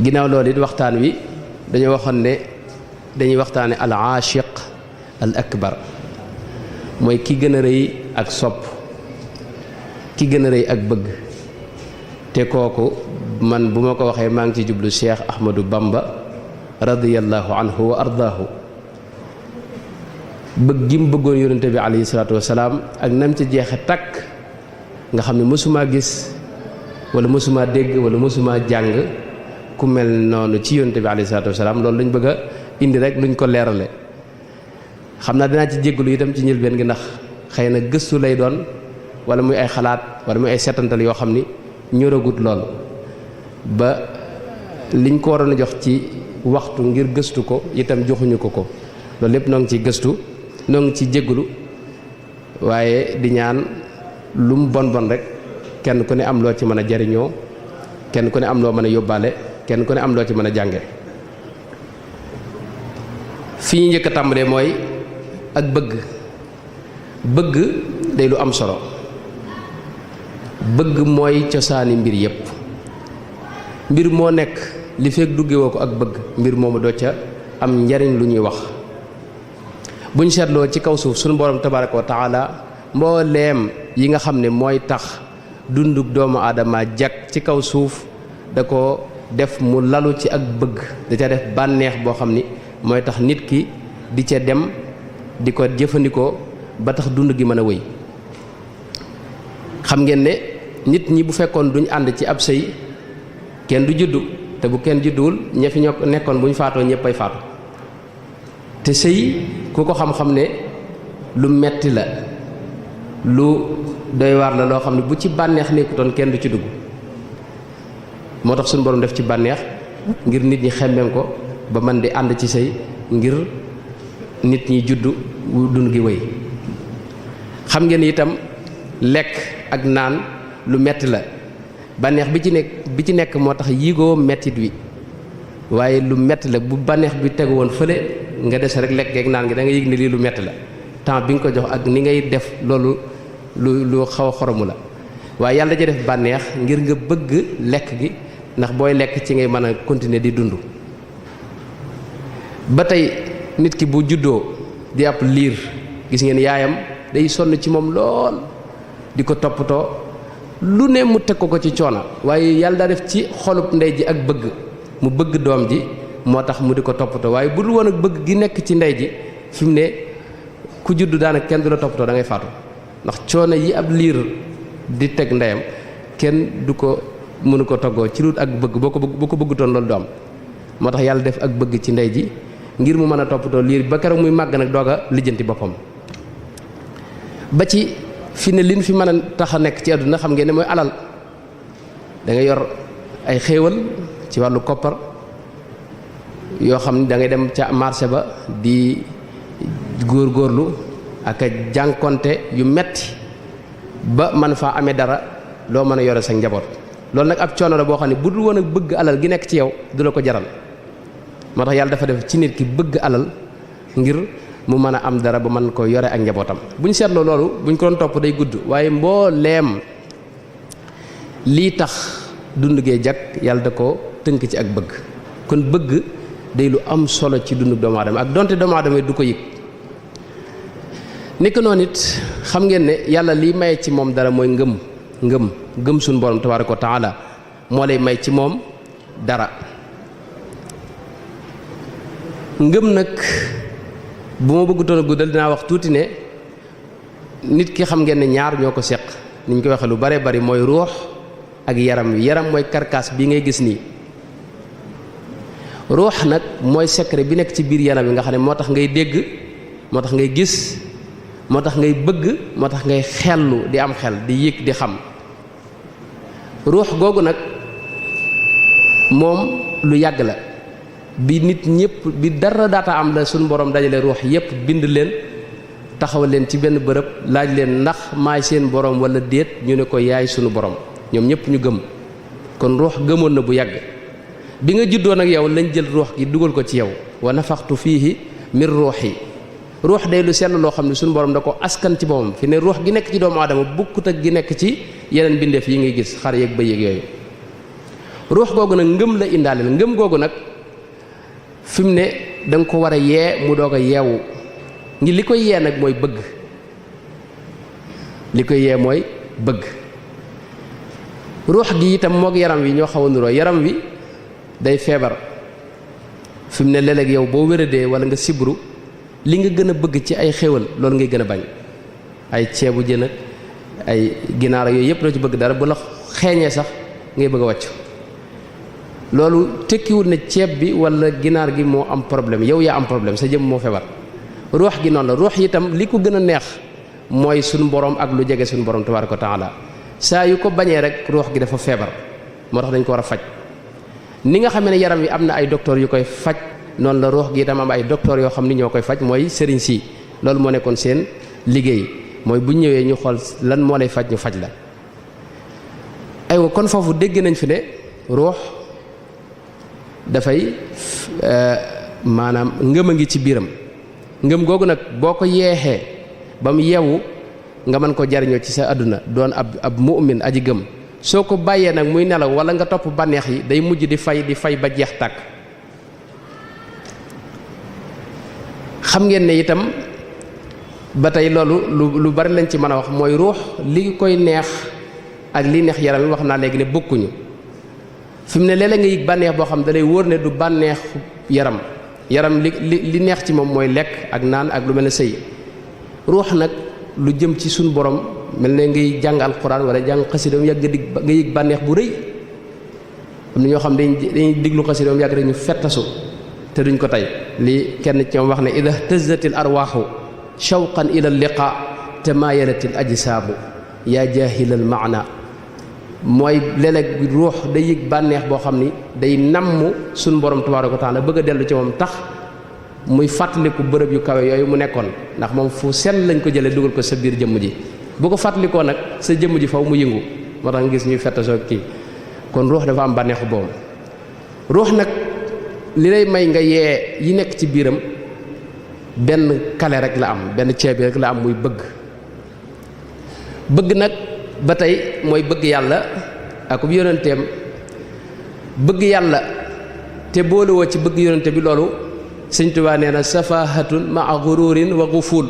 ginnaaw loolu it waxtaan wi dañoo waxoon ne dañuy waxtaane al aashiq al akbar mooy ki gën a rëy ak sopp ki gën a rëy ak bëgg te kooku man bu ma ko waxee maa ngi ci jublu Cheikh Ahmadou Bamba radiyallahu anhu wa ardaahu bëgg gi mu bëggoon yonente bi alayhi salaatu wasalaam ak nam ci jeexe takk nga xam ne mësumaa gis wala mësumaa dégg wala mësumaa jàng ku mel noonu ci yonente bi alayhi salaatu wasalaam loolu lañ bëgg a indi rek luñ ko leerale xam naa dinaa ci jéggalu itam ci njëlbeen gi ndax xëy na gëstu lay doon wala muy ay xalaat wala muy ay setantal yoo xam ni ñoragut lool ba liñ ko waroon a jox ci waxtu ngir gëstu ko itam joxuñu ko loolu lépp noo ngi ciy gëstu noo ngi ciy jéggalu waaye di ñaan lu mu bon bon rek kenn ku ne am loo ci mën a jariñoo kenn ku ne am loo mën a yóbbaale kenn ku ne am loo ci mën a jànge fi ñu njëkk a tàmbalee mooy ak bëgg day lu am solo bëgg mooy cosaani mbir yépp mbir moo nekk li fekk duggewoo ko ak bëgg mbir moomu doo ca am njariñ lu ñuy wax buñ seetloo ci kaw suuf sunu borom tabaraka wa taala mbooleem yi nga xam ne mooy tax dunduk doomu aadama jag ci kaw suuf da ko def mu lalu ci ak bëgg da ca def bànneex boo xam ni mooy tax nit ki di ca dem di ko jëfandikoo ba tax dund gi mën a wéy xam ngeen ne nit ñi bu fekkoon duñ ànd ci ab sëy kenn du juddu te bu kenn judduwul ña fi ñoo nekkoon bu ñu faatoo ñëpp ay faatu te sëy ku ko xam-xam ne lu metti la lu doy waar la loo xam ne bu ci bànneex nekkutoon kenn du ci dugg moo tax suñu borom def ci bànneex ngir nit ñi xemmeem ko ba man di ànd ci sëy ngir nit ñi juddu dund gi wéy xam ngeen itam lekk ak naan lu metti la bànneex bi ci nekk moo tax yigoo mettit wi waaye lu metti la bu bànneex bi tegu woon fële nga des rek lekk geeg naan gi da nga yëg ne lii lu metti la temps bi nga ko jox ak ni ngay def loolu lu xaw a xoromu la waaye yàlla ja def bànneex ngir nga bëgg lekk gi ndax booy lekk ci ngay mën a continuer di dund ba tey nit ki bu juddoo di ab liir gis ngeen yaayam day sonn ci moom lool di ko toppatoo lu ne mu teg ko ci coono waaye yàlla daa def ci xolub ndey ji ak bëgg mu bëgg doom ji moo tax mu di ko toppatoo waaye bu dul woon ak bëgg gi nekk ci ndey ji fi mu ne ku juddu daanaka kenn du la toppatoo da ngay faatu ndax coono yi ab liir di teg ndeyam kenn du ko mënu ko toggoo ci lut ak bëgg boo ko bëggutoon loolu du am moo tax yàlla def ak bëgg ci ndey ji ngir mu mën a toppatoo liir ba keroog muy màgg nag doog a lijjanti boppam ba ci fi ne liñ fi mën a tax a nekk ci àdduna xam ngeen ne mooy alal da ngay yor ay xéewal ci wàllu koppar yoo xam ne da ngay dem ca marché ba di góorgóorlu ak a jànkonte yu metti ba man faa amee dara loo mën a yore sa njaboot loolu nag ab coono la boo xam ne bu dul woon ak bëgg alal gi nekk ci yow du la ko jaral moo tax yàlla dafa def ci nit ki bëgg alal ngir mu mën a am dara ba mën ko yore ak njabootam bu ñu seetloo loolu bu ñu ko doon topp day gudd waaye mbooleem lii tax dund gee jag yàlla da ko tënk ci ak bëgg kon bëgg day lu am solo ci dundu doomu aadama ak donte doomu aadama du ko yëg nekk noonu it xam ngeen ne yàlla lii maye ci moom dara mooy ngëm suñu borom tabaaraka wa taala moo lay may ci moom dara ngëm nag bu ma bëggutoon a guddal dinaa wax tuuti ne nit ki xam ngeen ne ñaar ñoo ko seq ni ñu koy waxee lu bare bari mooy ruux ak yaram wi yaram mooy karkaas bi ngay gis nii ruux nag mooy secret bi nekk ci biir yaram wi nga xam ne moo tax ngay dégg moo tax ngay gis moo tax ngay bëgg moo tax ngay xellu di am xel di yëg di xam ruux googu nag moom lu yàgg la bi nit ñëpp bi dara daata am la suñu borom dajale ruux yëpp bind leen taxawal leen ci benn bërëb laaj leen ndax maay seen borom wala déet ñu ne ko yaay sunu borom ñoom ñëpp ñu gëm kon ruux gëmoon na bu yàgg bi nga juddoo nag yow lañ jël ruux gi dugal ko ci yow wa nafaxtu fiihi min ruuxi ruux day lu sell loo xam ne suñu borom da ko askan ci boppam fi ne ruux gi nekk ci doomu aadama bukkut ak gi nekk ci yeneen bindeef yi ngay gis xar yeeg bëy yeeg yooyu ruux googu nag ngëm la indaale ngëm googu nag fi mu ne da nga ko war a yee mu doog a yeewu ngi li koy yee nag mooy bëgg li koy yee mooy bëgg ruux gi itam moog yaram wi ñoo xaw a nuroo yaram wi day feebar fi mu ne léeg-léeg yow boo wéradee wala nga sibru li nga gën a bëgg ci ay xéwal loolu ngay gën a bañ ay ceebu jën ak ay ginaar yooyu yëpp doo ci bëgg dara bu la xeeñee sax ngay bëgg a wàccu loolu tekkiwul ne ceeb bi wala ginaar gi moo am problème yow yaa am problème sa jëm moo feebar ruux gi noonu la ruux itam li ko gën a neex mooy suñu borom ak lu jege suñu borom tabaaraka wa taala saa yu ko bañee rek ruux gi dafa feebar moo tax dañ ko war a faj ni nga xam ne yaram wi am na ay docteur yu koy faj noonu la ruux gi itam am ay docteur yoo xam ni ñoo koy faj mooy sëriñ si loolu moo nekkoon seen liggéey mooy bu ñëwee ñu xool lan moo lay faj ñu faj la aywa kon foofu dégg nañ fi ne ruux dafay maanaam ngëm a ngi ci biiram ngëm googu nag boo ko yeexee ba mu yeewu nga mën ko jariñoo ci sa àdduna doon ab mu'min aji gëm soo ko bàyyee nag muy nelaw wala nga topp bànneex yi day mujj di fay ba jeex tàkk xam ngeen ne itam ba tey loolu lu bari lañ ci mën a wax mooy ruux li koy neex ak li neex yaram yi wax naa léegi ne bokkuñu fi mu ne léeg-léeg nga yëg bànneex boo xam da lay wóor ne du bànneexu yaram li neex ci moom mooy lekk ak naan ak lu mel ne sëy ruux nag lu jëm ci suñu borom mel ne ngay jàng alxuraan wala jàng xasida mu yàgg nga yëg bànneex bu rëy am na ñoo xam dañuy diglu xasida mu yàgg rek ñu fettasu te duñ ko tey lii kenn ci ñoom wax ne ida tëzatil arwaaxu shawqan ila liqa tamayalatil ajsaabu yaa jaahilal maana mooy léeg-léeg ruux day yëg bànneex boo xam ni day namm suñu borom tabaaraka wa taala bëgg a dellu ci moom tax muy fàttaliku bërëb yu kawe yooyu mu nekkoon ndax moom fu sell lañ ko jëlee dugal ko sa biir jëmm ji bu ko fàttalikoo nag sa jëmm ji faw mu yëngu moo tax nga gis ñuy fettasoo kii kon ruux dafa am bànneexu boobu ruux nag li lay may nga yee yi nekk ci biiram benn kale rek la am benn ceebi rek la am muy bëgg nag ba tey mooy bëgg yàlla ak bu yonenteem bëgg yàlla te boolewoo ci bëgg yonente bi loolu Sëñ Tuubaa nee na safahatun maa gururin wa guful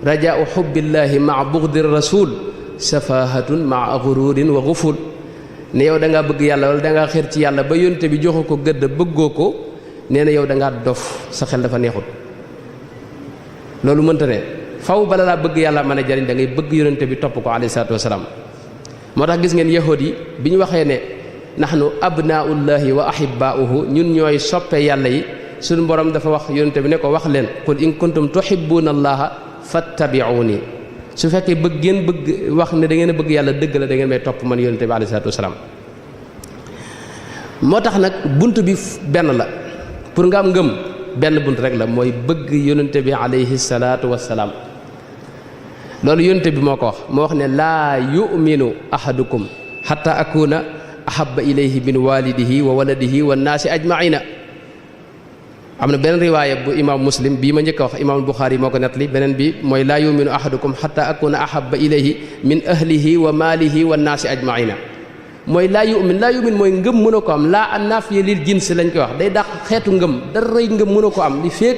rajaau xubbillaahi maa bugdi rasul safahatun maa gururin wa guful ne yow da ngaa bëgg yàlla wala da ngaa xër ci yàlla ba yonente bi joxu ko gëdd bëggoo ko nee na yow da ngaa dof sa xel dafa neexut loolu mënta ne faw bala laa bëgg yàlla mën a jariñ da ngay bëgg yonente bi topp ko alayhi salaatu wasalaam moo tax gis ngeen yahood yi bi ñu waxee ne nahnu abnaullahi wa ahibaauhu ñun ñooy soppe yàlla yi suñu borom dafa wax yonente bi ne ko wax leen qul in kuntum tuhibbuna allaha fattabi'uni su fekkee bëgg wax ne da ngeen a bëgg yàlla dëgg la da ngeen may topp man yonente bi alayhi salaatu wasalaam moo tax nag bunt bi benn la pour nga am ngëm benn bunt rek la mooy bëgg yonente bi alayhi salaatu wasalaam loolu yonente bi moo ko wax moo wax ne laa yuminu ahadukum hatta akuna ahabba ilayhi min walidihi wa waladihi wa naasi ajmaina am na beneen riwaaya bu imam muslim bii ma njëkk a wax imam buxaari moo ko nettali beneen bi mooy laa yuminu ahadukum hatta akuna ahabba ilayhi min ahlihi wa maalihi wa naasi ajmaina mooy laa yumin mooy ngëm mën a ko am laa an naafiya lil jins lañ koy wax day dàq xeetu ngëm dara rëy ngëm mën a ko am li féeg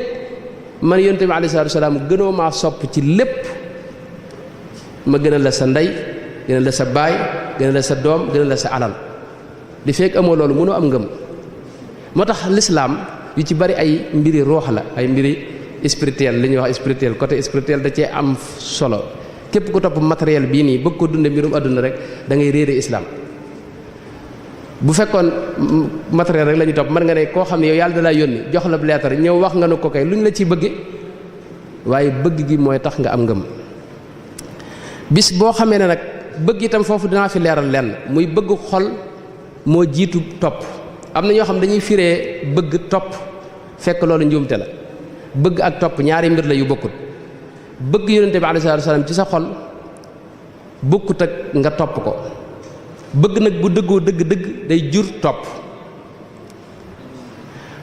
man yonente bi alayhi salaatu wasalaam gënoo maa sopp ci lépp ma gënal la sa ndey gënal la sa baay gënal la sa doom gënal la sa alal li fekk amoo loolu mënoo am ngëm moo tax lislaam yu ci bari ay mbiri roox la ay mbiri spirituel li ñuy wax spirituel côté spirituel da cee am solo képp ku topp matériel bii nii bëgg ko dunde mbirum àdduna rek da ngay réere islam bu fekkoon matériel rek la ñuy topp mën nga ne koo xam ne yow yàlla da laa yónni jox la leetar ñëw wax nga ne ko kay lu ñu la ciy bëgge waaye bëgg gi mooy tax nga am ngëm bis boo xamee ne nag bëgg itam foofu dinaa fi leeral lenn muy bëgg xol moo jiitu topp am na ñoo xam dañuy firee bëgg topp fekk loolu njuumte la bëgg ak topp ñaari mbir la yu bokkut bëgg yonente bi alayhi salaatu wasalaam ci sa xol bokkut ak nga topp ko bëgg nag bu dëggoo dëgg day jur topp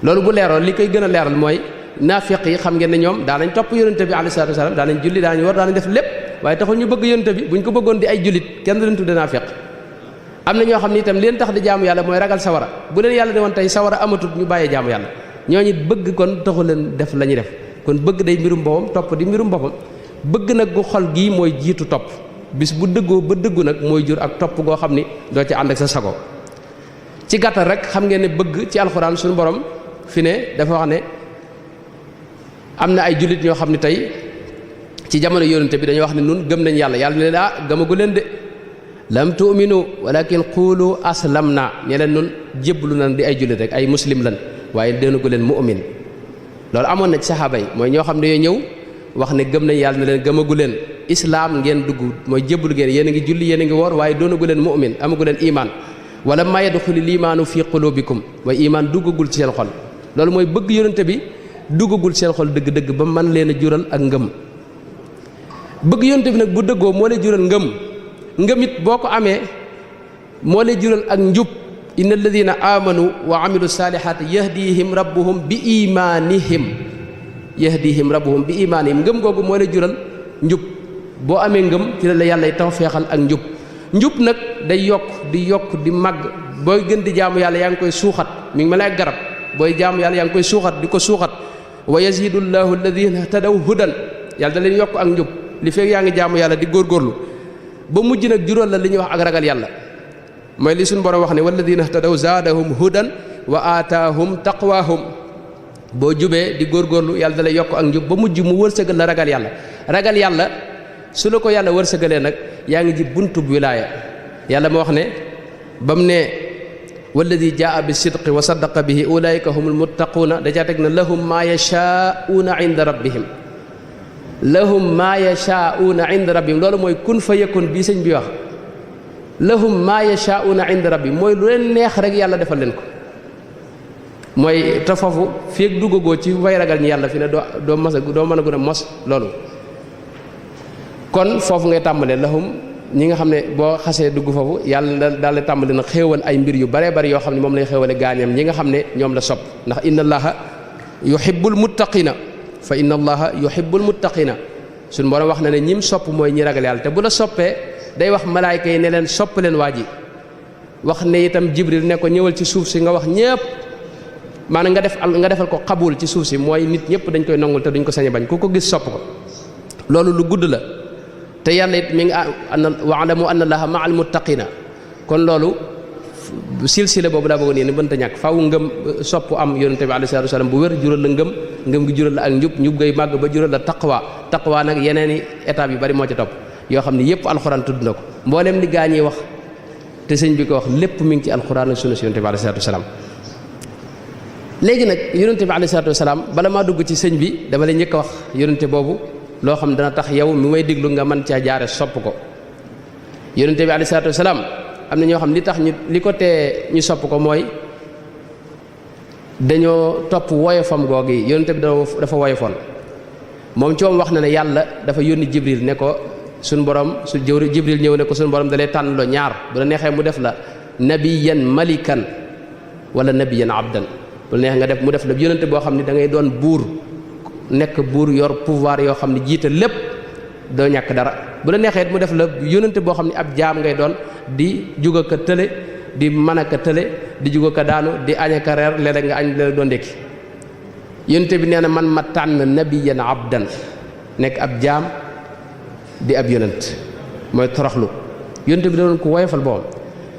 loolu bu leeroo li koy gën a leeral mooy naafiq yi xam ngeen ne ñoom daanañ topp yonente bi alayhi salaatu wasalaam daanañ julli daanañ war daanañ def lépp waaye taxul ñu bëgg yonente bi buñ ko bëggoon di ay jullit kenn du leen tudde naafiq am na ñoo xam ne itam leen tax di jaamu yàlla mooy ragal sawara bu leen yàlla ne woon tey sawara amatul ñu bàyyee jaamu yàlla ñooñu bëgg kon taxu leen def la ñuy def kon bëgg day mbirum boppam topp di mbirum boppam bëgg nag gu xol gii mooy jiitu topp bis bu dëggoo ba dëggu nag mooy jur ak topp goo xam ni doo ci ànd ak sa sago ci gàttal rek xam ngeen ne bëgg ci alxuraan suñu borom fi ne dafa wax ne am na ay jullit ñoo xam ne tey ci jamono yonente bi dañoo wax ne nun gëm nañ yàlla yàlla ne leen gëmagu leen de lam tu'minu walakin qulu aslamna ñe leen nun jébbalu nañ di ay jullit rek ay muslim lan waaye déenagu leen mu'min loolu amoon na ci saxaaba yi mooy ñoo xam ne ñëw wax ne gëm nañ yàlla ne leen gëmagu leen islaam ngeen dugg mooy jébbalu ngeen yéen a ngi julli yéen a ngi woor waaye doonagu leen mu'min amagu leen iman wala ma yadxuli liimaanu fi qulubikum mooy iman duggagul ci seen xol loolu mooy bëgg yonente bi duggagul seen xol dëgg-dëgg ba man leen a jural ak ngëm bëgg yonente bi nag bu dëggoo moo lay jural ngëm it boo ko amee moo lay jural ak njub inna alladina amanu wa amilu salihati yahdihim rabbuhum bi imanihim ngëm googu moo lay jural njub boo amee ngëm ci la yàlla taw feexal ak njub nag day yokk di màgg booy gën di jaamu yàlla yaa ngi koy suuxat mi ngi mel ak garab booy jaamu yàlla yaa ngi koy suuxat di ko suuxat wa yazidu llahu alladina tadaw hudan yàlla da leen yokk ak njub li fekk yaa ngi jaamu yàlla di góorgóorlu ba mujj nag jural la li ñuy wax ak ragal yàlla mooy li suñu borom wax ne walladina tadaw zaadahum hudan wa aataahum taqwaahum boo jubee di góorgóorlu yàlla da lay yokk ak njub ba mujj mu wërsëgal la ragal yàlla su la ko yàlla wërsëgalee nag yaa ngi ji buntub wilaaya yàlla moo wax ne ba mu ne walladi jaa bi sidqi wa saddaqa bihi ulaika humul muttaquuna da caa teg na lahum maa yashaa'uuna inda rabbihim loolu mooy kun fa yakun bii sëñ bi wax lahum maa yashaa'uuna inda rabbihim mooy lu leen neex rek yàlla defal leen ko mooy te foofu feeg duggagoo ci way ragal ñi yàlla fi ne doo mën a gën a mos loolu kon foofu ngay tàmbalee lahum ñi nga xam ne boo xasee dugg foofu yàlla daal di tàmbali na xéewal ay mbir yu bare bari yoo xam ne moom lay xéewale gaañam ñi nga xam ne ñoom la sopp ndax inna allaha yuhibbul muttaqina fa inna allaha yuhibbul muttaqina suñu borom wax na ne ñim sopp mooy ñi ragal yàlla te bu la soppee day wax malaayka yi ne leen sopp leen waa ji wax ne itam jibril ne ko ñëwal ci suuf si nga wax ñépp maanaam nga defal ko xabul ci suuf si mooy nit ñëpp dañ koy nangul te duñ ko sañ a bañ ku ko gis sopp ko loolu lu gudd la te yàlla it mi ngi wa'lamu anna allaha ma'al muttaqina kon loolu silsila boobu daa bëgg nii ni mënta ñàkk faaw ngëm sopp am yonente bi alayhi salaatu wasalaam bu wér jural la ngëm gi jural la ak njub ngay màgg ba jural la taqwa nag yeneeni étape yu bari moo ci topp yoo xam ne yépp alxuraan tudd na ko mboolem li gaa ñiy wax te sëñ bi ko wax lépp mi ngi ci alxuraan ak sunna si yonente bi alayhi salaatu wasalaam léegi nag yonente bi alayhi salaatu wasalaam bala maa dugg ci sëñ bi dama lay njëkk a wax yonente boobu loo xam dana tax yow mi may déglu nga mën caa jaare sopp ko yonente bi alayhi salaatu wasalaam am na ñoo xam li tax li ko tee ñu sopp ko mooy dañoo topp woyofam googu yi yonente bi dafa woyofoon moom ci moom wax na ne yàlla dafa yónni jibril ne ko suñu borom jibril ñëw ne ko suñu borom da lay tànn loo ñaar bu la neexee mu def la nabiyan malikan wala nabiyan abdan bu la neexee nga def mu def la yonente boo xam ne da ngay doon buur nekk buur yor pouvoir yoo xam ne jiite lépp doo ñàkk dara bu la neexee mu def la yónnante boo xam ne ab jaam ngay doon di juga ka tële di mën a ka tële di juga ka daanu di añ aka reer léeg-léeg nga añ léeg doo ndékki yónnante bi nee na man ma tànn nabiyan abdan nekk ab jaam di ab yónnant mooy toroxlu yónnante bi doon ko woyofal boppam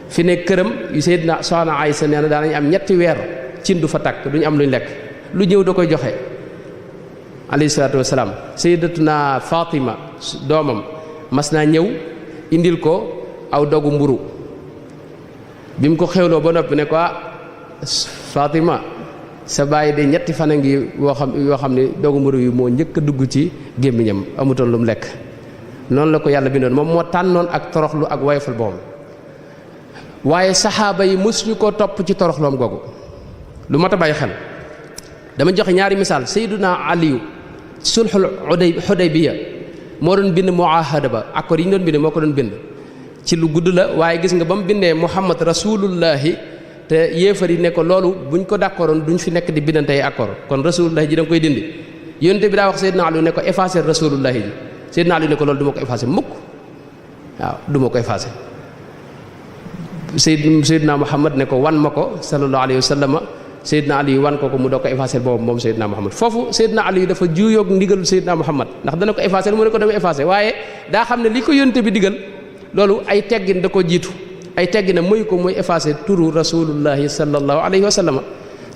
fi ne këram yu Seydina Soxna Aysa nee na daanañ am ñetti weer cin du fa tàkk duñu am luñ lekk lu ñëw da koy joxe alayhi salaatu wasalaam sayyidatuna Fatima doomam mas naa ñëw indil ko aw dogu mburu bi mu ko xewloo ba noppi ne ko Fatima sa bàyyi de ñetti fan a ngi yoo xam ne dogu mburu yi moo njëkk a dugg ci gémmiñam amutoon lu mu lekk noonu la ko yàlla bindoon moom moo tànnoon ak toroxlu ak woyofal boppam waaye saxaaba yi mësuñu ko topp ci toroxloom googu lu mat a bàyyi xel dama joxe ñaari misaal Sayyiduna Aliyu sulhul Hudaybiya moo doon bind muahada ba accord yi ñu doon bind moo ko doon bind ci lu gudd la waaye gis nga ba mu bindee Muhammad rasulullahi te yéefar yi ne ko loolu buñ ko d'accordoon duñ fi nekk di bindante ay accord kon rasulullahi ji da nga koy dindi yonente bi daa wax Sayyidina Aliyu ne ko effacer rasulullahi ji Sayyidina Aliyu ne ko loolu du ma ko effacer mukk waaw du ma ko effacer Seydina Muhammad ne ko wan ma ko sallallahu alayhi wa sallam Seydina Ali wan ko mu doo ko effacé boobu moom Seydina Muhammad foofu Seydina Ali dafa juuyoog ndigalu Seydina Muhammad ndax dana ko effacé mu ne ko dama effacé waaye daa xam ne li ko yónte bi digal loolu ay teggin da ko jiitu ay teggina muy ko muy effacé turu rasulullahi sallallahu alayhi wa sallam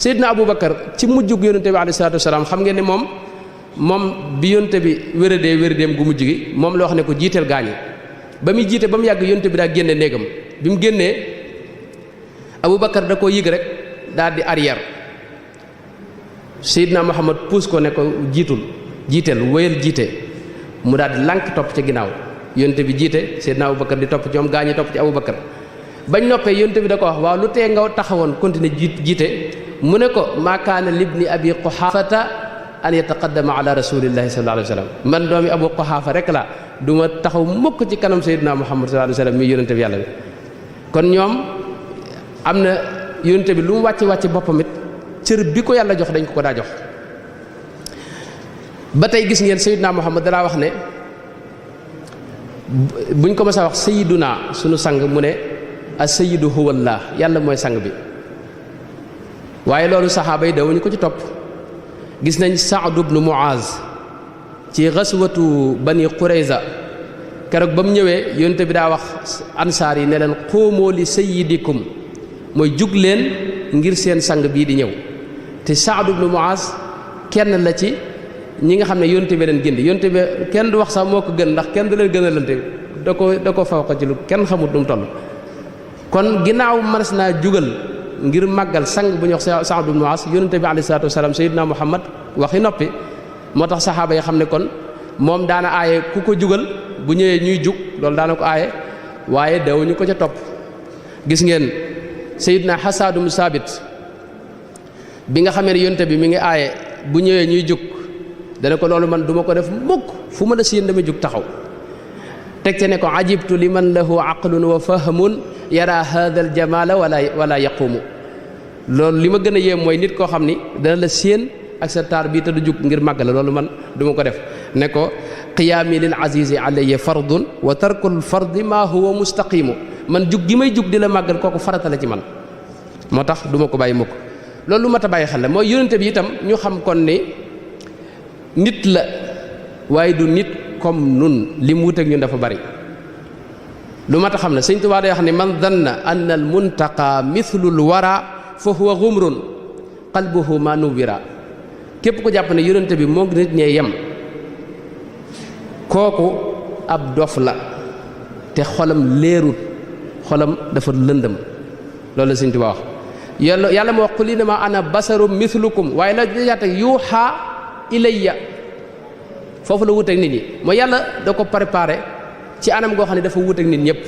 Seydina Aboubacar ci mujjug yónente bi alayhi salaatu wasalaam xam ngeen ne moom bi yónte bi wéradéem gu mujj gi moom la wax ne ko jiiteel gaañi ba muy jiite ba mu yàgg yónte bi daa génne néegam bi mu génnee Aboubacar da koo yëg rek daal di arrière Seydina Muhammad puus ko ne ko jiiteel wéyal jiite mu daal di lànk topp ca ginnaaw yónte bi jiite Seydina Aboubacar di topp ci moom gaañi topp ci Aboubacar bañ noppee yónte bi da ko wax waaw lu tee nga taxawoon continuer jiite mu ne ko maa kaana libni abi quhaafata an yataqaddama ala rasulillahi sallallahu alayhi wa sallam man doomi abu quhaafa rek la du ma taxaw mukk ci kanam Seydina Muhammad sallallahu alayhi wa sallam mi yónente bi yàlla bi kon ñoom am na yónente bi lu mu wàcce boppam it cër bi ko yàlla jox dañ ko daa jox ba tey gis ngeen Seydina Muhammad dalaa wax ne buñ ko mës a wax sayiduna sunu sang mu ne as-sayyidu huwallah yàlla mooy sang bi waaye loolu saxaaba yi dawuñu ko ci topp gis nañ Saad ibnu Muaz ci xaswatu bani Qurayza keroog ba mu ñëwee yonte bi daa wax ansaar yi ne leen qoomoo li sayyidikum mooy jug leen ngir seen sang bii di ñëw te Saad ibnu Muaz kenn la ci ñi nga xam ne yonte bi leen gindi yonte bi kenn du wax sax moo ko gën ndax kenn du leen gënalante da ko faw ko ci lu kenn xamut nu mu toll kon ginnaaw manes naa jugal ngir màggal sang bu ñuy wax Saad ibn Muaz yonente bi alayhi salaatu wasalaam Seydina Muhammad waxi noppi moo tax saxaaba yi xam ne kon moom daana aaye ku ko jugal bu ñëwee ñuy jug loolu daana ko aaye waaye dawuñu ko ca topp gis ngeen Seydina Hasan ibn Saabit bi nga xamee ne yonente bi mi ngi aaye bu ñëwee ñuy jug dana ko loolu man duma ko def mukk fu ma la séen dama jug taxaw teg te ne ko ajibtu liman lahu aqlun wa fahmun yara hadha al jamala wala yaqumu loolu li ma gën a yéem mooy nit koo xam ni dana la séen ak sa taar bii te du jug ngir màgg la loolu man duma ko def ne ko qiyaami lil azizi alayya fardun wa tarkul fardi ma huwa mustaqimu man jug gi may jug di la màggal kooku farata la ci man moo tax duma ko bàyyi mukk loolu lu mat a bàyyi xel la mooy yonente bi itam ñu xam kon ni nit la waaye du nit comme nun li mu wuteeg ñun dafa bari lu mat a xam ne Sëñ Tuubaa day wax ne man danna anna al muntaqa mithlul wara fa huwa ghumrun qalbuhu ma nuwira képp ko jàpp ne yonente bi moo nit ñee yem kooku ab dof la te xolam leerut xolam dafa lëndëm loolu la Sëñ Tuubaa wax yàlla moo wax qul innama ana basarum mithlukum waaye la jaate yuuxa ilayya foofu la wuteeg nit ñi mooy yàlla da ko préparé ci anam goo xam ne dafa wuteeg nit ñëpp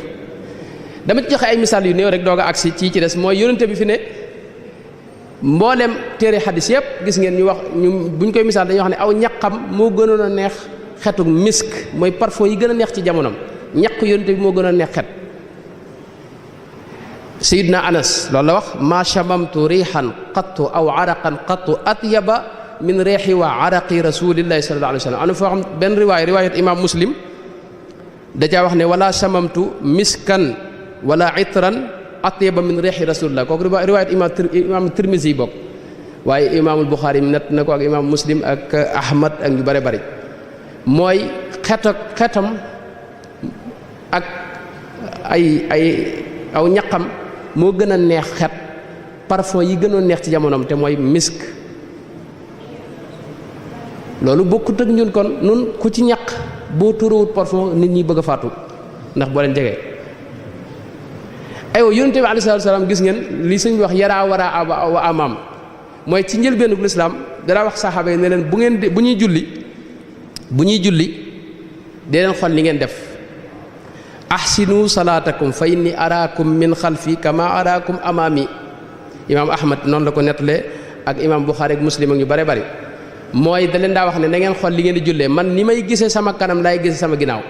dama ci joxe ay misaal yu néew rek doog a agsi ci des mooy yonente bi fi ne mboolem téere xadis yëpp gis ngeen ñu wax buñ koy misaal dañuy wax ne aw ñaqam moo gënoon a neex xetu misk mooy parfum yi gën a neex ci jamonoom ñaq yonente bi moo gën a neex xet Seydina Anas loolu la wax ma shamamtu rihan qattu aw araqan qattu atyaba min reexi wa araqi rasulillahi sallallahu alayhi wa sallam am na foo xam benn riwaayat imam Muslim da caa wax ne wala shamamtu miskan wala itran atyaba min reexi rasulillah kooku riwaayat imam Tirmisi yi bokk waaye imaamul Buxaari nett na ko ak imam Muslim ak Ahmad ak ñu bare bari mooy xetam ak aw ñaqam moo gën a neex xet parfum yi gënoon neex ci jamonoom te mooy misk loolu bokkut ak ñun kon nun ku ci ñaq boo tuurawut parfum nit ñi bëgg a faatu ndax boo leen jegee aywa yonente bi alayhi salaatu salaam gis ngeen li sëñ bi wax yaraa waraa wa amaam mooy ci njëlbéenu lislaam dara wax saxaaba yi ne leen bu ñuy julli dee leen xool li ngeen def ahsinu salaatakum fa inni araakum min xalfi kama araakum amaami imaam Ahmad noonu la ko nettalee ak imaam Buxaari ak Muslim ak ñu bare bari mooy da leen daa wax ne na ngeen xool li ngeen di jullee man ni may gisee sama kanam laay gisee sama ginnaaw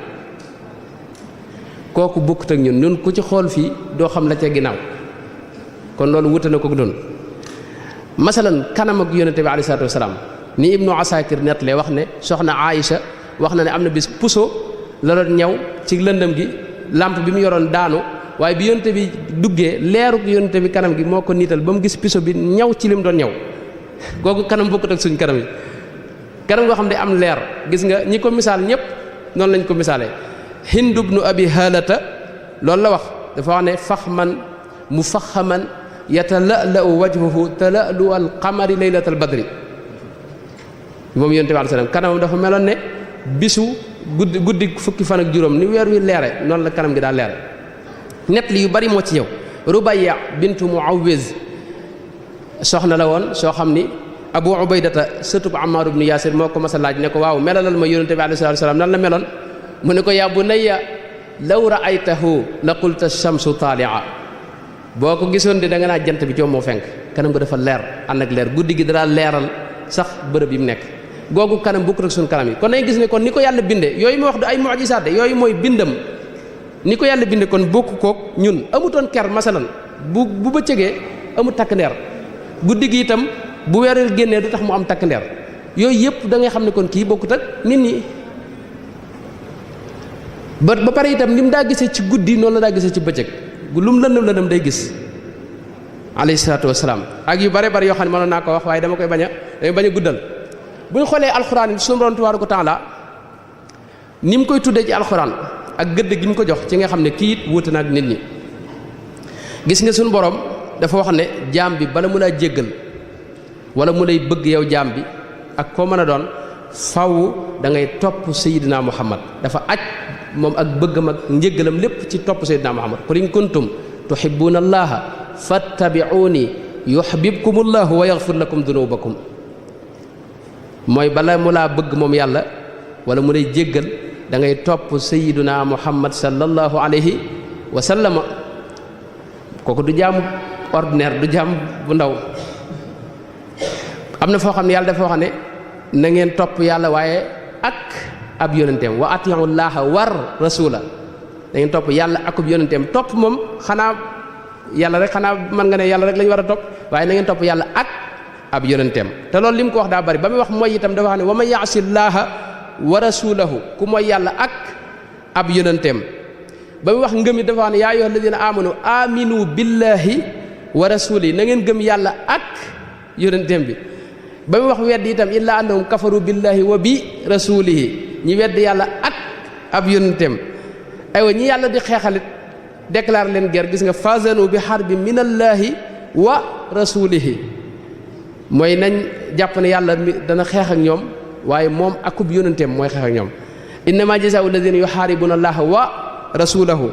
kooku bokkut ak ñun ku ci xool fii doo xam la ca ginnaaw kon loolu wute na ko doon masalan kanam ak yonente bi alayhi salaatu wasalaam ni Ibnu Asakir nettalee wax ne soxna Aïcha wax na ne am na bis puso la doon ñëw ci lëndëm gi lampe bi mu yoroon daanu waaye bi yonte bi duggee leeruk yonte bi kanam gi moo ko niital ba mu gis piso bi ñaw ci lim doon ñaw googu kanam bokkut ak suñ kanam yi kanam goo xam ne am leer gis nga ñi ko misaal ñëpp noonu lañ ko misaalee Hind ibnu Abi Haalata loolu la wax dafa wax ne faxman mufaxaman yatala'la'u wajhuhu tala'lu al qamari laylatal badri moom yonte bi alayhi salaam kanamam dafa meloon ne bisu guddi fukki fan ak juróom ni weer wi leere noonu la kanam gi daa leere net li yu bari moo ci ñëw Rubayya bintu Muawwiz soxna la woon soo xam ni Abu Ubaydata sëtub Ammar ibn Yasir moo ko mas a laaj ne ko waaw melalal ma yonente bi alayhi salaam nan la meloon mu ne ko yaa bunayya law ra'aytahu la qulta shamsu taali'a boo ko gisoon de da nga naa jant bi coom moo fenk kanam gi dafa leer ànd ak leer guddi gi dara leeral sax bërëb yi mu nekk googu kanam bokkut ak suñu kanam yi kon nañ gis ne kon ni ko yàlla binde yooyu ma wax du ay mu'jisaat de yooyu mooy bindam ni ko yàlla binde kon bokku koog ñun amutoon ker masalan bu bëccëgee amut takk ndeer guddi gi itam bu weereel génnee du tax mu am takk ndeer yooyu yëpp da ngay xam ne kon kii bokkut ak nit ñi ba pare itam ni mu daa gisee ci guddi noonu la daa gisee ci bëccëg lu mu lëndëm day gis alayhi salaatu wasalaam ak yu bare bare yoo xam ne mënoon naa ko wax waaye dama koy bañ a guddal bu ñu xoolee alxuraan yi suñu Boroom tabaaraka wa taala ni mu koy tuddee ci alxuraan ak gëdd gi mu ko jox ci nga xam ne kii it wuute na ak nit ñi gis nga suñu Boroom dafa wax ne jaam bi bala mu laa jéggal wala mu lay bëgg yow jaam bi ak koo mën a doon faw da ngay topp Seydina Muhammad dafa aj moom ak bëggam ak njéggalam lépp ci topp Seydina Muhammad qul in kuntum tuhibbuuna allaha fattabi'uuni yuhbibkumullahu wa yaghfir lakum dunubakum mooy bala mu laa bëgg moom yàlla wala mu lay jéggal da ngay topp Seydina Muhammad sallallahu alayhi wa sallama kooku du jaamu ordinaire du jaam bu ndaw am na foo xam ne yàlla dafa wax ne na ngeen topp yàlla waaye ak ab yonenteem wa atii'u llaaha war rasula da ngeen topp yàlla akub yonenteem topp moom xanaa yàlla rek xanaa mën nga ne yàlla rek la ñu war a topp waaye na ngeen topp yàlla ak ab yonenteem te loolu li mu ko wax daa bari ba muy wax mooy itam dafa wax ne wa man ya'si llaaha wa rasulahu ku mooy yàlla ak ab yonenteem ba muy wax ngëm yi dafa wax ne yaa ayyuha alladina amanu aminu billahi wa rasuli na ngeen gëm yàlla ak yonenteem bi ba muy wax weddi itam illa annahum kafaru billahi wa bi rasulihi ñi weddi yàlla ak ab yonenteem aywa ñi yàlla di xeexalit déclare leen guerre gis nga fazanu bi harbi minallahi wa rasulihi mooy nañ jàpp ne yàlla dana xeex ak ñoom waaye moom akub yonenteem mooy xeex ak ñoom innama jazaa'u alladina yuharibuna allaha wa rasulahu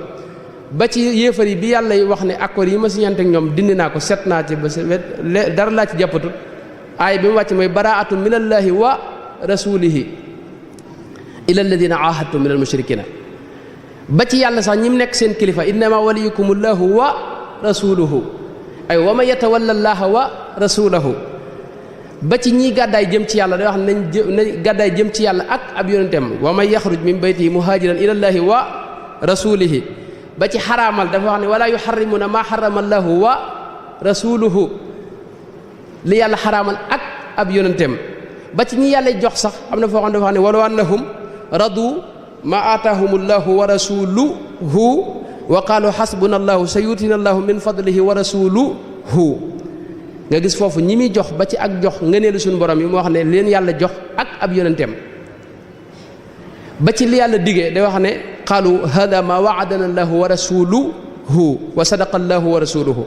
ba ci yéefar yi bi yàlla wax ne accord yi ma siñante ak ñoom dindi naa ko set naa ci ba dara laa ci jàppatut aay bi mu wàcc mooy baraatu minallahi wa rasulihi ila alladina ahadtum min almushrikina ba ci yàlla sax ñi mu nekk seen kilifa innama waliyukumullahu wa rasuluhu ay wa man yatawalla allaha wa rasulahu ba ci ñii gàddaay jëm ci yàlla day wax nañ gàddaay jëm ci yàlla ak ab yonenteem wa man yaxruj min baytihi muhajiran ila allahi wa rasulihi ba ci xaraamal dafa wax ne wala yuharrimuna ma harrama allahu wa rasuluhu li yàlla xaraamal ak ab yonenteem ba ci ñi yàlla jox sax am na foo xam ne dafa wax ne walaw annahum radu ma aataahum allahu wa rasuluhu wa qaalu xasbuna allahu sayutina allahu min fadlihi wa rasuluhu nga gis foofu ñi muy jox ba ci ak jox ngëneelu suñu borom yi moo wax ne leen yàlla jox ak ab yonenteem ba ci li yàlla digee day wax ne qaalu hada ma waadana allahu wa rasuluhu wa sadaqa allahu wa rasuluhu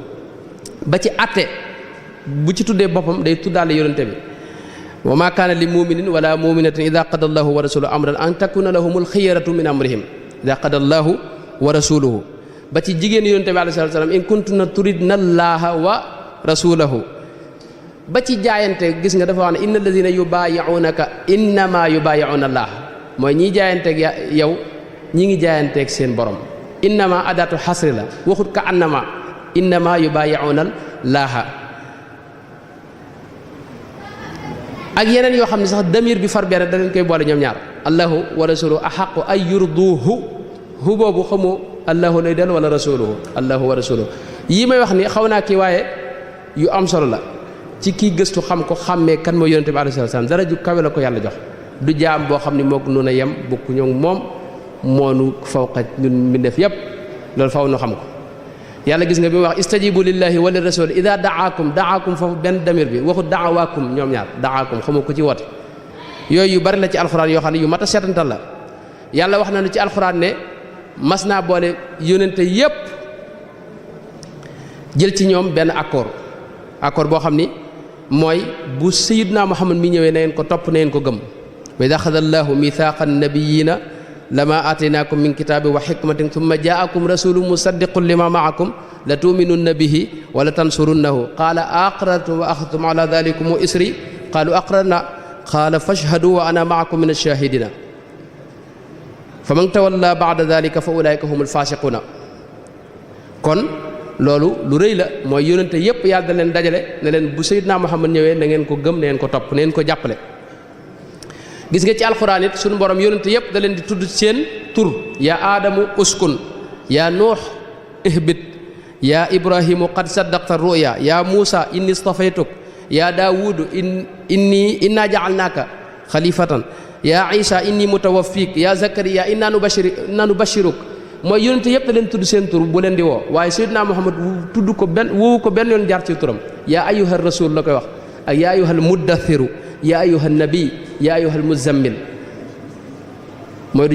ba ci atte bu ci tuddee boppam day tuddaale yonente bi wa ma kaana li muminin wala muminatin ida qada allahu wa rasuluhu amran an takuna lahumul xiyaratu min amrihim ida qada allahu wa rasuluhu ba ci jigéen yonente bi alayhi salatu wasalam in kuntunna turidna allaha wa rasulahu ba ci jaayante gis nga dafa wax ne inna alladina yubayi'unaka innama yubayi'una allah mooy ñiy jaayanteeg yow ñi ngi jaayanteeg seen borom innama adatu xasri la waxut ka annama innama yubayi'una laaha ak yeneen yoo xam ne sax damir bi far benn da leen koy boole ñoom ñaar allahu wa rasuluhu ahaqu ay yurduhu hu boobu xamoo allahu lay del wala rasuluhu allahu wa rasuluhu yii may wax ni xaw naa kii waaye yu am solo la ci kii gëstu xam ko xàmmee kan mooy yonente bi alayhi salaam dara ju kawe la ko yàlla jox du jaam boo xam ni mook nun a yem bokku ñoom moom moonu fawqa ñun mbindeef yépp loolu faw nu xam ko yàlla gis nga bi mu wax istajibu lillahi wa lirrasul ida daakum foofu benn damir bi waxu daawaakum ñoom ñaar daakum xamu ko ci woote yooyu yu bari la ci alxuraan yoo xam ne yu mat a seetantal la yàlla wax na ci alxuraan ne mas naa boole yónnente yépp jël ci ñoom benn accord boo xam ni mooy bu sayyidna Muhammad mi ñëwee na ngeen ko topp na ngeen ko gëm wa ida axada allahu mithaqa annabiyina lama aataynaakum min kitaabi wa xikmatin thumma jaakum rasulun musaddiqun lima maakum la tuuminunna bihi wa la tansurunnahu qaala aqrartum wa axadtum ala dalikum isri qaalu aqrarna qaala fashhadu wa ana maakum min alshahidina fa man tawalla baada dalika fa ulaika humul fasiquna kon loolu lu rëy la mooy yónnante yépp yàlla da leen dajale ne leen bu sayyidna Muhammad ñëwee na ngeen ko gëm na ngeen ko topp na ngeen ko jàppale gis nga ci alxuraan it suñu borom yónnante yépp da leen di tudd seen tur yaa aadamu uskun yaa nuux ihbit yaa ibrahimu qad saddaqta ruya yaa muusa inni stafaytuk yaa daawudu inna ja'alnaaka xalifatan yaa isa inni mutawaffik yaa zakariya inna nubashiruk mooy yónnante yépp da leen tudd seen tur bu leen di woo waaye sayyidna Muhammad tudd ko woowu ko benn yoon jaar ci turam yaa ayyuhar rasul la koy wax ak yaa ayyuhal muddathiru yaa ayyuhan nabi yaa ayyuhal muzammil mooy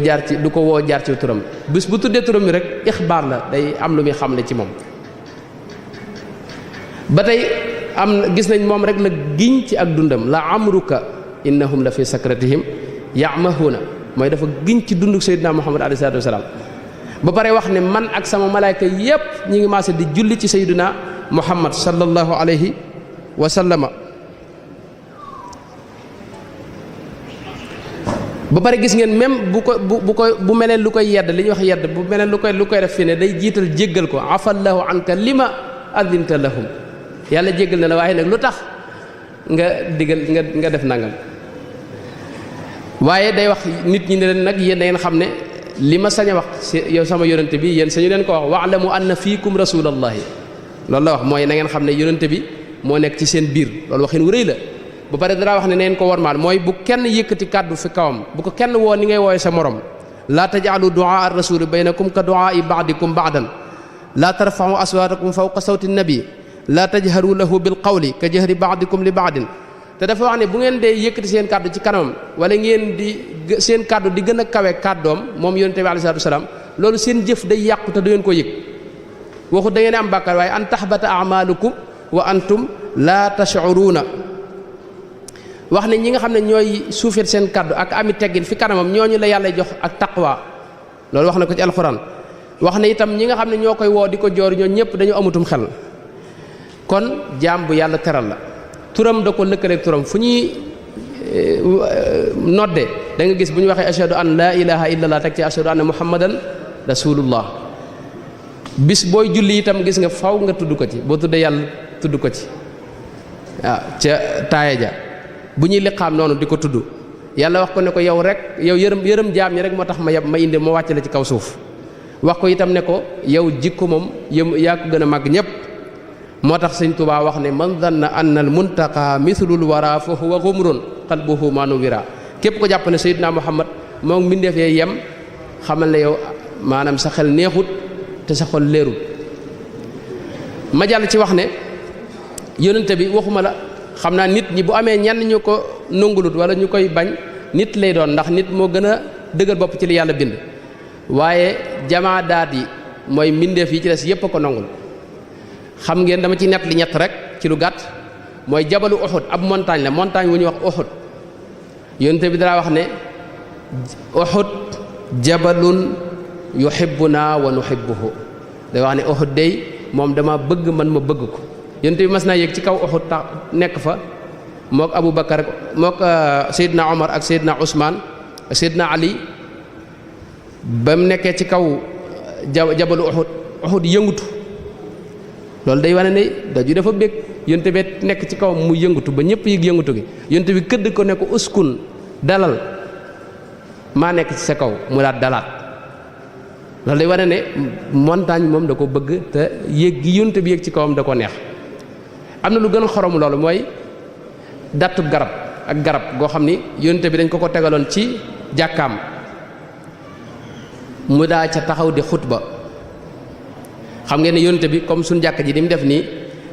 du ko woo jaar ci turam bis bu tuddee turam mi rek ixbaar la day am lu muy xamle ci moom ba tey gis nañ moom rek la giñ ci ak dundam la amruka innahum la fi sakratihim ya'mahuna mooy dafa giñ ci dunduk sayyidina Muhammad alayhi salaatu wasalaam ba pare wax ne man ak sama malaayka yépp ñi ngi maase di julli ci sayyidina Muhammad sallallahu alayhi wa sallama ba pare gis ngeen même bu meleen lu koy yedd li ñuy wax yedd bu meleen lu koy def fi ne day jiital jéggal ko afallahu anka lima adinta lahum yàlla jéggal na la waaye nag lu tax nga digal nga def nangam waaye day wax nit ñi ne leen nag yéen da ngeen xam ne li ma sañ a wax yow sama yonente bi yéen sañu leen ko wax wa'lamu anna fiikum rasulallahi loolu la wax mooy na ngeen xam ne yonente bi moo nekk ci seen biir loolu waxin wu rëy la bu pare dara wax ne neen ko warmaal mooy bu kenn yëkkati kàddu fi kawam bu ko kenn woo ni ngay wooye sa morom laa taj'alu du'aa ar-rasuli baynakum ka du'aa'i ba'dikum ba'dan laa tarfa'u aswaatakum fawqa sawti nabi laa tajharu lahu bil qawli ka jahri ba'dikum li ba'din te dafa wax ne bu ngeen dee yëkkati seen kàddu ci kanamam wala ngeen di seen kàddu di gën a kawe kàddoom moom yonente bi alayhi salaatu wasalaam loolu seen jëf day yàqu te du ngeen ko yëg waxu da ngeen am bàkkaar waaye an tahbata a'maalukum wa antum laa tash'uruuna wax ne ñi nga xam ne ñooy suufeel seen kàddu ak ami teggin fi kanamam ñooñu la yàlla jox ak taqwa loolu wax na ko ci alxuraan wax ne itam ñi nga xam ne ñoo koy woo di ko joor ñoo ñëpp dañu amutum xel kon jaam bu yàlla teral la turam da ko lëkkaleeg turam fu ñuy nodde da nga gis bu ñu waxee ashhadu an laa ilaha illallah teg ci ashhadu anna muhammadan rasulullah bis booy julli itam gis nga faw nga tudd ko ci boo tuddee yàlla tudd ko ci waaw ca taaya ja bu ñuy liqaam noonu di ko tudd yàlla wax ko ne ko yow rek yow yërëm jaam ñi rek moo tax ma indi ma wàcc la ci kaw suuf wax ko itam ne ko yow jikko moom yaa ko gën a màgg ñëpp moo tax sëñ Tuubaa wax ne man danna anna al muntaqa mithlul wara fa huwa ghumrun qalbuhu ma nuwira képp ko jàpp ne Seydina Muhammad moom mbindeef yee yem xamal ne yow maanaam sa xel neexut te sa xol leerul ma jàll ci wax ne yónnente bi waxuma la xam naa nit ñi bu amee ñenn ñu ko nangulut wala ñu koy bañ nit lay doon ndax nit moo gën a dëgër bopp ci li yàlla bind waaye jamaadaat yi mooy mbindeef yi ci des yépp a ko nangul xam ngeen dama ci nett li ñett rek ci lu gàtt mooy jabalu Uhud ab montagne la montagne wu ñuy wax Uhud yónnente bi dara wax ne Uhud jabalun yuhibbuna wa nuhibbuhu day wax ne Uhud day moom dama bëgg man ma bëgg ko yónnente bi mas naa yéeg ci kaw Uhud tax nekk fa mook Abu Bakar mook Seydina Omar ak Seydina Ousmane ak Seydina Ali ba mu nekkee ci kaw jabalu Uhud yëngutu loolu day wane ne daju dafa bég yónnente bi nekk ci kaw mu yëngutu ba ñëpp yëg yëngutu gi yónnente bi këdd ko ne ko uskun dalal maa nekk ci sa kaw mu daat dalaat loolu day wane ne montagne moom da ko bëgg te yéeg gi yónnente bi yéeg ci kawam da ko neex am na lu gën a xorom loolu mooy dattu garab ak garab goo xam ni yónnente bi dañ ko tegaloon ci jàkkaam mu daa ca taxaw di xutba xam ngeen ne yonente bi comme suñu jàkk ji ni mu def nii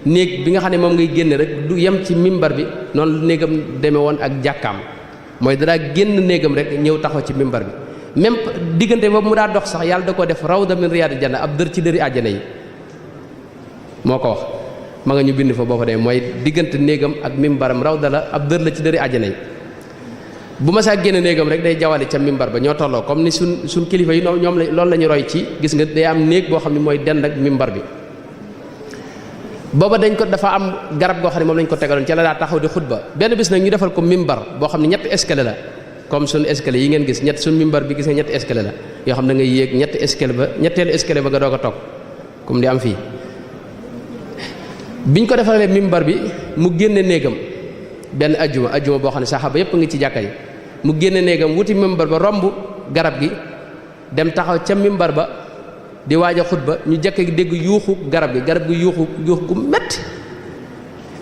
néeg bi nga xam ne moom ngay génne rek du yem ci mimbar bi noonu la néegam demee woon ak jàkkaam mooy danaa génn néegam rek ñëw taxaw ci mimbar bi même diggante boobu mu daa dox sax yàlla da ko def rawda min riyaadil janna ab dër ci dëri àjjana yi moo ko wax ma nga ñu bind fa boo fa demee mooy diggante néegam ak mimbaram rawda la ab dër la ci dëri àjjana yi bu ma saa génn néegam rek day jawali ca mimbar ba ñoo tolloo comme ni suñ kilifa yi ñoom la loolu la ñu roy ci gis nga day am néeg boo xam ne mooy dend ak mimbar bi booba dañ ko dafa am garab goo xam ne moom lañ ko tegaloon ca la daa taxaw di xutba benn bis nag ñu defal ko mimbar boo xam ne ñetti escalier la comme suñu escalier yi ngeen gis suñu mimbar bi gis nga ñetti escalier la yoo xam ne da ngay yéeg ñetti escalier ba ñetteelu escalier ba nga doog a toog comme di am fii biñ ko defalee mimbar bi mu génne néegam benn ajjuma boo xam ne saxaaba yépp ngi ci jàkka yi mu génne néegam wuti mimbar ba romb garab gi dem taxaw ca mimbar ba di waaj a xutba ñu jekk dégg yuuxu garab gi yuuxu gu metti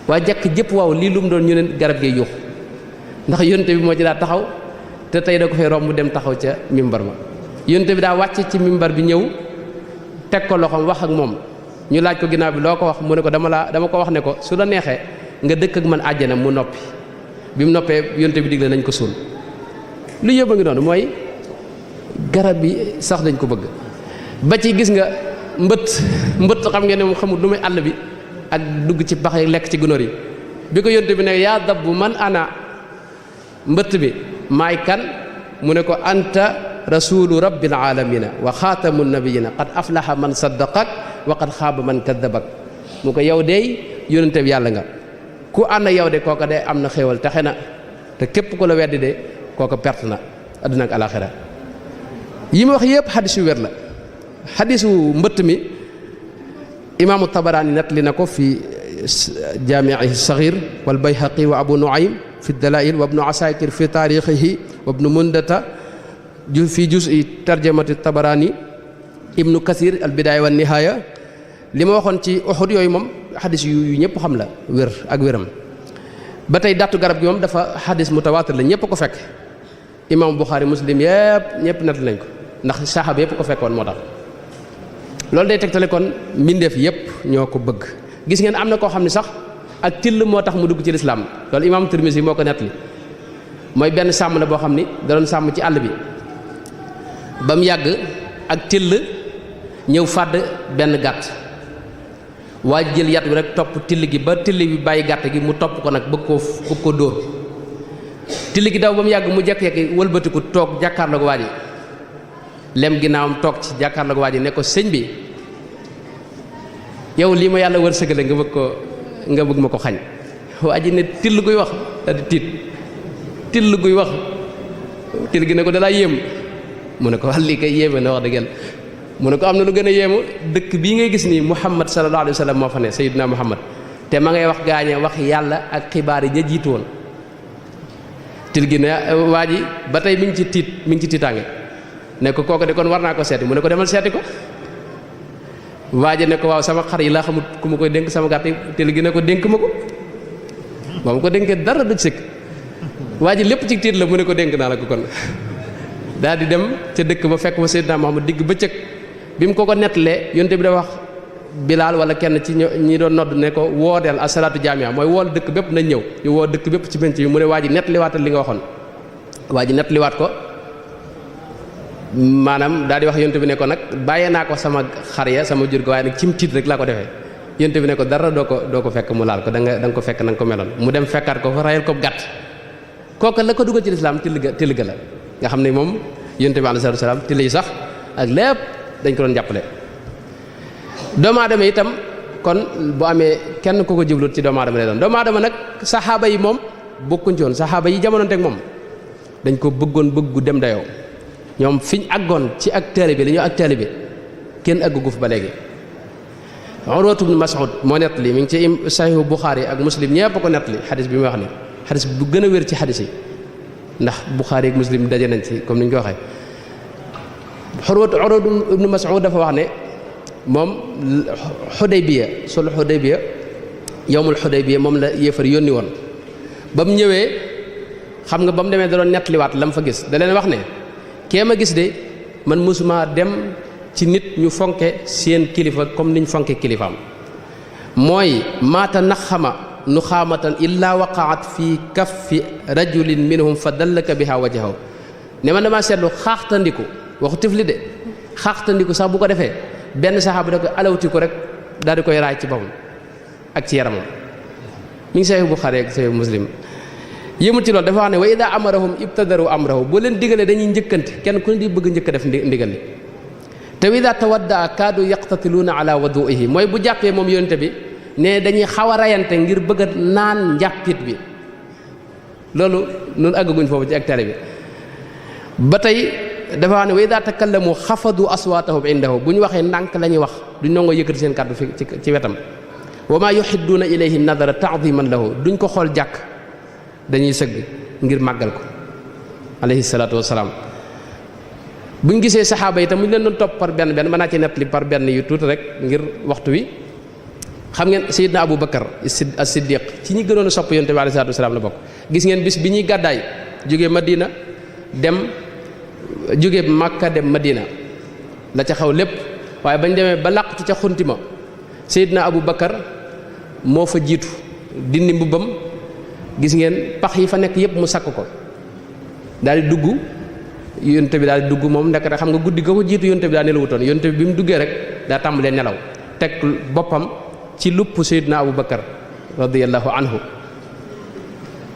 waaye jekk jëpp waaw lii lu mu doon ñu ne garab gi yuuxu ndax yonte bi moo ci daa taxaw te tey da ko fay romb dem taxaw ca mimbar ma yonte bi daa wàcc ci mimbar bi ñëw teg ko loxoom wax ak moom ñu laaj ko ginnaaw bi loo ko wax mu ne ko dama ko wax ne ko su la neexee nga dëkk ak man àjjana mu noppi bi mu noppee yonte bi digle nañ ko suul lu yëpp a ngi noonu mooy garab bi sax dañ ko bëgg ba ci gis nga mbëtt xam ngeen ne moom xamul lu muy àll bi ak dugg ci pax yi lekk ci gunóor yi bi ko yonte bi ne yaa dabbu man ana mbëtt bi maay kan mu ne ko anta rasulu rabbil alamina wa xaatamu nabiyina qad aflaha man saddaqak wa qad xaaba man kadabak mu ko yow deey yonente bi yàlla nga ku ànd yow de kooka de am na xéewal texe na te képp ku la weddi de kooka perte na àdduna ak alaxira yi ma wax yëpp xadis yu wér la xadisu mbëtt mi imaamu tabaraani nettali na ko fi jaamiihi saxiir wal bayhaqi wa abu nuaym fi dalail wa ibnu asakir fi taarixihi wa ibnu mundata fi juz'i tarjamati tabaraani ibnu kasir al bidaaya wa nihaaya li ma waxoon ci Uhud yooyu moom xadis yu ñëpp xam la wér ak wéram ba tey dattu garab gi moom dafa xadis mutawaatir la ñëpp ko fekk imaamu Buxaari Muslim ñëpp nettali nañ ko ndax saxaaba yëpp ko fekkoon moo tax loolu day tegtale kon mbindeef yëpp ñoo ko bëgg gis ngeen am na koo xam ne sax ak till moo tax mu dugg ci lislaam loolu imaamu Tirmisi moo ko nettali mooy benn sàmm la boo xam ni da doon sàmm ci àll bi ba mu yàgg ak till ñëw fàdd benn gàtt waa jël yat bi rek topp till gi ba till bi bàyyi gàtt gi mu topp ko nag bëgg koo dóor till gi daw ba mu yàgg mu jekk-jekki wëlbatiku toog jàkkaarloo ko waa ji lem ginnaawam toog ci jàkkaarloo ko waa ji ne ko sëñ bi yow lii ma yàlla wërsëgale nga bëgg ma ko xañ waa ji ne till guy wax da di tiit till guy wax till gi ne ko dalaa yéem mu ne ko wax lii kay yéeme na wax dëgg yàlla mu ne ko am na lu gën a yéemu dëkk bii ngay gis nii Muhammad sallallahu alayhi wa sallam moo fa ne Sayyidina Muhammad te ma ngay wax gaañe wax yàlla ak xibaar yi ja jiitu woon til gi ne waa ji ba tey mi ngi ci tiitaange ne ko kooku de kon war naa ko seeti mu ne ko demal seeti ko waa ji ne ko waaw sama xar yi laa xamut ku ma koy dénk sama gàtt yi til gi ne ko dénk ma ko ba mu ko dénkee dara du sëkk waa ji lépp ci tiit la mu ne ko dénk naa la ko kon daal di dem ca dëkk ba fekk fa Seydina Muhammad digg bëccëg bi mu ko nettalee yonte bi da wax Bilaal wala kenn ci ñi doon nodd ne ko woodeel asalaatu jaamia mooy wool dëkk bépp nañ ñëw ñu woo dëkk bépp ci penc bi mu ne waa ji nettaliwaatal li nga waxoon waa ji nettaliwaat ko maanaam daal di wax yonte bi ne ko nag bàyyee naa ko sama xar ya sama jur gi waaye nag cim tiit rek laa ko defee yonte bi ne ko dara doo ko fekk mu laal ko da nga ko fekk na nga ko meloon mu dem fekkaat ko fa rayal ko gàtt kooka la ko dugal ci lislaam till ga la nga xam ne moom yonte bi alayhi salaam till yi sax ak lépp dañ ko doon jàppale doomu aadama itam kon bu amee kenn ku ko jublut ci doomu aadama lay doon doomu aadama nag saxaaba yi moom bokkuñ ci woon saxaaba yi jamonoonteeg moom dañ ko bëggu dem dayoo ñoom fiñ àggoon ci ak taalibe li ñoo ak taalibe kenn àggu fa ba léegi Urwatu ibn Mas'ud moo nettali mi ngi ci Sahihu Bukhari ak Muslim ñëpp ko nettali xadis bi muy wax ni xadis bu gën a wér ci xadis yi ndax Bukhari ak Muslim daje nañ ci comme ni ñu ko waxee Urwatu ibn Mas'ud dafa wax ne moom Xudaybiya sul Xudaybiya yowmul Xudaybiya moom la yéefar yónni woon ba mu ñëwee xam nga ba mu demee da doon nettaliwaat la mu fa gis da leen wax ne kee ma gis de man mosuma dem ci nit ñu fonke seen kilifa comme niñ fonke kilifaam mooy maata naxama nu xaamatan illa waqaat fi kaffi rajulin minhum fa dallaka biha wajhahu ne man damaa seetlu xaaxtandiku waxu tifli de xaaxtandiku sax bu ko defee benn saxaaba da koy alawti ko rek daal di koy raay ci boppam ak ci yaramam mi ngi Sahih Bukhari ak Sahih Muslim yëmul ci loolu dafa wax ne wa ida amarahum ibtadaru amrahu boo leen digalee dañuy njëkkante kenn ku ne di bëgg njëkk a def ndigal li te wa ida tawaddaa kaadu yaqtatiluuna ala waduihi mooy bu jàppee moom yonente bi ne dañuy xaw a rayante ngir bëgg a naan njàppit bi loolu noonu àggaguñ foofu ci ak tare bi ba tey dafa wax ne wa ida takallamu xafadu aswaatahum indahu bu ñu waxee ndànk la ñuy wax duñ nangoo yëkkati seen kàddu fi ci wetam wa maa yuhidduuna ilayhi nadara taadiman lahu duñ ko xool jàkk dañuy sëgg ngir màggal ko alayhi salaatu wasalaam buñ gisee saxaaba yi tam mu ñu leen doon topp par benn mën naa ci nettali par benn yu tuuti rek ngir waxtu wi xam ngeen Seydina Abu Bakar as-Siddiq ci ñi gënoon a sopp yonent bi alayhi salaatu wasalaam la bokk gis ngeen bis bi ñuy gàddaay jóge Madina jóge Makka dem Madina la ca xaw lépp waaye bañ demee ba làqtu ca xuntima Seydina Abu Bakar moo fa jiitu dindi mbubbam gis ngeen pax yi fa nekk yépp mu sakk ko daal di dugg yonte bi daal di dugg moom ndekete xam nga guddi ga ko jiitu yonte bi daa nelawutoon yonte bi mu duggee rek daa tàmbalee nelaw teg boppam ci lupp Seydina Abu Bakar radiyallahu anhu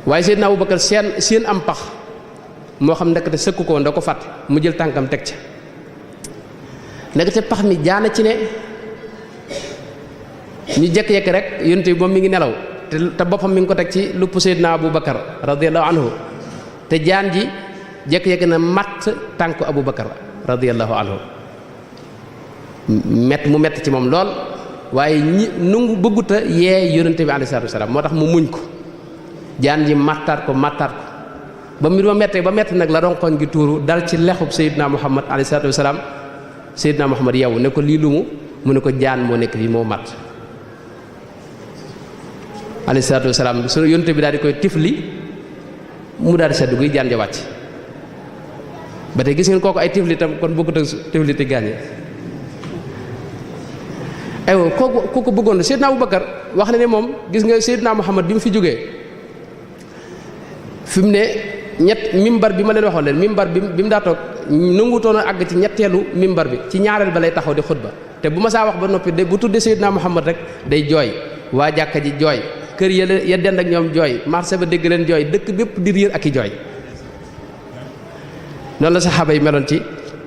waaye Seydina Abu Bakar seen am pax moo xam ndekete sëkku ko woon da ko fàtt mu jël tànkam teg ca ndekete pax mi jaana ci ne ñu jekk-yekk rek yonte bi moom mi ngi nelaw te boppam mi ngi ko teg ci lupp Seydina Abu Bakar radiyallahu anhu te jaan ji jekk-yekk na matt tànku Abu Bakar radiyallahu anhu mu mett ci moom lool waaye ñi nungu bëgguta yee yonente bi alayhi salaatu wasalaam moo tax mu muñ ko jaan ji mattaat ko ba mbir ma mettee ba mett nag la ronkoñ gi tuuru dal ci lexub Seydina Muhammad alayhi salaatu wasalaam Seydina Muhammad yow ne ko lii lu mu ne ko jaan moo nekk fii moo matt alayhi salaatu wasalaam su yonte bi daal di koy tifli mu daal di seddu guy jaan ja wàcc ba tey gis ngeen kooku ay tifli tam kon bokkut ak tifli te gaañe aywa kooku bëggoon na Seydina Abu Bakar wax na ne moom gis nga Seydina Muhammad bi mu fi jógee fi mu ne mimbar bi ma leen waxoon leen mimbar bi mu daa toog nangutoon a àgg ci ñetteelu mimbar bi ci ñaareel ba lay taxaw di xutba te bu ma saa wax ba noppi bu tuddee Seydina Muhammad rek day jooy waa jàkka ji jooy kër ya dend ak ñoom jooy marché ba dégg leen jooy dëkk bépp di riir ak i jooy noonu la saxaaba yi meloon ci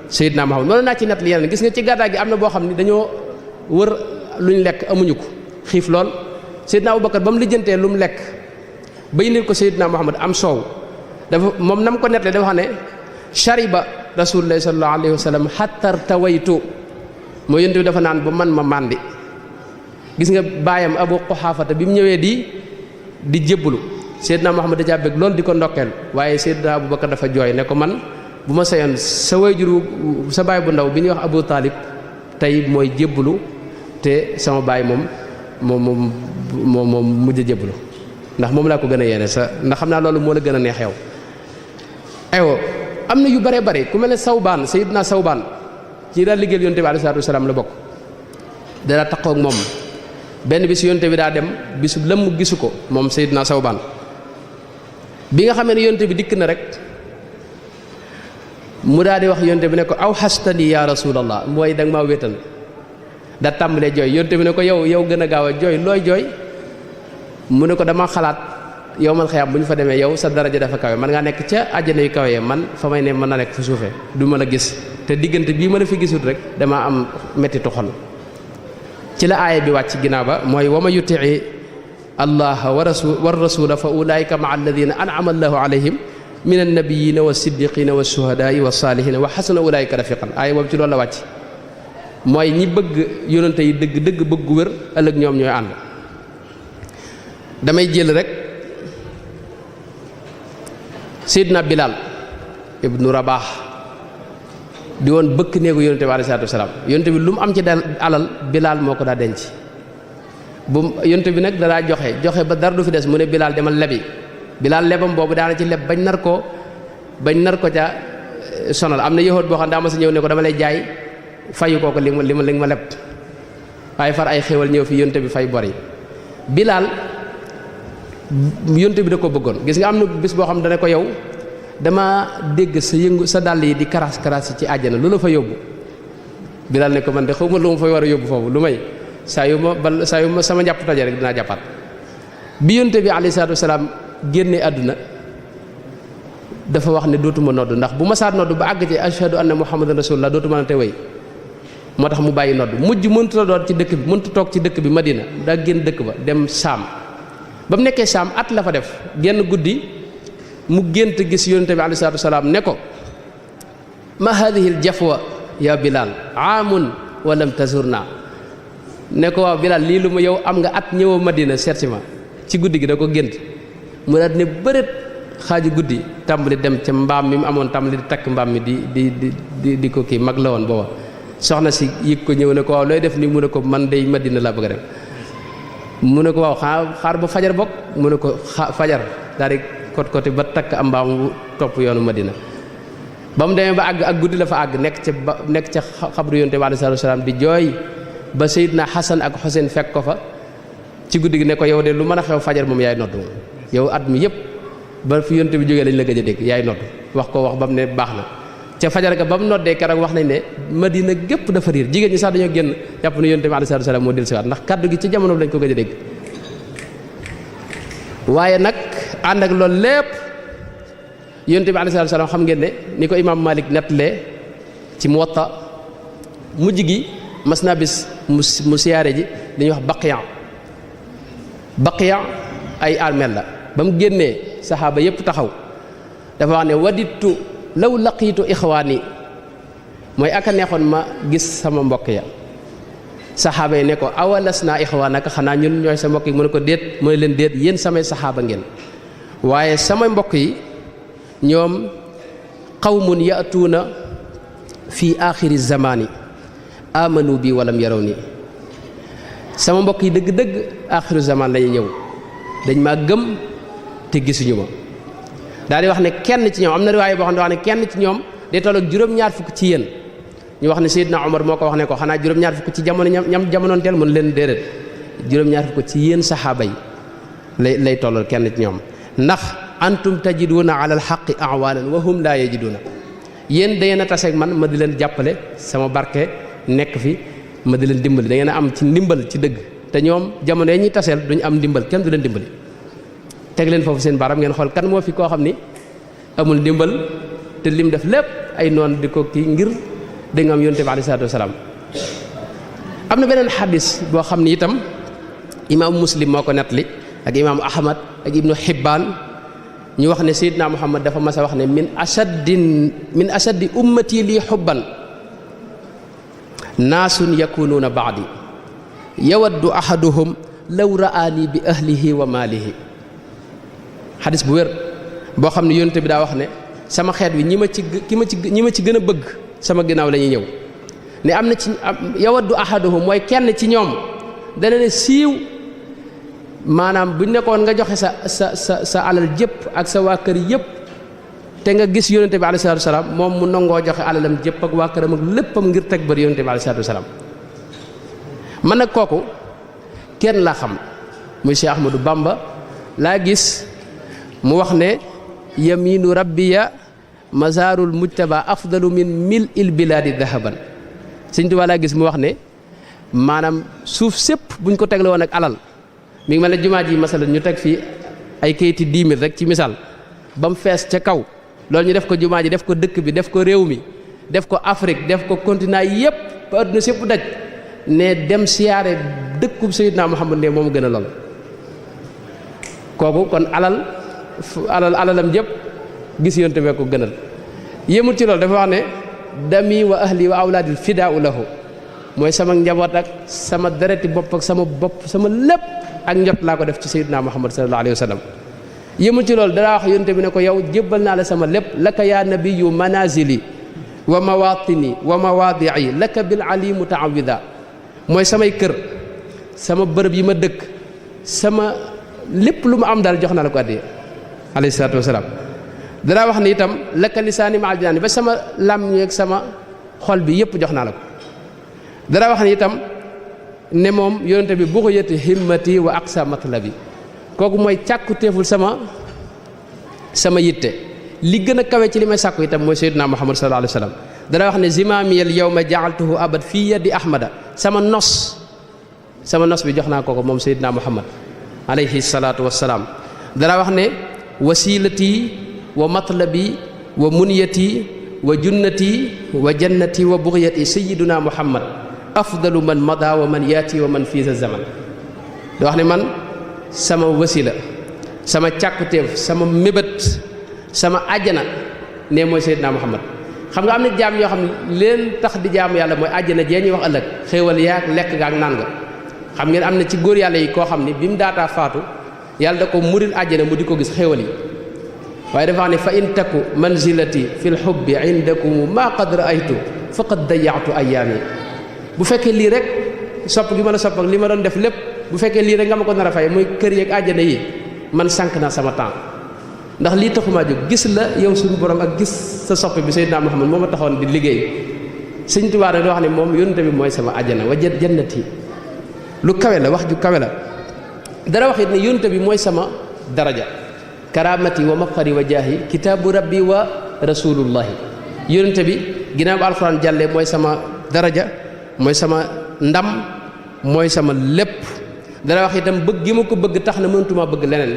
Seydina Muhammad noonu naa ci nett li yeneen gis nga ci gàddaay gi am na boo xam ne dañoo wër luñ lekk amuñu ko xiif lool Seydina Abu Bakar ba mu lijjantee lu mu lekk ba indil ko Seydina Muhammad am soow dafa moom nam ko nettlee dafa xam ne shariba rasulullahi sallallahu alayhi wa sallam hatta tawaytu mooy yonent bi dafa naan ba man ma màndi gis nga baayam Abu Quhaafata bi mu ñëwee di jébbalu Seydina Muhammad da caa bëgg loolu di ko ndokkeel waaye Seydina Abu Bakar dafa jooy ne ko man bu ma sayoon sa wayjuru sa baay bu ndaw bi ñuy wax Abu Talib tey mooy jébbalu te sama baay moom mujj jébbalu ndax moom laa ko gën a yéene ndax xam naa loolu moo la gën a neex yow aywa am na yu bare bare ku mel ne Sawbaan Seydina Sawbaan ci daal liggéeyal yonte bi alayhi salaatu wasalaam la bokk dara taxaw ak moom benn bis yonte bi daa dem bisu lëmm gisu ko moom Seydina Sawbaan bi nga xamee ne yonte bi dikk na rek mu daal di wax yonte bi ne ko aw xastani ya rasulallah mooy da nga maa wéetal da tàmbalee jooy yonte bi ne ko yow gën a gaaw a jooy looy jooy mu ne ko dama xalaat yow man xëyam bu ñu fa demee yow sa daraja dafa kawe man ngaa nekk ca àjjana yu kawe man fa may ne mën na nekk fu suufee du ma la gis te diggante bii ma la fi gisul rek damaa am mettitu xol ci la aaya bi wàcc ginnaaw ba mooy wa man yutii allaha wa rasula fa ulaika maa alladina an'ama allahu alayhim min annabiyina wa siddiqina wa shuhadaai wa salihina wa xasuna ulaika rafiqan aaya boobu ci loolu la wàcc mooy ñi bëgg yonante yi dëgg bëggu wér ëllëg ñoom ñooy ànd damay jël rek Seydina Bilal ibnu Rabah di woon bëkk néegu yonente bi alayhi salaatu wasalaam yonente bi lu mu am ci alal Bilal moo ko daa denc bu yonente bi nag danaa joxe ba dara du fi des mu ne Bilal demal lebi Bilal lebam boobu daana ci leb bañ nar ko ca sonal am na yëhoot boo xam daa ma sa ñëw ne ko dama lay jaay fayu kooko li ma leb waaye far ay xéwal ñëw fi yonte bi fay bor yi Bilaal yonte bi da ko bëggoon gis nga am na bis boo xam dana ko yow dama dégg sa dàll yi di karas yi ci àjjana lu la fa yóbbu Bilaal ne ko man de xawma lu ma fay war a yóbbu foofu lu may saa yu ma sama njàpp taje rek dinaa jàppaat bi yonte bi alayhi salaatu wasalaam génnee àdduna dafa wax ne dootuma nodd ndax bu ma saa nodd ba àgg ci ashhadu anna muhammadan rasulullah dootuma na te way moo tax mu bàyyi nodd mujj mënut a doon ci dëkk bi mënut a toog ci dëkk bi Madina daa génn dëkk ba dem Saam ba mu nekkee Saam at la fa def genn guddi mu gént gis yonente bi alayhi salaatu wasalaam ne ko ma hadihi al jafwa ya Bilal aamun wa lam tazurna ne ko waaw Bilal lii lu ma yow am nga at ñëwoo Madina seet ma ci guddi gi da ko gént mu daal ne bërët xaaju guddi tàmbali dem ca mbaam mi mu amoon tàmbali di takk mbaam mi di ko kii mag la woon booba soxna si yëg ko ñëw ne ko waaw looy def nii mu ne ko man day Madina laa bëgg a dem mu ne ko waaw xaar ba fajar bokk mu ne ko fajar daal di côté ba takk am mbaam topp yoonu Madina ba mu demee ba àgg ak guddi la fa àgg nekk ca xabru yonte bi alayhi salaam di jooy ba Seydina Xasan ak Xuseen fekk ko fa ci guddi gi ne ko yow de lu mën a xew fajar moom yaay noddu yow at mi yëpp ba fi yonte bi jógee lañ la gëj a dégg yaay noddu wax ko wax ba mu ne baax na ca fajar ga ba mu noddee keroog wax nañ ne Madina gépp dafa riir jigéen ñi sax dañoo génn jàpp ne yonte bi alayhi salaam moo dellusiwaat ndax kaddu gi ci jamono lañ ko gëj a dégg waaye nag ànd ak loolu lépp yonte bi alayhi salaam xam ngeen ne ni ko imaam Malik nettalee ci Muwatta mujj gi mas naa bis mu siyaare ji dañuy wax Baqiya ay armeel la ba mu génnee saxaaba yépp taxaw dafa wax ne wadittu law laqiitu ixwaani mooy aka neexoon ma gis sama mbokk ya saxaaba yi ne ko awalas naa ixwaanaka xanaa ñun ñooy sa mbokk yi mu ne ko déet mu ne leen déet yéen samay saxaaba ngeen waaye samay mbokk yi ñoom qawmun yatuuna fi aaxiri zamaani amanu bi walam yaraw ni sama mbokk yi dëgg-dëgg aaxiru zamaan lañuy ñëw dañ maa gëm te gisuñu ma daal di wax ne kenn ci ñoom am na riwaaya boo xam ne wax ne kenn ci ñoom day toll ak juróom-ñaar fukk ci yéen ñu wax ne Seydina Omar moo ko wax ne ko xanaa juróom-ñaar fukk ci jamono ñam jamonoon teel mën leen déedéet juróom-ñaar fukk ci yéen saxaaba yi lay tollal kenn ci ñoom ndax antum tajiduuna ala alxaqi awaanan wa hum laa yajiduuna yéen da ngeen a taseeg man ma di leen jàppale sama barke nekk fi ma di leen dimbali da ngeen a am ci ndimbal ci dëgg te ñoom jamono yi ñuy taseel duñu am ndimbal kenn du leen dimbali teg leen foofu seen baram ngeen xool kan moo fi koo xam ni amul ndimbal te lim def lépp ay noon di ko kii ngir da nga am yonte bi alayhi salaatu wasalaam am na beneen xadis boo xam ni itam imaamu Muslim moo ko nettali ak imaamu Ahmad ak ibnu Hibbaan ñu wax ne Seydina Muhammad dafa mas a wax ne min ashaddi ummati lii xubban naasun yakunuuna baadi yawaddu ahaduhum law ra'aani bi ahlihi wa maalihi xadis bu wér boo xam ne yonent bi daa wax ne sama xeet wi ñi ma ci gën a bëgg sama ginnaaw la ñuy ñëw ne am na ci yawaddu ahaduhum mooy kenn ci ñoom dana ne siiw maanaam buñ nekkoon nga joxe sa alal jëpp ak sa waa kër yëpp te nga gis yonente bi alayhi salaatu wasalaam moom mu nangoo joxe alalam jëpp ak waa këram ak léppam ngir teg bari yonente bi alayhi salaatu wasalaam man nag kooku kenn laa xam muy Cheikh Ahmadou Bamba laa gis mu wax ne yaminu rabbiya mazarul mujtaba afdalu min mil il biladi dahaban Sëñ Tuubaa laa gis mu wax ne maanaam suuf sépp buñ ko tegle woon ak alal mi ngi mel ne jumaa ji masalan ñu teg fii ay kayiti 10 000 rek ci misaal ba mu fees ca kaw loolu ñu def ko jumaa ji def ko dëkk bi def ko réew mi def ko Afrique def ko continent yépp ba àdduna sépp daj ne dem siyaare dëkkub Seydina Muhammad ne moom gën a lool kooku kon alalam jëpp gis yonte bee ko gënal yëmut ci loolu dafa wax ne dami wa ahli wa awlaadil fidaau lahu mooy sama njaboot ak sama dereti bopp ak sama bopp sama lépp ak njot laa ko def ci Seydina Muhammad sallallahu alayhi wa sallam yëmut ci loolu danaa wax yonte bi ne ko yow jébbal naa la sama lépp laka yaa nabiyu manazili wa mawatini wa mawaadii laka bil ali mutaawida mooy samay kër sama bërëb yi ma dëkk sama lépp lu ma am daal jox naa la ko addiya alayhi salaatu wasalaam danaa wax ni itam laka lisaani ma aljinaani ba sama làmmiñ ak sama xol bi yëpp jox naa la ko dara wax ni itam ne moom yonente bi bughiyati himmati wa aqsa matlabi kooku mooy càkku teeful sama yitte li gën a kawe ci li may sàkku itam mooy sayyidina Muhammad sallallahu alayhi wa sallam dara wax ne zimaamiyal yawma ja'altuhu abad fii yadi ahmada sama nos bi jox naa ko moom sayyidina Muhammad alayhi salaatu wassalaam dara wax ne wasilati wa matlabi wa munyati wa junnati wa jannati wa bughiyati sayyiduna Muhammad afdalu man mada wa man yaati wa man fii sa zaman da wax ne man sama wasila sama càkkutéef sama mébét sama àjjana ne mooy Seydina Muhammad xam nga am na jaam yoo xam ne leen tax di jaamu yàlla mooy àjjana jee ñuy wax ëllëg xéewal yaak lekk ga ak naan nga xam ngeen am na ci góor yàlla yi koo xam ni bi mu daataa faatu yàlla da ko muril àjjana mu di ko gis xéewal yi waaye dafa wax ne fa in taku manzilati fi lxubbi indakum ma qad raaytu faqad dayaatu ayaami bu fekkee lii rek sopp gi ma la sopp ak li ma doon def lépp bu fekkee lii rek nga ma ko nar a fay muy kër yeeg àjjana yi man sànq naa sama temps ndax lii taxumaa jóg gis la yow suñu borom ak gis sa soppe bi Seydina Muhammad moo ma taxoon di liggéey Sëñ Tuubaa rek da wax ne moom yonente bi mooy sama àjjana wa jannati lu kawe la wax ju kawe la dara wax it ne yonente bi mooy sama daraja karamati wa mafxari wa jaahi kitaabu rabbi wa rasulullahi yonente bi ginnaaw bu alxuraan jàllee mooy sama daraja mooy sama ndam mooy sama lépp dana wax itam bëgg gi ma ko bëgg tax na mënatuma bëgg leneen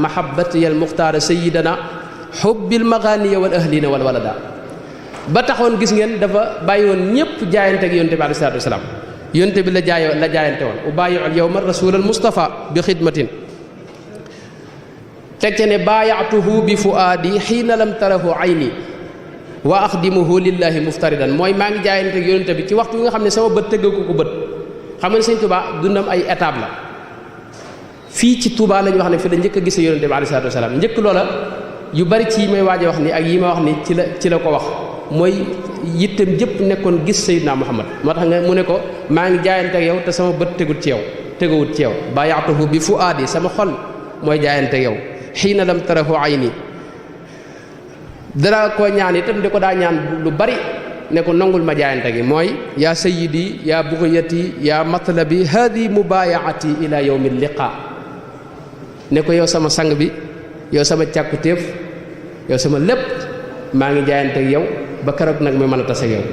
mahabbati al muxtaara sayidana xubbil maganiya wal ahlina wal walada ba taxoon gis ngeen dafa bàyyi woon ñëpp jaayante ak yonte bi alayhi salaatu wasalaam yonte bi la jaayante woon ubaayi'ul yawma rasul al mustafa bi xidmatin teg ce ne baayatuhu bi fuaadi xiina lam tarahu ayni wa axdimuhu lillahi muftaridan mooy maa ngi jaayante ak yonente bi ci waxtu bi nga xam ne sama bët tëggaku ko bët xam nga ne Sëñ Tuubaa dundam ay étape la fii ci Tuubaa lañu wax ne fi la njëkk a gise yonente bi alayhi salaatu wasalaam njëkk loola yu bari ci yi may waaj a wax ni ak yi ma wax ni ci la ko wax mooy yittem jëpp nekkoon gis Seydina Muhammad moo tax nga mu ne ko maa ngi jaayante ak yow te sama bët teguwut ci yow baayatuhu bi fuaadi sama xol mooy jaayante ak yow xiina lam tarahu ayni dara ko ñaan itam di ko daa ñaan lu bari ne ko nangul ma jaayante gi mooy yaa sayyidi yaa bughiyati yaa matlabi hadi mubayaati ila yawmi liqa ne ko yow sama sang bi yow sama càkkutéef yow sama lépp maa ngi jaayante ak yow ba keroog nag may mën a tase ak yow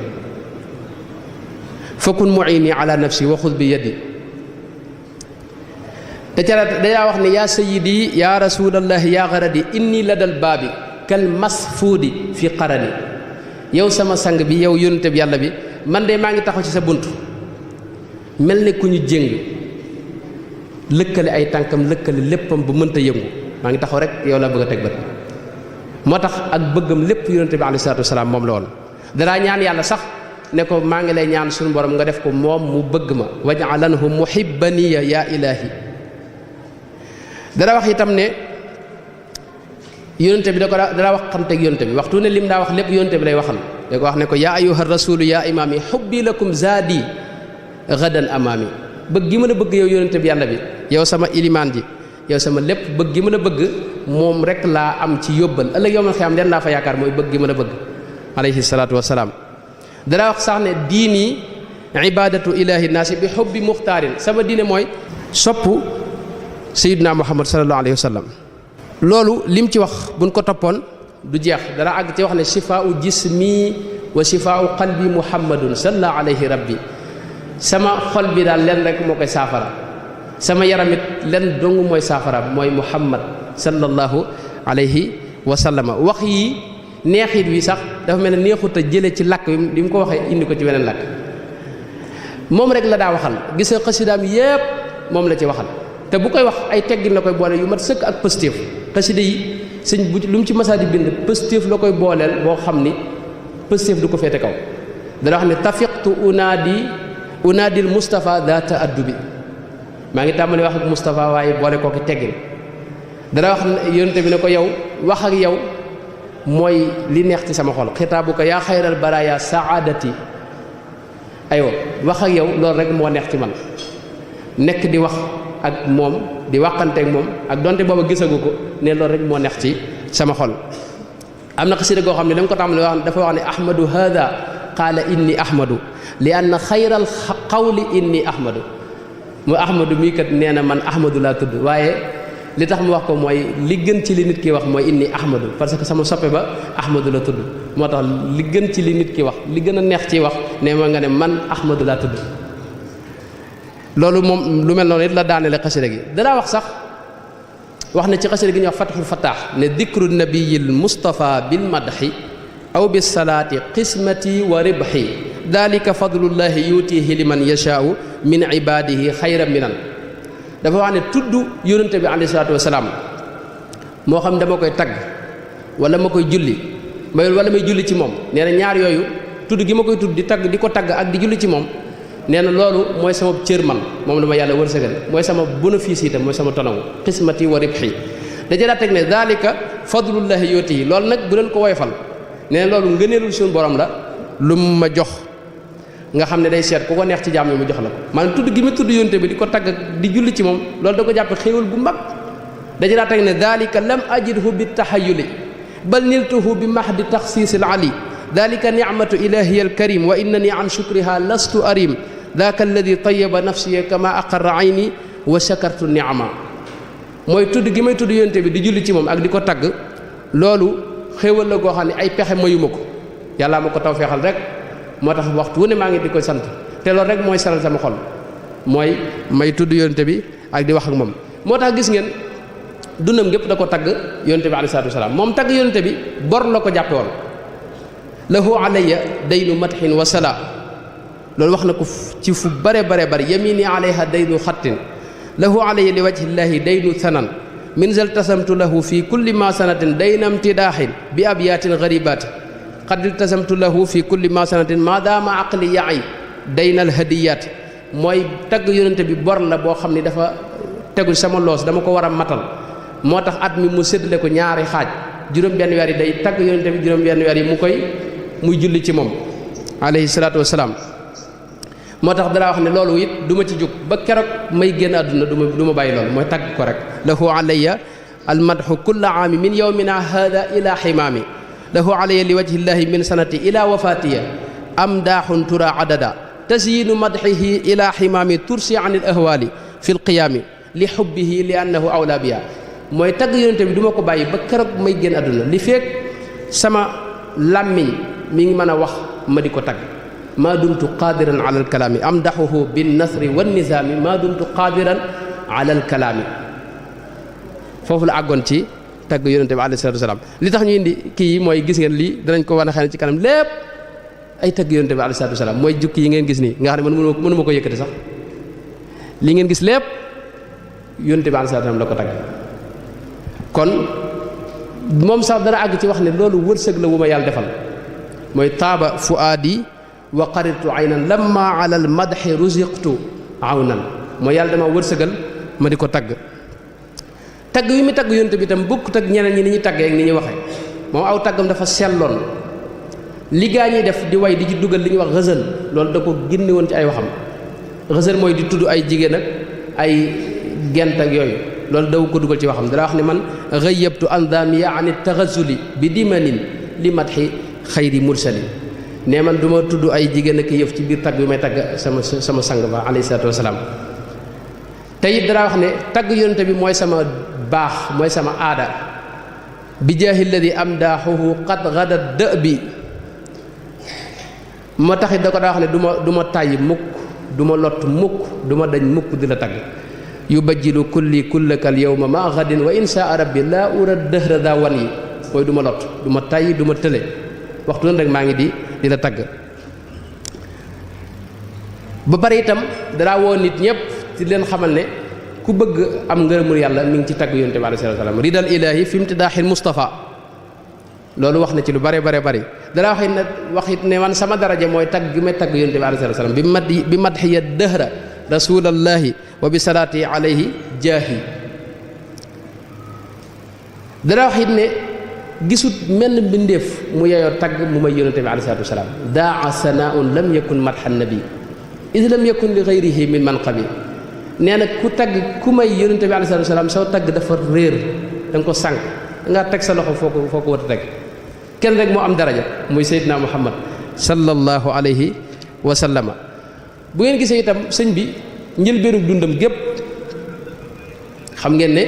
fakun mu'ini ala nafsi wa xud bi yadi te ca dayaa wax ne yaa sayyidi yaa rasulallahi yaa garadi inni ladal baabi kal masfuudi fi qarani yow sama sang bi yow yónnte bi yàlla bi man de maa ngi taxaw ci sa bunt mel ne ku ñu jéng lëkkale ay tànkam lëkkale léppam bu mënta yëngu maa ngi taxaw rek yow laa bëgg a teg bët moo tax ak bëggam lépp yónnte bi alayhi salaatu wasalaam moom la woon danaa ñaan yàlla sax ne ko maa ngi lay ñaan suñu borom nga def ko moom mu bëgg ma waj'alanhu muhibbaniya yaa ilaahi dana wax itam ne yónnte bi dana wax xamteeg yónnte bi waxtu ne lim daa wax lépp yónnte bi lay waxal da ko wax ne ko yaa ayyuha rasulu yaa imaami xubbi lakum zaadi gadan amaami bëgg gi mën a bëgg yow yónnte bi yàlla bi yow sama ilimaan ji yow sama lépp bëgg gi mën a bëgg moom rek laa am ci yóbbal ëllëg yow man xëy am leen laa fa yaakaar mooy bëgg gi mën a bëgg alayhi salaatu wasalaam dana wax sax ne diini ibadatu ilahi naasi bi xubbi muxtaarin sama diine mooy sopp sayiduna muhammad sallallahu alayhi wa sallam loolu lim ci wax buñ ko toppoon du jeex dara àgg ci wax ne shifaau jismi wa shifaau qalbi muhammadun sallallahu alayhi rabbi sama xol bi daal len rek moo koy saafara sama yaramit len dong mooy saafara mooy muhammad sallallahu alayhi wa sallama wax yi neexit wi sax dafa mel ne neexut a jële ci làkk bi mu ko waxee indi ko ci weneen làkk moom rek la daa waxal gis nga xasidaam yépp moom la ci waxal te bu koy wax ay teggin la koy boole yu mat sëkk ak pëstéef xasida yi sëñ bu lu mu ci masaa di bind pëstéef la koy booleel boo xam ni pëstéef du ko féete kaw dana wax ne tafiqtu unaadil Moustapha daata addubi maa ngi tàmbali wax ak Moustapha waaye boole kooki teggin dana wax yonente bi ne ko yow wax ak yow mooy li neex ci sama xol xitaabu ko yaa xayral baraaya saadati aywa wax ak yow loolu rek moo neex ci man nekk di wax ak moom di waxanteek moom ak donte booba gisagu ko ne loolu rek moo neex ci sama xol am na xasida goo xam ne dama ko tàmbali wax dafa wax ne ahmadu hada qaala inni ahmadu li anna xayral qawli inni ahmadu mu ahmadu mii kat nee na man ahmadu laa tudd waaye li tax mu wax ko mooy li gën ci li nit ki wax mooy inni ahmadu parce que sama soppe ba ahmadu la tudd moo tax li gën ci li nit ki wax li gën a neex ci wax ne ma nga ne man ahmadu laa tudd loolu moom lu mel noonu it la daanele xasida gi danaa wax sax wax na ci xasida gi ñuy wax fatxul fataax ne dikru nabiyil mustafa bil madxi aw bis salaati qismati wa ribxi dalika fadlullahi yutihi liman yashaau min ibadihi xayra minan dafa wax ne tudd yónnante bi alayhi salaatu wasalaam moo xam dama koy tagg wala ma koy julli wala may julli ci moom nee na ñaar yooyu tudd gi ma koy tudd di tagg di ko tagg ak di julli ci moom nee na loolu mooy sama cër man moom la ma yàlla wërsëgal mooy sama bénéfice itam mooy sama tonawu xismati wa ribxi daja daa teg ne dalika fadlullahi yutihi loolu nag bu leen ko woyfal nee na loolu ngëneelul suñu borom la lu ma jox nga xam ne day seet ku ko neex ci jaam yi mu jox la ko maanaam tudd gi ma tudd yónte bi di ko tagg di julli ci moom loolu da ko jàppe xéewal bu mag daja daa teg ne dalika lam ajidhu bi tahayuli bal niltuhu bi mahdi taxsiisil ali dalika nicmatu ilahiya alkarim wa innani an shukriha lastu arim daaka alladi tayaba nafsiya kama aqarra ayni wa shakartu nicma mooy tudd gi may tudd yónte bi di julli ci moom ak di ko tagg loolu xéewal la goo xam ne ay pexe mayuma ko yàllaa ma ko taw feexal rek moo tax waxtu wu ne maa ngi di ko sant te loolu rek mooy saral sama xol mooy may tudd yónte bi ak di wax ak moom moo tax gis ngeen dundam gépp da ko tagg yónte bi alayhi salaatu wasalaam moom tagg yónte bi bor la ko jàppe woon lahu alayya daynu madhin wa sala loolu wax na ko ci fu bare yamini alayha daynu xattin lahu alayya li wajhillahi daynu thanan min zal tasamtu lahu fi kulli ma sanatin dayna imtidaahin bi abyatin garibat qad iltasamtu lahu fi kulli ma sanatin ma daama aqli yaay dayna alhadiyat mooy tagg yónente bi bor la boo xam ni dafa tegu sama loos dama ko war a matal moo tax at mi mu séddale ko ñaari xaaj juróom-benn weer yi day tagg yónente bi juróom-benn weer yi muy julli ci moom alayhi salaatu wasalaam moo tax danaa wax ne loolu it du ma ci jóg ba keroog may génn àdduna du ma bàyyi loolu mooy tagg ko rek lahu alayya almadhu kulla aami min yawmina hada ila ximaami lahu alayya li wajhillahi min sanati ila wafatiya amdaaxun tura adada tasyinu madxihi ila ximaami tursi an il ahwali fi lqiyaami li xubbihi li annahu awla biya mooy tagg yonente bi du ma ko bàyyi ba keroog may génn àdduna li feek sama làmmiñ mi ngi mën a wax ma di ko tagg maa dumtu qaadiran ala alkalaami amdaxuhu binnasri wannizaami maa dumtu qaadiran ala alkalaami foofu la àggoon ci tagg yonente bi alayhi salaatu wasalaam li tax ñu indi kii yi mooy gis ngeen lii danañ ko wane xëy na ci kanam lépp ay tagg yonente bi alayhi salaatu wasalaam mooy jukki yi ngeen gis nii nga xam ne man mënuma ko yëkkati sax li ngeen gis lépp yonente bi alayhi salaatu wasalaam la ko tagg kon moom sax dana àgg ci wax ne loolu wërsëg la wu ma yàlla defal mooy taaba fuaadi wa qarirtu aynan lamma ala al madxi ruziqtu awnan mooy yàlla dama wërsëgal ma di ko tagg tagg yu mu tagg yonte bi itam bokkut ak ñeneen ñi ni ñuy taggee ak ni ñuy waxee moom aw taggam dafa selloon li gaa ñuy def di way di ci dugal li ñuy wax xësal loolu da ko génne woon ci ay waxam xësal mooy di tudd ay jigéen ak ay gent ak yooyu loolu daw ko dugal ci waxam dara wax ne man ghayyabtu andamiya an taghazuli bi dimanin li madhi xayri mursali ne man du ma tudd ay jigéen ak yëf ci biir tagg bi may tagg sama sang ba alayhi salaatu wasalaam te it dara wax ne tagg yonente bi mooy sama baax mooy sama aada bi jaahi alladi amdaaxuhu qad gada dë bi moo taxit da ko daa wax ne du ma tàyyi mukk du ma lott mukk du ma dañ mukk di la tagg yubajjilu kulli kullakal yawma ma ghadin wa insha rabbi laa ura dëhra daa wan yi mooy du ma lott du ma tàyyi du ma tële waxtu nan rek maa ngi di la tagg ba bari itam danaa woo nit ñëpp ci leen xamal ne ku bëgg am ngërëmul yàlla mi ngi ci tagg yonent bi alayhi salaam ridal ilaahi fi imtidaaxil Mustafa loolu wax na ci lu bare danaa wax it ne man sama daraja mooy tagg gi may tagg yonent bi alayhi salaam bi madxiya dëhra rasulallahi wa bi salaati alayhi jaahi dara wax it ne gisut menn mbindéef mu yeyoo tagg mu may yonente bi alayhi salaatu wasalaam daa sanaaun lam yakun madhan nabi id lam yakun li gayrihi min manqabi nee na ku tagg ku may yonente bi alayhi salaatu wasalaam soo tagg dafa réer da nga ko sànq da ngaa teg sa loxo foo ko war a teg kenn rek moo am daraja muy Seydina Muhammad sallallahu alayhi wa sallama. bu ngeen gisee itam sëñ bi njëlbéenu dundam gépp xam ngeen ne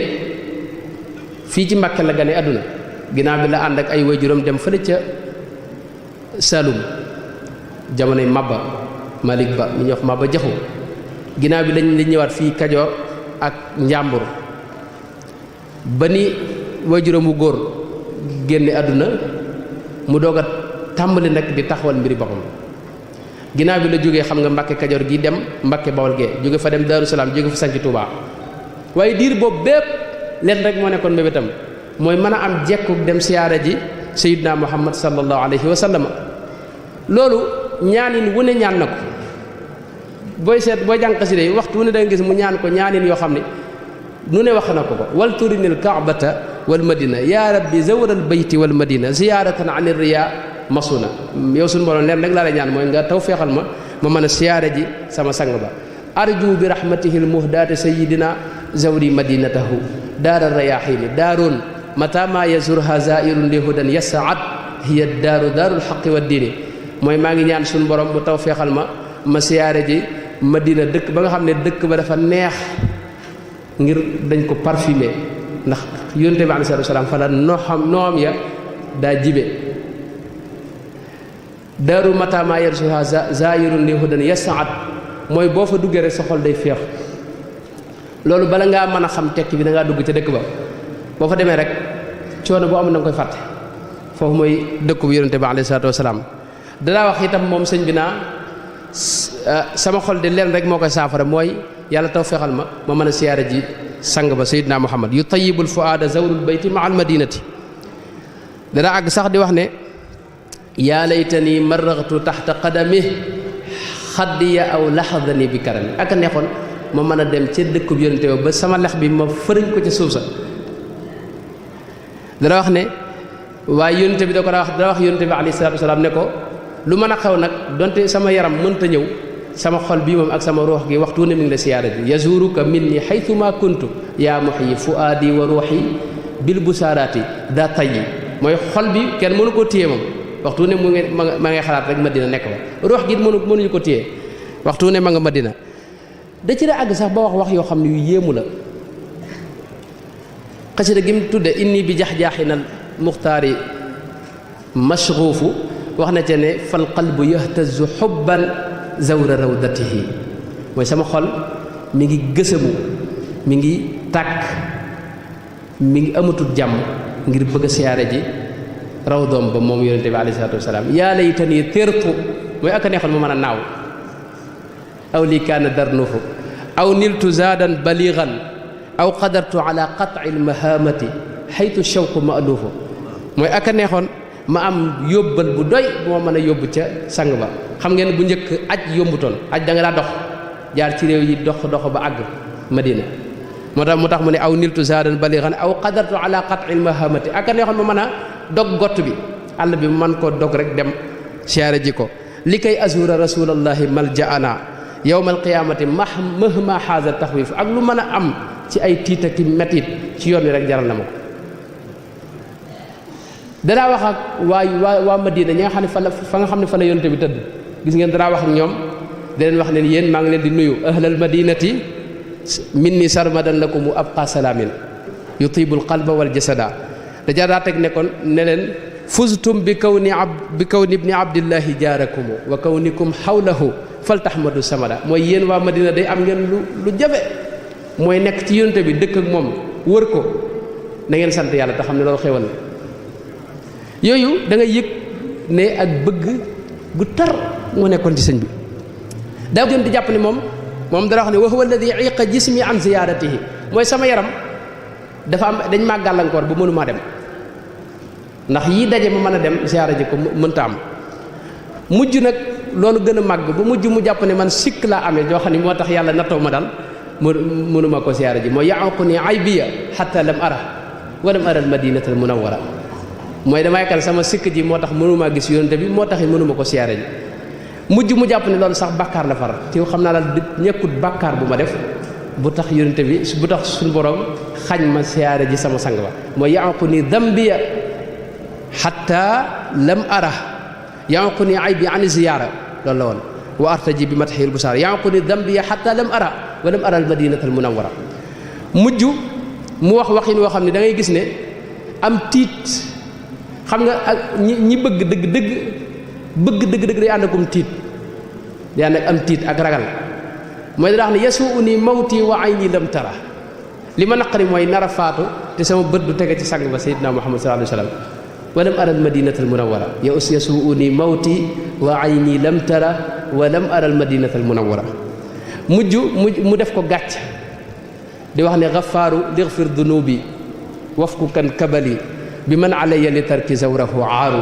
fii ci Mbàkke la gane àdduna ginnaaw bi la ànd ak ay waajuram dem fële ca Saalum jamonoy Maba Malik Ba mi ñuy wax Maba Jaxu ginnaaw bi lañ ñëwaat fii Kajoor ak Njàmbur ba ni waajuram wu góor génne àdduna mu doog a tàmbali nag di taxawal mbiri boppam. ginnaaw bi la jógee xam nga Mbàkke Kajoor gi dem Mbàkke Bawol gee jóge fa dem Daaru Salaam jóge fa sanc Tuubaa waaye diir boobu bépp leen rek moo nekkoon mbébétam mooy mën a am jekku dem siyaara ji Sayyidina Muhammad sallallahu alayhi wa sallam. loolu ñaanin wu ne ñaan na ko booy seet booy jàng xasida yi waxtu wu ne da nga gis mu ñaan ko ñaanin yoo xam ne nu ne wax na ko wal turinil kaabata wal madina ya rabbi zawral bayti wal madina ziyaratan anir riya masuna. yow suñu borom leen rek laa lay ñaan mooy nga taw feexal ma mën a siyaara ji sama sang ba. arju bi rahmatihi l muhdaati sayidina zawri madinatahu daara rayaxiini daaroon mata ma yazurha zairun li hudan yasaat hiya daaru daarul xaqi wa diini. mooy maa ngi ñaan suñu borom mu taw feexal ma siyaare ji madina dëkk ba nga xam ne dëkk ba dafa neex ngir dañ ko parfumé ndax yonte bi alayhi salaatu wa salaam fa la noom ya daa jibe. daaru matama yarsuha zairun li hudan yasaat mooy boo fa duggee rek sa xol day féex. loolu bala ngaa mën a xam tekki bi da ngaa dugg ca dëkk ba boo fa demee rek coono boo am na nga koy fàtte. foofu mooy dëkk bu yonte bi alayhi salaatu wa salaam. danaa wax itam moom sëñ bi naa sama xol de leen rek moo koy saafara mooy yàlla taw fexal ma mën a siyaara ji sang ba Sayyidina Muhammad yu tayyibul fuaada zawrul bayti ma al madinati. dana àgg sax di wax ne yaa laytani marraghtu taxta qadami xaddiya aw laxadani bi karami. ak a neexoon ma mën a dem ca dëkkub yonente ba sama lex bi ma fëriñ ko ca suuf sa. dana wax ne waaye yonente bi da ko dana wax yonente bi alayhi salaatu wasalaam ne ko lu mën a xew nag donte sama yaram mënta ñëw sama xol bii moom ak sama ruux gi waxtu ne mi ngi la siyaara ji yazuruka minni haythuma kuntu yaa muhyi fuaadi wa ruuxi bil busaaraati daa tayyi. mooy xol bi kenn mënu ko téye moom waxtu ne ma ngay xalaat rek Madina nekk fa ruux gi mënuñu ko téye waxtu ne ma nga Madina. da ci la àgg sax ba wax yoo xam ne yu yéemu la. xasida gi mu tudde inni bi jax-jaaxinal muxtaari mashruufu wax na ca ne fal qalbu yahtazu xubban zawra rawdatihi. mooy sama xol mi ngi gësamu mi ngi tàkk mi ngi amatul jàmm ngir bëgg a siyaare ji rawdoom ba moom yonente bi alayhi salaatu wasalaam. yaa laytani tertu mooy ak a neexoon ma mën a naaw aw lii kaana darnuhu aw niltu zaadan baligan aw qadartu ala qat'i lmahamati xaytu shawqu maaluufu. mooy ak a neexoon ma am yóbbal bu doy bu ma mën a yóbbu ca sang ba. xam ngeen bu njëkk aj yombutoon aj da nga daa dox jaar ci réew yi dox ba àgg Madina. moo tax mu ne aw niltu zaadan baligan aw qadartu ala qat'i lmahamati. ak a neexoon ma mën a dog gott bi àll bi man koo dog rek dem siyaare ji ko. li kay azura rasulallahi maljaana yawmal qiyaamati mahma xaaza taxwif. ak lu mën a am ci ay tiita ki metit ci yoon wi rek jaral na ma ko. danaa wax ak waa Madina ñi nga xam ne fa nga xam ne fa la yonte bi tëdd gis ngeen danaa wax ak ñoom da leen wax ne yéen maa ngi leen di nuyu ahlal madinati minni sarmadan lakum abqa salaamin yutibul qalba wal jasada. dajaa daa teg nekkoon ne leen fuztum bi kawni ibni abdillahi jaarakum wa kawnikum xawlahu faltahmadu samada. mooy yéen waa Madina day am ngeen lu jafe mooy nekk ci yonte bi dëkk ak moom wër ko na ngeen sant yàlla te xam ne loolu xewal na. yooyu da ngay yëg ne ak bëgg gu tar moo nekkoon ci sëñ bi. daa gën di jàpp ne moom dara wax ne wa huwa alladi iqa jismi an ziyaratihi. mooy sama yaram dafa am dañ maa gàllankoor ba mënumaa dem ndax yii daje ma mën a dem ziyaara ji ko mënta am. mujj nag loolu gën a màgg ba mujj mu jàpp ne man sikk laa amee joo xam ne moo tax yàlla nattoo ma daal mënuma ko ziyaara ji. mooy yaquuni aybiya hatta lam ara wa lam ara al madinata al munawwara. mooy damay kan sama sikk ji moo tax mënumaa gis yonente bi moo tax mënuma ko siyaare ji. mujj mu jàpp ne loolu sax bàkkaar la far te xam naa daal ñekkut bàkkaar bu ma def bu tax yonente bi bu tax suñu borom xañ ma siyaare ji sama sang ba. mooy yaquuni dambiya hatta lam ara yaquuni aybi an ziyaara loolu la woon. wa artaji bi matxil busaar yanquni dambiya xatta lam ara wa lam ara al madinata al munawwara mujj mu wax waxin woo xam ne da ngay gis ne am tiit xam nga ak ñi bëgg dëgg day ànd akum tiit day ànd ak am tiit ak ragal mooy da wax ne yasuuni mawti wa ayni lam tara li ma naqari mooy nar a faatu te sama bët du tege ci sang ba sayyidina Muhammad sallallahu alayhi wa sallam wa lam ara al madinata al munawwara yasuuni mawti wa ayni lam tara wa lam ara al madinata al munawwara mujj mu def ko gàcc di wax ne gafaaru ligfir dunubi wafku kan kabali bi man alayya li tarki zawrahu aaru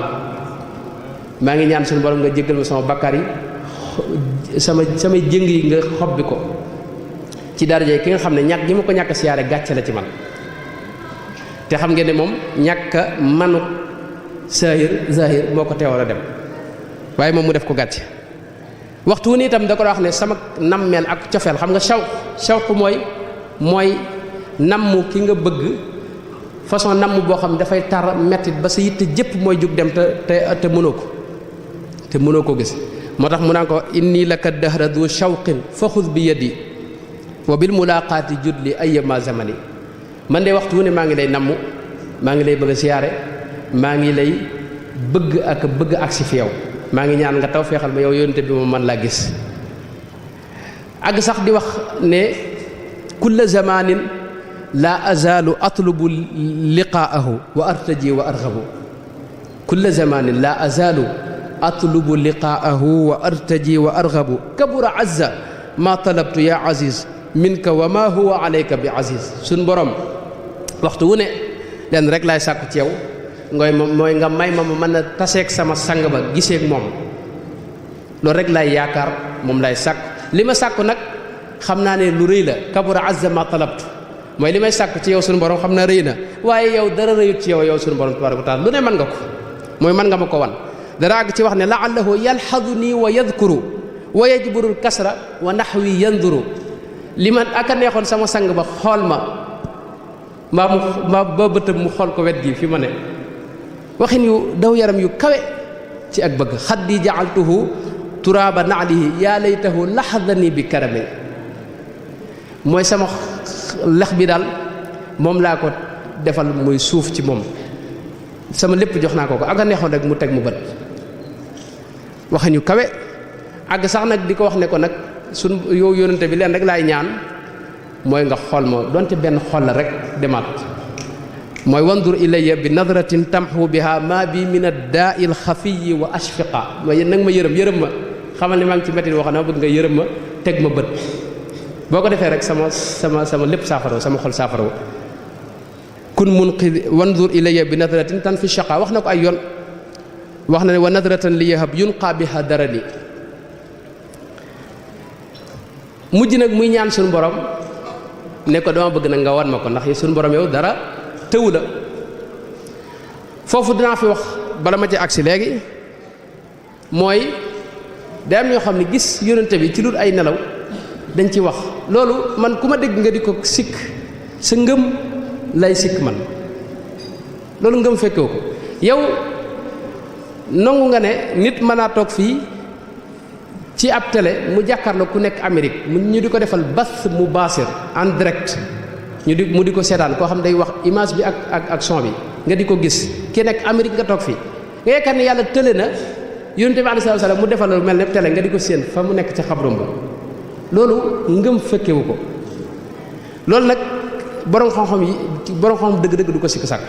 maa ngi ñaan suñu borom nga jéggal ma sama bakkaar yi samay jëng yi nga xobbi ko ci daraja ki nga xam ne ñàkk gi ma ko ñàkk siyaare gàcce la ci man te xam ngeen ne moom ñàkk manu zahir moo ko teewal a dem waaye moom mu def ko gàcce waxtu wu ni itam da ko wax ne sama nammeel ak cofeel xam nga shawq mooy namm ki nga bëgg façon namm boo xam ne dafay tar mettit ba sa yitte jëpp mooy jug dem te mënoo ko gis moo tax mu naan ko inni laka dahra du shawqin fa xud bi yadi wa bil mulaqaati judli ayyama zamani man de waxtu wu ne maa ngi lay namm maa ngi lay bëgg a siyaare maa ngi lay bëgg agsi fi yow maa ngi ñaan nga taw feexal ma yow yonente bi moom man laa gis àgg sax di wax ne kulla zamanin la azalu atlubu liqaahu wa artaji wa arghabu kulla zamanin la azalu atlubu liqaahu wa artaji wa arghabu kabura azza ma talabtu ya aziz minka wa ma huwa alayka bi aziz suñ borom waxtu wu ne leen rek laay sàkku ci yow mooy nga may ma mën a taseeg sama sang ba giseeg moom loolu rek laay yaakaar moom laay sàkk li ma sàkku nag xam naa ne lu rëy la kabura azza ma talabtu mooy li may sàkku ci yow suñu borom xam naa rëy na waaye yow dara rëyut ci yow suñu borom tabaaraka wa taala lu ne mën nga ko mooy mën nga ma ko wan dara àgg ci wax ne la'allahu yalhaduni wa yadhkuru wa yajburul kasra wa nahwi yanduru li man aka neexoon sama sang ba xool ma ba bëtam mu xool ko wet gi fi ma ne waxin yu daw yaram yu kawe ci ak bëgg xaddi ja'altuhu turaaba naalihi yaa laytahu laxadani bi karame mooy sama lex bi daal moom laa ko defal muy suuf ci moom sama lépp jox naa ko aka neexoon rek mu teg mu bët waxin yu kawe àgg sax nag di ko wax ne ko nag sun yow yónnante bi leen rek laay ñaan mooy nga xool ma donte benn xool la rek demaat mooy wandur ilayya bi nadratin tamxu biha ma bi min ad-daa'i al-xafiyi wa ashfiqa mooy nag ma yërëm ma xamal ne maa ngi ci métti boo xam ne bëgg nga yërëm ma teg ma bët boo ko defee rek sama lépp saafara sama xol saafara kun munqid wandur ilayya bi nadratin tan fi shaqa wax na ko ay yoon wax na ne wa nadratan li yahab yunqa biha darani mujj nag muy ñaan suñu borom ne ko dama bëgg nag nga wan ma ko ndax suñu borom yow dara tëwu la foofu dinaa fi wax bala ma ci agsi léegi mooy day am ñoo xam ne gis yonente bi ci lu ay nelaw dañ ci wax loolu man ku ma dégg nga di ko sikk sa ngëm lay sikk man loolu ngëm fekkewu ko yow nangu nga ne nit mën naa toog fii ci ab télé mu jàkkaarloo ku nekk Amérique ñu di ko defal bath mubaasir en direct mu di ko seetaan koo xam day wax image bi ak son bi nga di ko gis ki nekk Amérique nga toog fii nga yaakaar ne yàlla tële na yonente bi alayhi salaam mu defal lu mel ne télé nga di ko séen fa mu nekk ca xabrom ba loolu ngëm fekkewu ko loolu nag borom xam-xam dëgg-dëgg du ko sikk sàkk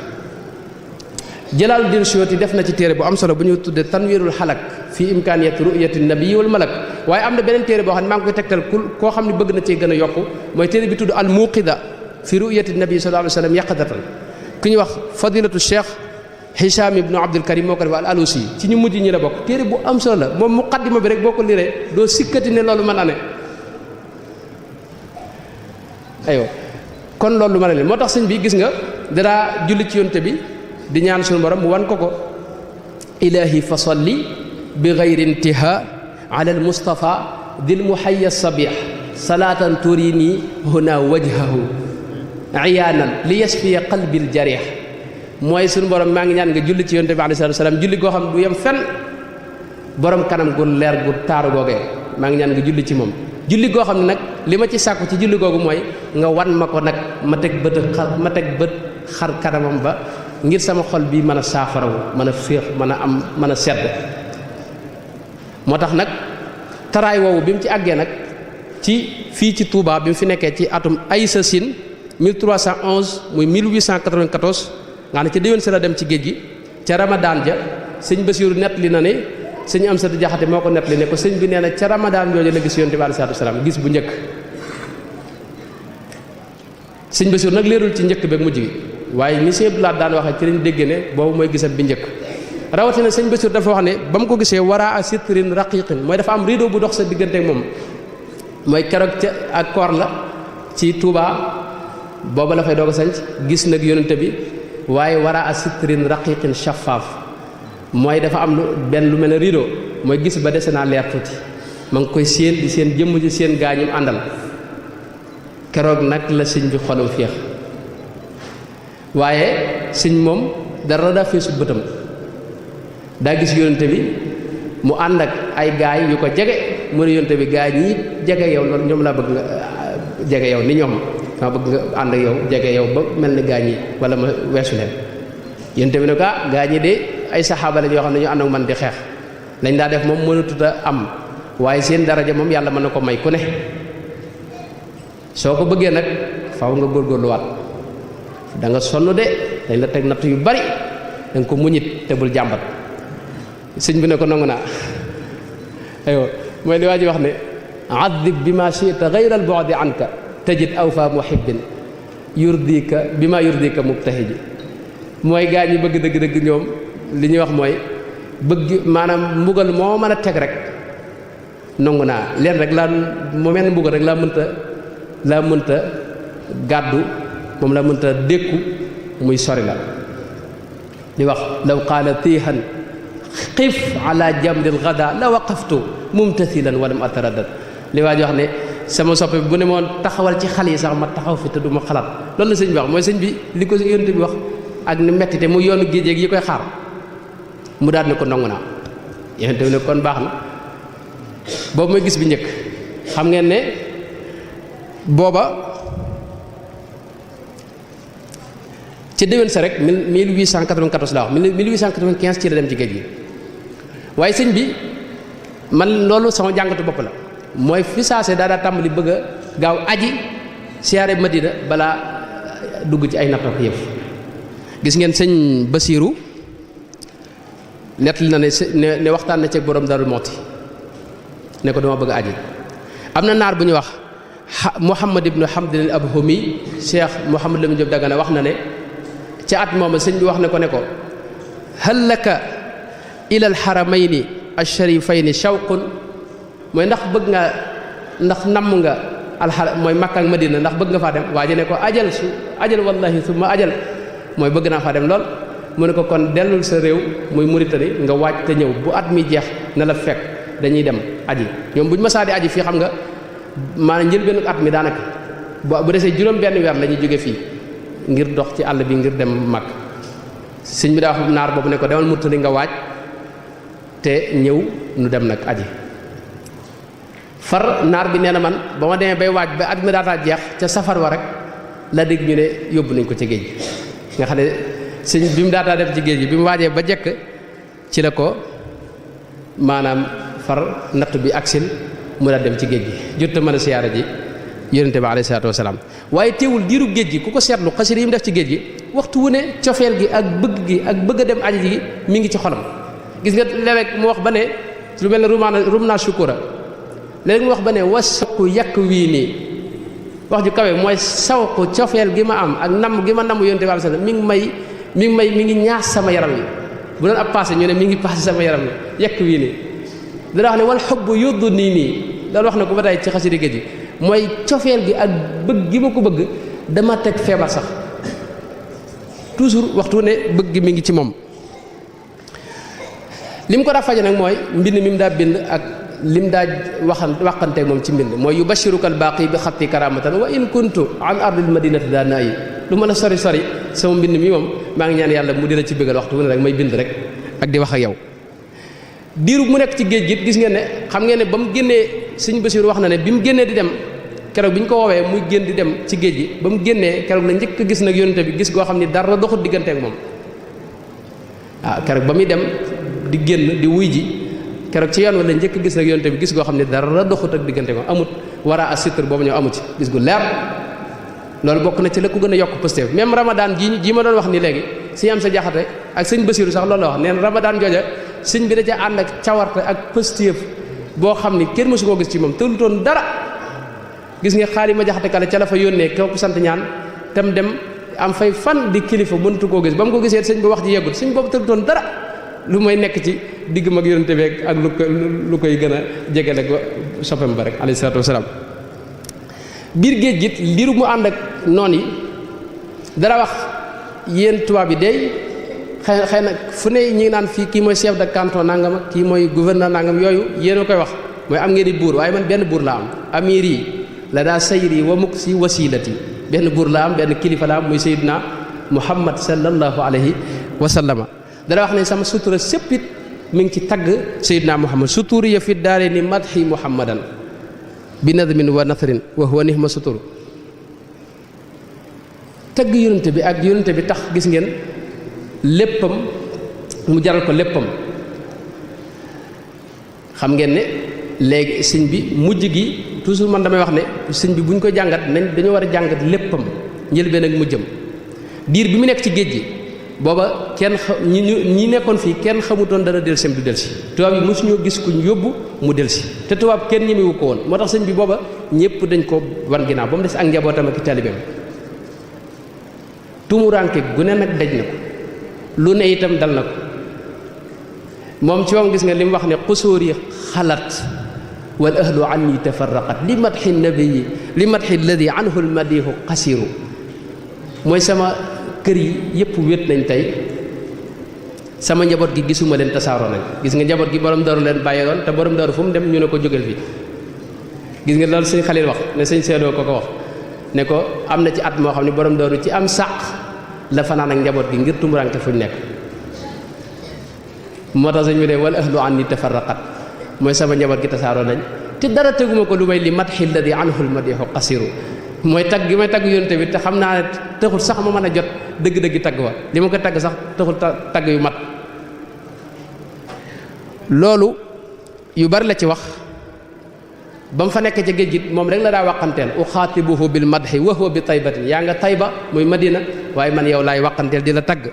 Jalaaluddin Suyuuti def na ci téere bu am solo bu ñu tuddee tanwiirul xalak fii imkaaniyati ru'yati nabii wal malak waaye am na beneen téere boo xam ne maa ngi koy tegtal koo xam ne bëgg na cee gën a yokku mooy téere bi tudd al muqida fi ru'yati nabii sallallahu alayhi wa sallam yaqadatan ku ñuy wax fadilatu cheikh Hicham ibnu Abdul Karim moo ko def al alusi ci ñu mujj ñi la bokk téere bu am solo la moom muqaddima bi rek boo ko liree doo sikkati ne loolu mën na ne aywa kon loolu lu mën a leen moo tax sëñ bi gis nga dara julli ci yonte bi di ñaan suñu borom mu wan ko ko ilahi fa salli bi gayri intiha ala al mustafa dil muhayya sabih salatan turini huna wajhahu iyaanan li yasfiya qalbi al jarih mooy suñu borom maa ngi ñaan nga julli ci yonte bi alayhi salaam julli goo xam du yem fenn borom kanam gu leer gu taaru googee maa ngi ñaan nga julli ci moom julli goo xam ne nag li ma ci sàkku ci julli googu mooy nga wan ma ko nag ma teg bët xar kanamam ba ngir sama xol bi mën a saafarawu mën a féex mën a sedd moo tax nag taraay woowu bi mu ci àggee nag ci fii ci Touba bi mu fi nekkee ci atum Aysa Sin 1311 muy 1894 nga xam ne ca déwén sa la dem ci géej gi ca Ramadan ja sëñ Basiiru nettali na ne sëñ Amsatu Jaxate moo ko nettali ne ko sëñ bi nee na ca Ramadan jooju la gis yonent bi alayhi salaatu wasalaam gis bu njëkk sëñ Basiiru nag leerul ci njëkk beeg mujj gi waaye ni sëñ Abdou Lahad daan waxee ci lañ dégg ne boobu mooy gisam bi njëkk rawatina sëñ Basiiru dafa wax ne ba mu ko gisee waraa sitrin raqiqin mooy dafa am rideau bu dox sa diggante ak moom mooy keroog ca ak koor la ci Touba booba la fay doog a sanc gis nag yonent bi waaye waraa sitrin raqiqin shaffaaf mooy dafa am lu mel ne rideau mooy gis ba dese naa leer tuuti ma ngi koy séen di seen jëmm ji seen gaañum àndal keroog nag la sëñ bi xolam féex waaye sëñ moom dara daa feesu bëtam daa gis yonente bi mu ànd ak ay gaay yu ko jege mu ne yonente bi gaay ñi jege yow loolu ñoom laa bëgg nga jege yow ni ñoom ma bëgg nga ànd ak yow jege yow ba mel ni gaay ñi wala ma weesu leen yonente bi ne ko gaay ñi de ay saxaaba lañ yoo xam ne ñu ànd ak man di xeex lañ daa def moom mënatut a am waaye seen daraja moom yàlla mën na ko may ku ne soo ko bëggee nag faaw nga góorgóorluwaat da nga sonn de dañ la teg natt yu bari da nga ko muñit te bul jàmbat sëñ bi ne ko nangu naa aywa mooy li waa ji wax ne adib bi ma chita gayra al bu'di anka tajid awfa muhibbin yurdika bi ma yurdika mubtahiji mooy gaa ñi bëgg dëgg-dëgg ñoom li ñuy wax mooy bëgg maanaam mbugal moo mën a teg rek nangu naa leen rek laa mu mel mbugal rek laa mënta gàddu moom laa mënta dékku muy sori la li wax law qaala tiihan xif ala jamdil gada la waqaftu mumtathilan walam ataraddad li waa ji wax ne sama soppe bu ne moon taxawal ci xal yi sax ma taxaw fi te du ma xalaat loolu la sëñ bi wax mooy sëñ bi li ko yonent bi wax ak ni mettite mu yoonu géej yi koy xaar mu daal ne ko nangu naa yonent bi ne kon baax na boobu mooy gis bi njëkk xam ngeen ne booba ci déwén sa rek 1894 la wax 1895 ci la dem ci géej gi waaye sëñ bi man loolu sama jàngatu bopp la mooy fi saase daa tàmbali bëgg a gaaw aji siyaare Madina balaa dugg ci ay nattook yëf gis ngeen sëñ Basiiru nettali na ne waxtaan na ci borom Darou Mouhty ne ko dama bëgg a aji am na naar bu ñu wax Muhammad ibnu Hamdin al Abhumi Cheikh Mouhamad Lamine Diop Dagana wax na ne ca at mooma sëñ bi wax ne ko hal laka ila al haramayni ash-sharifayni shawqun mooy ndax bëgg nga ndax namm nga alxara mooy Makka ak Madina ndax bëgg nga faa dem waa ji ne ko ajal wallahi summa ajal mooy bëgg naa faa dem lool mu ne ko kon dellul sa réew muy Mauritanie nga waaj te ñëw bu at mi jeex na la fekk dañuy dem aji ñoom bu ñu mësaa di aji fii xam nga maanaam njëlbéenu at mi daanaka bu desee juróom benn weer la ñuy jóge fii ngir dox ci àll bi ngir dem mag sëñ bi daa wax naar boobu ne ko demal Mauritanie nga waaj te ñëw nu dem nag aji far naar bi nee na man ba ma demee bay waaj ba at mi daataa jeex ca safar wa rek la dégg ñu ne yóbbu nañ ko ci géej gi nga xam ne sëñ bi mu daataa dem ci géej gi bi mu waajee ba jekk ci la ko maanaam far natt bi aksil mu daal dem ci géej gi jot a mën a siyaara ji yonente bi alayhi salaatu wasalaam waaye teewul diiru géej gi ku ko seetlu xasida yi mu def ci géej gi waxtu wu ne cofeel gi ak bëgg a dem aji ji mi ngi ci xolam gis nga léeg-léeg mu wax ba ne lu mel ne rum naa shukura léegi mu wax ba ne wasaqu yàq wii nii wax ju kawe mooy sawqu cofeel gi ma am ak namm gi ma namm yonente bi alayhi salaam mi ngi ñaax sama yaram yi bu doon ab passé ñu ne mi ngi passé sama yaram yi yàq wii nii dana wax ne wal xubbu yuddu nii loolu wax na ko ba tey ci xasida géej gi mooy cofeel gi ak bëgg gi ma ko bëgg dama teg feebar sax toujours waxtu ne bëgg gi mi ngi ci moom li mu ko daa faje nag mooy mbind mi mu daa bind ak lim daa waxanteeg moom ci mbind mooy yubashiruka al-baaqi bi xatti karamatan wa in kuntu an ardil madinati daa naa yi lu mën a sori sama mbind mi moom maa ngi ñaan yàlla mu dina ci bëggal waxtu wu ne rek may bind rek ak di wax ak yow diiru mu nekk ci géej gi gis ngeen ne xam ngeen ne ba mu génnee sëñ Basiru wax na ne bi mu génnee di dem keroog bi ñu ko woowee muy génn di dem ci géej gi ba mu génnee keroog la njëkk a gis nag yonente bi gis goo xam ni dara doxut diggante ak moom waaw keroog ba muy dem di génn di wuy ji keroog ci yoon wala njëkk a gis nag yonente bi gis goo xam ne dara doxut ak diggante ak moom amut wara a sitr boobu ñëw amu ci gis gu leer loolu bokk na ci la ko gën a yokk pëstéef même ramadan ji ma doon wax ni léegi sëñ am sa jaxate ak sëñ Basiru sax loolu la wax neen ramadan jooja sëñ bi da ca ànd ak cawarte ak pëstéef boo xam ni kenn mësu koo gis ci moom te lu toon dara gis nga xaali ma jaxate kale ca la fa yónnee kooku sant ñaan tam dem am fay fan di kilifa mënatu koo gis ba mu ko gisee sëñ bi wax ji yeggut sëñ boobu te lu toon dara lu may nekk ci digg mag yonente bi ak lu koy gën a jegele ko soppam ba rek alayhi salaatu wasalaam biir géej git liiru mu ànd ak noon yi dara wax yéen tubaab yi day xëy na fu ne ñi ngi naan fii kii mooy chef de canton nangam ak kii mooy gouverneur nangam yooyu yéen a koy wax mooy am ngeen di buur waaye man benn buur la am amir yi la daa sayri wa muk si wasilati benn buur la am benn kilifa la am muy sayyidina muhammad sallallahu alayhi wa sallama dara wax ne sama sutura séppit mi ngi ci tagg sayyidina muhammad suturi ya fi daare ni madhi muhammadan bi nadmin wa nathrin wa huwa nihma sutur tagg yonente bi ak yonente bi tax gis ngeen léppam mu jaral ko léppam xam ngeen ne léegi sëñ bi mujj gi toujours man damay wax ne sëñ bi bu ñu ko jàngat nañ dañoo war a jàngat léppam njëlbeen ak mujjam diir bi mu nekk ci géej gi booba kenn ñi nekkoon fii kenn xamutoon dana delluseem du dellusi tubaab yi mosuñoo gis kuñ yóbbu mu dellusi te tubaab kenn ñemewu ko woon moo tax sëñ bi booba ñëpp dañ ko wan ginnaaw ba mu des ak njabootam ak taalibeem tumuranke gu ne nag daj na ko lu ne itam dal na ko moom ci moom gis nga li mu wax ne xusóori xalat wal ahlu anni tafarraqat li madxi nabii li madxi alladi anhu almadihu qasiru mooy sama kër yi yëpp wét nañ tey sama njaboot gi gisuma leen tasaaroo nañ gis nga njaboot gi borom daru leen bàyyeeloon te borom daru fu mu dem ñu ne ko jógal fii gis nga loolu sëñ Xalil wax ne sëñ Seedoo ko wax ne ko am na ci at moo xam ne borom daru ci am sàq la fanaan ak njaboot gi ngir tumuranke fuñ nekk moo tax sëñ bi ne wal ahlu anni tafarraqat mooy sama njaboot gi tasaaroo nañ te dara teguma ko lu may li madxi alladi anhu almadihu qasiru mooy tagg gi may tagg yonte bi te xam naa ne taxul sax ma mën a jot dëgg-dëgg tagg wa li ma ko tagg sax taxul tagg yu mat loolu yu bari la ci wax ba mu fa nekk ca géej gi moom rek la daa waqanteel uxaatibuhu bil madhi wa huwa bi taybatin yaa nga tayba muy madina waaye man yow laay waqanteel di la tagg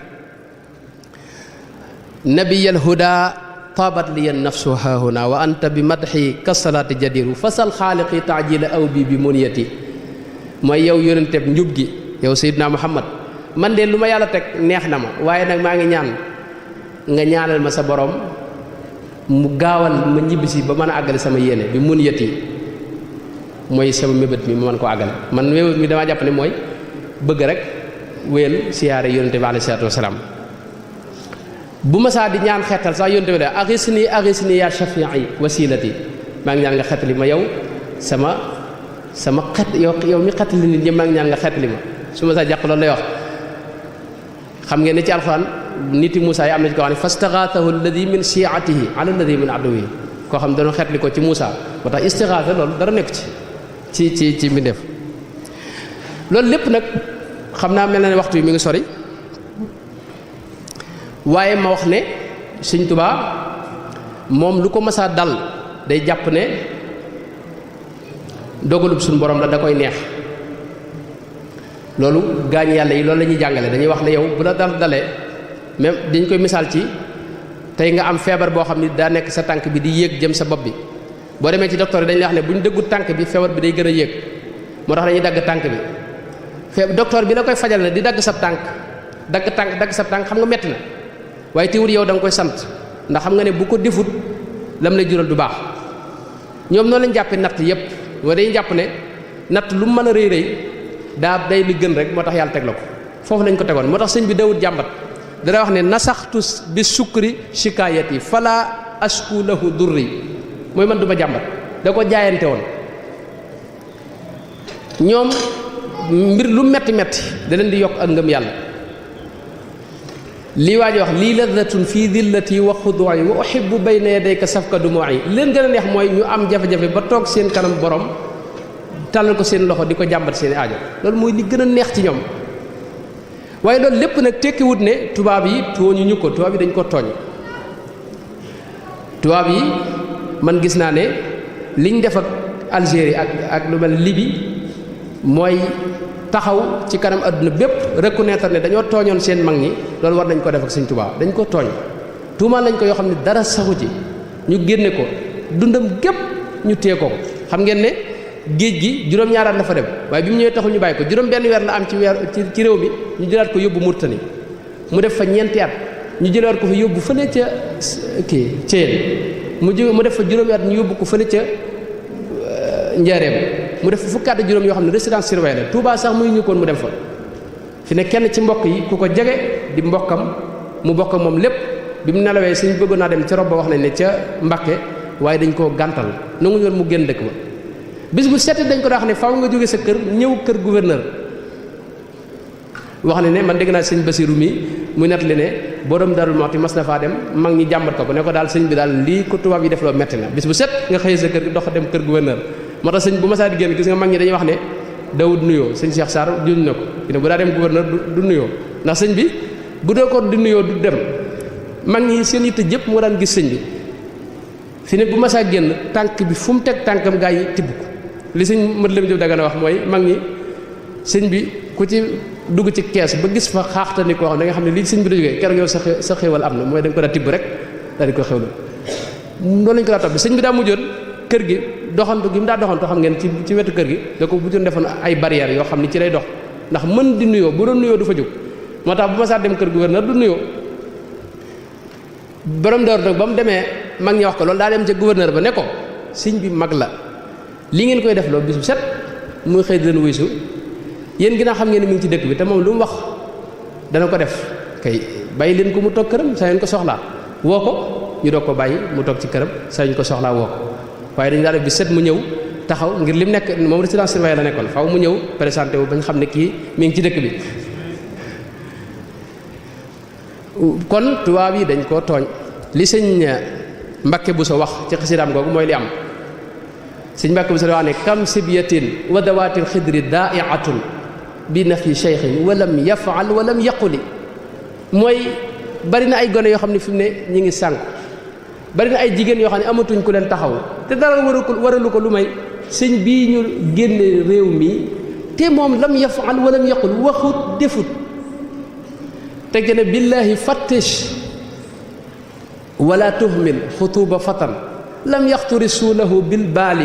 nabiyal huda taabat liya nafsu haahuna wa anta bi madhi kasalaati jadiru fasal xaaliqi taajila aw bi muniyati mooy yow yonenteb njub gi yow Seydina Muhammad man de lu ma yàlla teg neex na ma waaye nag maa ngi ñaan nga ñaanal ma sa borom mu gaawal ma ñibbisi ba mën a àggale sama yéene bi mun yet yi mooy sama mébét mi ma mën ko àggale man mébét mi damaa jàpp ne mooy bëgg rek wéyal siyaare yonente bi alayhi salaatu wasalaam bu ma saa di ñaan xettal sax yonente bi da agisni ya shafii wasilati maa ngi ñaan nga xettali ma yow sama xet yow mi xettali nit ñi maa ngi ñaan nga xettali ma su ma saa jàq loolu lay wax xam ngeen ne ci alxuraan niti Moussa yi am na ci ko xam ne fastaxaathahu alladi min shiatihi ala alladi min aduwihi koo xam ne dañoo xeetli ko ci Moussa moo tax istixaatha loolu dara nekk ci mbindeef loolu lépp nag xam naa mel na ne waxtu yi mi ngi sori waaye ma wax ne Sëñ Tuubaa moom lu ko mësaa dal day jàpp ne dogalub suñu borom la da koy neex loolu gaañ yàlla yi loolu la ñuy jàngale dañuy wax ne yow bu la dalee même dañ koy misaal ci tey nga am feebar boo xam ni daa nekk sa tànk bi di yéeg jëm sa bopp bi boo demee ci docteur yi dañuy wax ne bu ñu dëggu tànk bi feebar bi day gën a yéeg moo tax dañuy dagg tànk bi docteur bi la koy fajal ne di dagg sa tànk dagg sa tànk xam nga metti na waaye teewul yow da nga koy sant ndax xam nga ne bu ko defut lam lay jural du baax ñoom noonu lañ jàppee natt yépp mooy dañuy jàpp ne natt lu mu mën a rëy rëy daa day li gën rek moo tax yàlla teg la ko foofu lañ ko tegoon moo tax sëñ bi dawut jàmbat dana wax ne nasaxtu bi sukri shikaayati fala ashku lahu durri mooy man du ma jàmbat da ko jaayante woon ñoom mbir lu metti metti da leen di yokk ak ngëm yàlla lii waa ji wax lii ladatun fii dillati wa xuduu'i wa uhibbu bayna yadayka safka dumuu'i leen gën a neex mooy ñu am jafe-jafe ba toog seen kanam borom tàllal ko seen loxo di ko jàmbat seen aajo loolu mooy li gën a neex ci ñoom waaye loolu lépp nag tekkiwut ne tubaab yi tooñuñu ko tubaab yi dañ ko tooñ tubaab yi man gis naa ne liñ def ak Algérie ak lu mel Libye mooy taxaw ci kanam adduna bépp reconnaître ne dañoo tooñoon seen mag ñi loolu war nañ ko def ak Sëñ Tuubaa dañ ko tooñ tuumaal lañ ko yoo xam ne dara saxu ci ñu génne ko dundam gépp ñu téye ko xam ngeen ne géej gi juróom-ñaaraat la fa dem waaye bi mu ñëwee taxul ñu bàyyi ko juróom benn weer la am ci réew mi ñu jëlaat ko yóbbu Murtani mu def fa ñeenti at ñu jëlaat ko fa yóbbu fële ca Thièyène mu def fa juróomi at ñu yóbbu ko fële ca Njaareem mu def fa fukki at juróom yoo xam ne résidence surveillée la Touba sax muy ñu koon mu dem fa fi ne kenn ci mbokk yi ku ko jege di mbokkam mu bokk ak moom lépp bi mu nelawee suñ bëggoon naa dem ca rob ba wax nañ ne ca Mbàkke waaye dañ koo gàntal nangu ñoon mu génn dëkk ba bis bu set dañ ko daa wax ne faaw nga jóge sa kër ñëw kër gouverneur wax ne man dégg naa sëñ Basiru mi muy nettali ne borom Darou Mouhty mas na faa dem mag ñi jàmbat ko ne ko daal sëñ bi daal lii ko tubaab yi def loo metti na bis bu set nga xëyee sa kër gi dox dem kër gouverneur moo tax sëñ bu masaa di génn gis nga mag ñi dañuy wax ne dawut nuyoo sëñ Cheikh Sarr juñ na ko ne bu daa dem gouverneur du nuyoo ndax sëñ bi bu dee ko di nuyoo du dem mag ñi seen yitte jëpp moo daan gis sëñ bi fi ne bu masaa génn tànk bi fu mu teg tànkam gaa yi tibb ko li sëñ mët lam jëf dagana wax mooy mag ñi sëñ bi ku ci dugg ci kees ba gis fa xaaxtani koo xam da nga xam ne lii sëñ bi da jógee keroog yow sa xéewal am na mooy da nga ko daa tibb rek daal di ko xewlu loolu lañ ko daa topp sëñ bi daa mujjoon kër gi doxantu gi mu daa doxantu xam ngeen ci wetu kër gi da ko mujjoon defoon ay barrières yoo xam ne ci lay dox ndax mën di nuyoo bu doon nuyoo du fa jóg moo tax bu ma saa dem kër gouverneur du nuyoo borom door nag ba mu demee mag ñi wax ko loolu daa dem ca gouverneur ba ne ko sëñ bi mag la li ngeen koy def loolu bis bu set muy xëy di leen wuysu yéen ginnaaw xam ngeen ne mi ngi ci dëkk bi te moom lu mu wax dana ko def kay bàyyi leen ko mu toog këram saa ñu ko soxlaa woo ko ñu doog ko bàyyi mu toog ci këram saa ñu ko soxlaa woo ko waaye dañu daa def bis set mu ñëw taxaw ngir lim nekk moom résidence surveillée la nekkoon faaw mu ñëw présenté wu ba ñu xam ne kii mi ngi ci dëkk bi kon tubaab yi dañ koo tooñ li sëñ Mbàkke bu sa wax ci xasidaam googu mooy li am sëñ Mbàkke bu sa wax ne kam sibyatin wa dawaatil xidri daaiatun bi nafi cheikhin walam yafaal walam yaquli mooy bari na ay gone yoo xam ne fi mu ne ñi ngi sànq bari na ay jigéen yoo xam ne amatuñ ku leen taxaw te dara waralu ko lu may sëñ bii ñu génne réew mi te moom lam yafaal walam yaqul waxut defut te gën a billaahi fattish wala tuhmil xutuba fatan lam yaxturi suulahu bil baali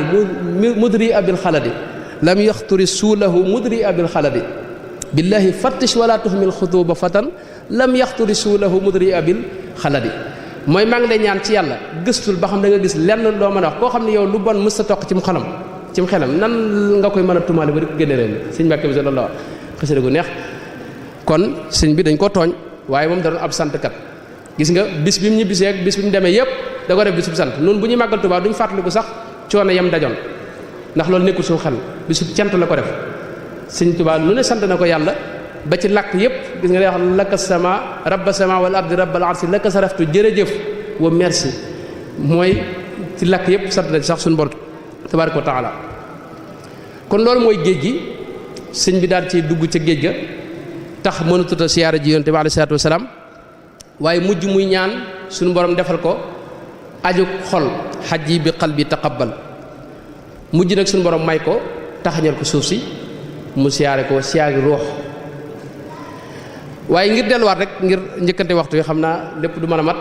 mudri abil xaladi lam yaxturi suulahu mudri abil xaladi billaahi fattish wala tuhmil xutuba fatan lam yaxturi suulahu mudri abil xaladi mooy maa ngi lay ñaan ci yàlla gëstul ba xam da nga gis lenn loo mën a wax koo xam ne yow lu bon mës ta toq ci mu xelam nan nga koy mën a tumaale ba di ko génne réew mi sëñ Mbàkke bi loolu la wax xasida gu neex kon sëñ bi dañ ko tooñ waaye moom da doon ab santkat gis nga bis bi mu ñibbisee ak bis bi mu demee yëpp da ko def bis bu sant noonu bu ñuy màggal Tuubaa duñ fàttaliku sax coono yam dajoon ndax loolu nekkul suñu xel bisu cant la ko def sëñ Tuubaa lu ne sant na ko yàlla ba ci làkk yëpp gis nga day wax lakka sama rabba sama wal ardi rabbal arsi lakka saraftu jërëjëf wa merci mooy ci làkk yëpp sant na sax suñu borom tabaaraka wa taala kon loolu mooy géej gi sëñ bi daal ci dugg ca géej ga tax mënatut a siyaara ji yonent bi alayhi salaatu wasalaam waaye mujj muy ñaan suñu borom defal ko aju xol xajji bi qalbi taqabbal mujj nag suñu borom may ko taxañal ko suuf si mu siyaare ko siyaari ruux waaye ngir delluwaat rek ngir njëkkante waxtu yi xam naa lépp du mën a mat